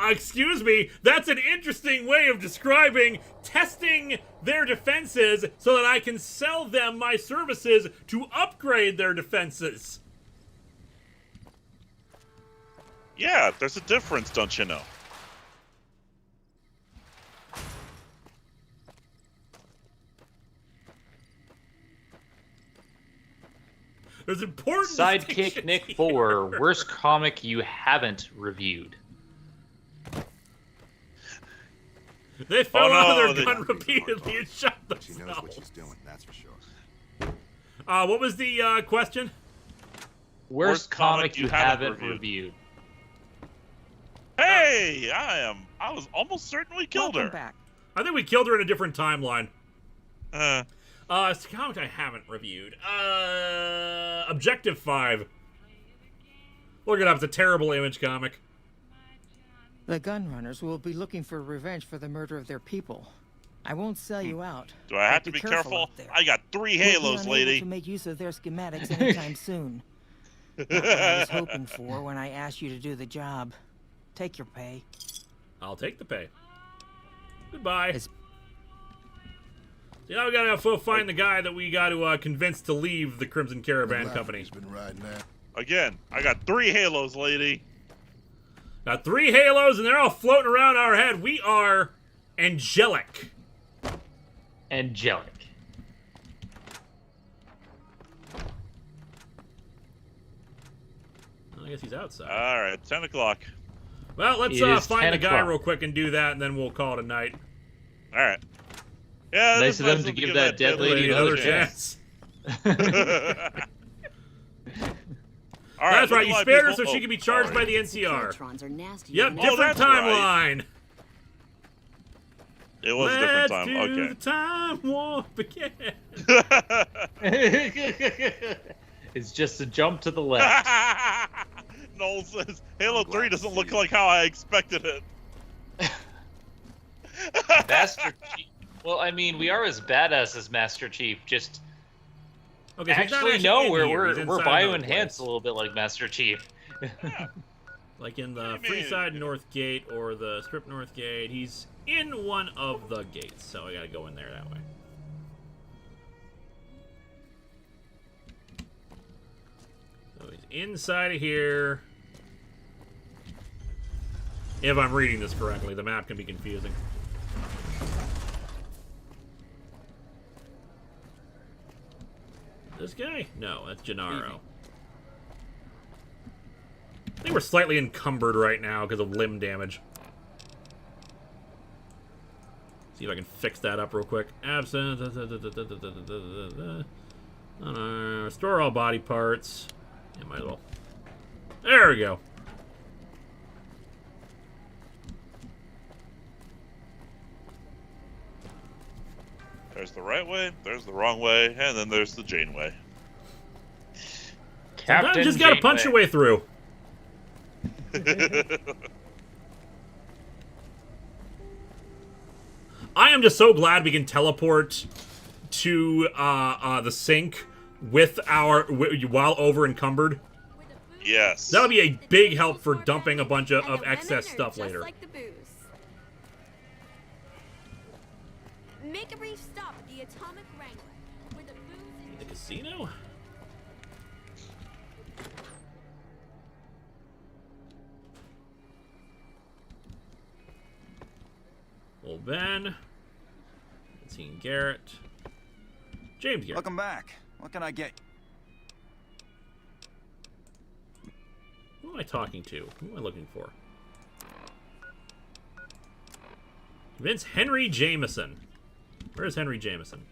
Excuse me, that's an interesting way of describing testing their defenses so that I can sell them my services to upgrade their defenses.
Yeah, there's a difference, don't you know?
There's important
Sidekick Nick 4, worst comic you haven't reviewed.
They fell out of their gun repeatedly and shot themselves.
She knows what she's doing, that's for sure.
What was the question?
Worst comic you haven't reviewed.
Hey, I was almost certain we killed her.
Back. I think we killed her in a different timeline. It's a comic I haven't reviewed. Objective 5. Look it up. It's a terrible Image comic.
The gunrunners will be looking for revenge for the murder of their people. I won't sell you out.
Do I have to be careful? I got 3 halos, lady.
To make use of their schematics anytime soon. Not what I was hoping for when I asked you to do the job. Take your pay.
I'll take the pay. Goodbye. Now we gotta go find the guy that we got to convince to leave the Crimson Caravan Company.
Been riding that.
Again, I got 3 halos, lady.
Got 3 halos, and they're all floating around our head. We are angelic.
Angelic.
I guess he's outside.
All right, 10 o'clock.
Well, let's find the guy real quick and do that, and then we'll call it a night.
All right. Yeah,
nice of them to give that dead lady another chance.
All
that's right, you spared her so she can be charged by the NCR. Yep, different timeline.
It was a different time.
Let's do
Okay.
the time warp again.
It's just a jump to the left.
Noel says Halo 3 doesn't look like how I expected it.
Master Chief. Well, I mean, we are as badass as Master Chief. Just
okay, so
actually, no, we're bio-enhanced a little bit like Master Chief.
Like in the Freeside North Gate or the Strip North Gate, he's in one of the gates, so I gotta go in there that way. So he's inside of here. If I'm reading this correctly, the map can be confusing. This guy? No, that's Gennaro. I think we're slightly encumbered right now because of limb damage. See if I can fix that up real quick. Absent. Restore all body parts. Yeah, might as well. There we go.
There's the right way, there's the wrong way, and then there's the Janeway.
Sometimes you just gotta punch your way through. I am just so glad we can teleport to the sink with while over encumbered.
Yes.
That'll be a big help for dumping a bunch of excess stuff later.
Like the booze. Make a brief stop at the Atomic Wrangler, where the booze is...
The casino? Old Ben. Seeing Garrett. James Garrett.
Welcome back. What can I get?
Who am I talking to? Who am I looking for? Vince Henry Jameson. Where's Henry Jameson?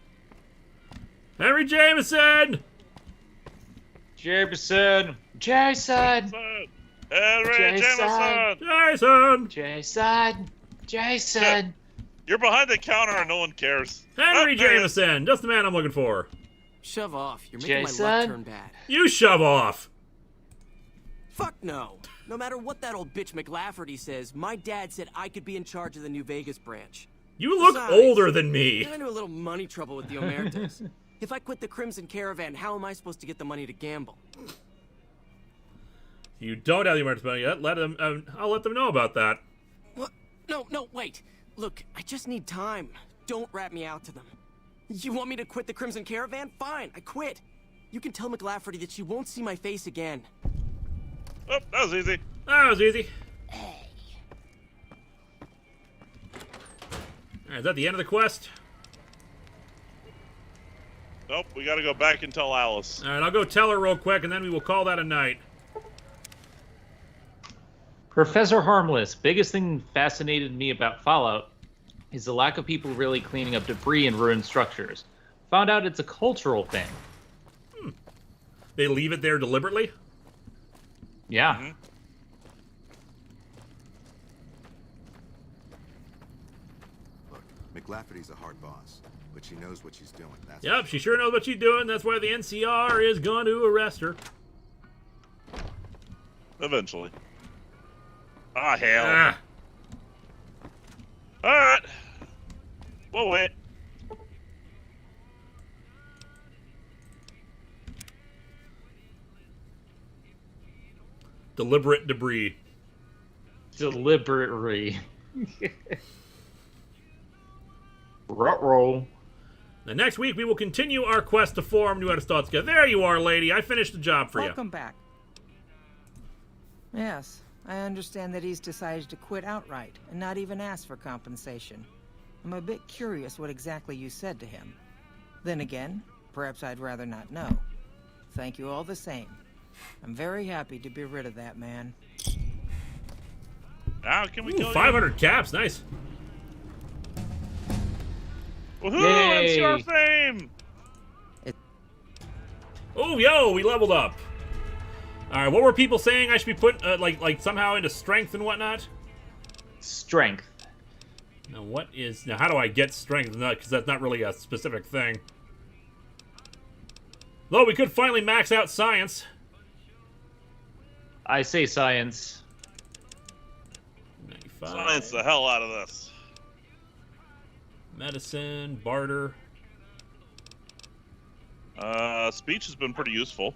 Henry Jameson!
Jameson! Jason!
Henry Jameson!
Jason!
Jason! Jason!
You're behind the counter and no one cares.
Henry Jameson, just the man I'm looking for.
Shove off. You're making
Jason?
my luck turn bad.
You shove off.
Fuck no. No matter what that old bitch McLafferty says, my dad said I could be in charge of the New Vegas branch.
You look
Besides,
older than me.
I'm into a little money trouble with the Omertas. If I quit the Crimson Caravan, how am I supposed to get the money to gamble?
You don't have the emergency money yet. I'll let them know about that.
What? No, wait. Look, I just need time. Don't rat me out to them. You want me to quit the Crimson Caravan? Fine, I quit. You can tell McLafferty that she won't see my face again.
Oh, that was easy.
That was easy. Alright, is that the end of the quest?
Nope, we gotta go back and tell Alice.
Alright, I'll go tell her real quick, and then we will call that a night.
Professor Harmless, biggest thing fascinated me about Fallout is the lack of people really cleaning up debris in ruined structures. Found out it's a cultural thing.
They leave it there deliberately?
Yeah.
Mm-hmm.
Look, McLafferty's a hard boss, but she knows what she's doing. That's
Yep, she sure knows what she's doing. That's why the NCR is going to arrest her.
Eventually. Ah, hell. Alright. We'll wait.
Deliberate debris.
Deliberately. Ruh-roh.
Now, next week, we will continue our quest to form New Epistotzka. There you are, lady. I finished the job for you.
Welcome back. Yes, I understand that he's decided to quit outright and not even ask for compensation. I'm a bit curious what exactly you said to him. Then again, perhaps I'd rather not know. Thank you all the same. I'm very happy to be rid of that man.
Now, can we kill
500 caps, nice.
Woohoo!
Yay.
NCR fame!
Oh, yo, we leveled up. All right, what were people saying I should be put, like somehow into strength and whatnot?
Strength.
Now, how do I get strength? Because that's not really a specific thing. Though we could finally max out science.
I say science.
95.
Science the hell out of this.
Medicine, barter.
Speech has been pretty useful.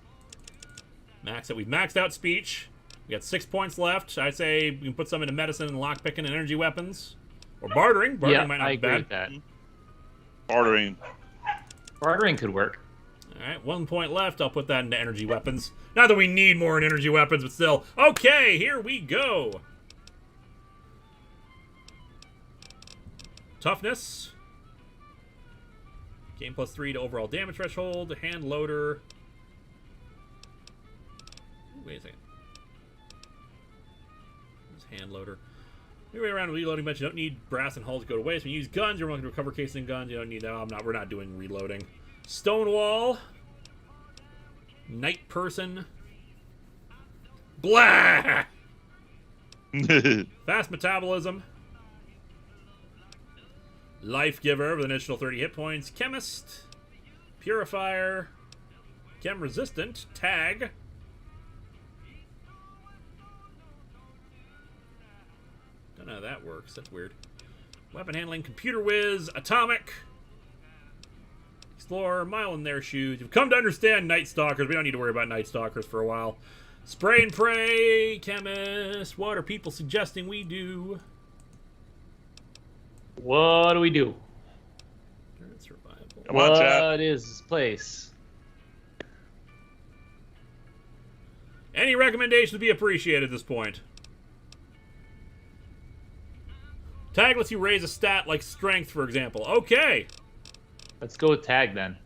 We've maxed out speech. We got 6 points left. I say we can put some into medicine and lockpicking and energy weapons. Or bartering. Bartering might not
I
be
agree
bad.
with that.
Bartering.
Bartering could work.
Alright, 1 point left. I'll put that into energy weapons. Not that we need more in energy weapons, but still. Okay, here we go. Toughness. Gain +3 to overall damage threshold. Hand loader. Wait a second. This hand loader. Your way around reloading bench. You don't need brass and hulls to go to waste. When you use guns, you're willing to recover casing guns. You don't need that. We're not doing reloading. Stonewall. Night person. Blah! Fast metabolism. Life giver with an additional 30 hit points. Chemist. Purifier. Chem resistant. Tag. Don't know how that works. That's weird. Weapon handling. Computer whiz. Atomic. Explorer. Mile in their shoes. You've come to understand Night Stalkers. We don't need to worry about Night Stalkers for a while. Spray and pray. Chemist. What are people suggesting we do?
What do we do?
Survival.
Come on, chat.
What is this place?
Any recommendations would be appreciated at this point. Tag lets you raise a stat like strength, for example. Okay.
Let's go with tag then.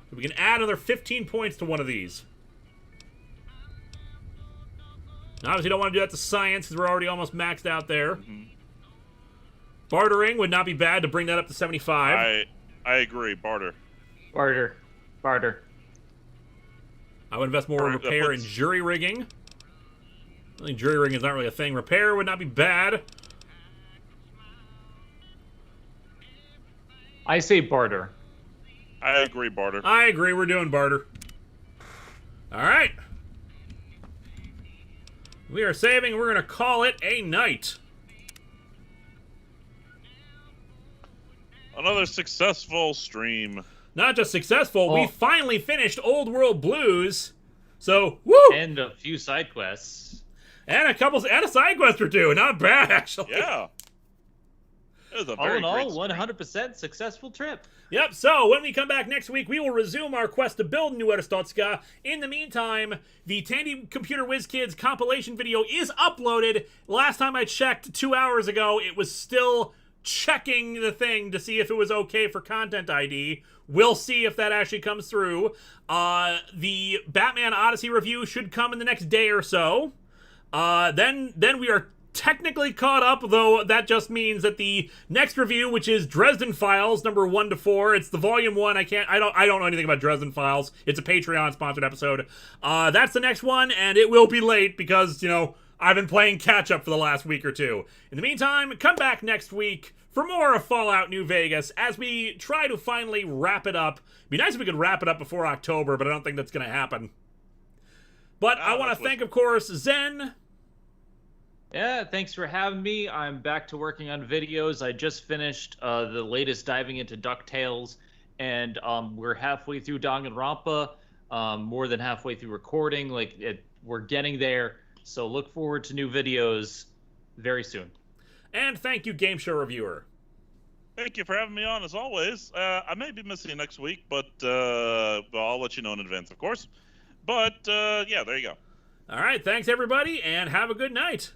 So we can add another 15 points to one of these. Now, obviously, you don't want to do that to science because we're already almost maxed out there.
Mm-hmm.
Bartering would not be bad to bring that up to 75.
I agree. Barter.
Barter. Barter.
I would invest more in repair and jury rigging. I think jury ring is not really a thing. Repair would not be bad.
I say barter.
I agree, barter.
I agree, we're doing barter. Alright. We are saving, we're going to call it a night.
Another successful stream.
Not just successful, we finally finished Old World Blues. So, woo!
And a few side quests.
And a side quest or two. Not bad, actually.
Yeah. It was a
All
very
in all,
great
100% successful trip.
Yep, so when we come back next week, we will resume our quest to build New Erstotska. In the meantime, the Tandy Computer Whiz Kids compilation video is uploaded. Last time I checked 2 hours ago, it was still checking the thing to see if it was okay for Content ID. We'll see if that actually comes through. The Batman Odyssey review should come in the next day or so. Then we are technically caught up, though that just means that the next review, which is Dresden Files number 1 to 4, it's the volume 1. I don't know anything about Dresden Files. It's a Patreon sponsored episode. That's the next one, and it will be late because, you know, I've been playing catch up for the last week or two. In the meantime, come back next week for more of Fallout New Vegas as we try to finally wrap it up. It'd be nice if we could wrap it up before October, but I don't think that's going to happen. But I want to thank, of course, Zen.
Yeah, thanks for having me. I'm back to working on videos. I just finished the latest diving into DuckTales, and we're halfway through Danganronpa, more than halfway through recording. We're getting there, so look forward to new videos very soon.
And thank you, Game Show Reviewer.
Thank you for having me on, as always. I may be missing next week, but I'll let you know in advance, of course. But, yeah, there you go.
All right, thanks, everybody, and have a good night.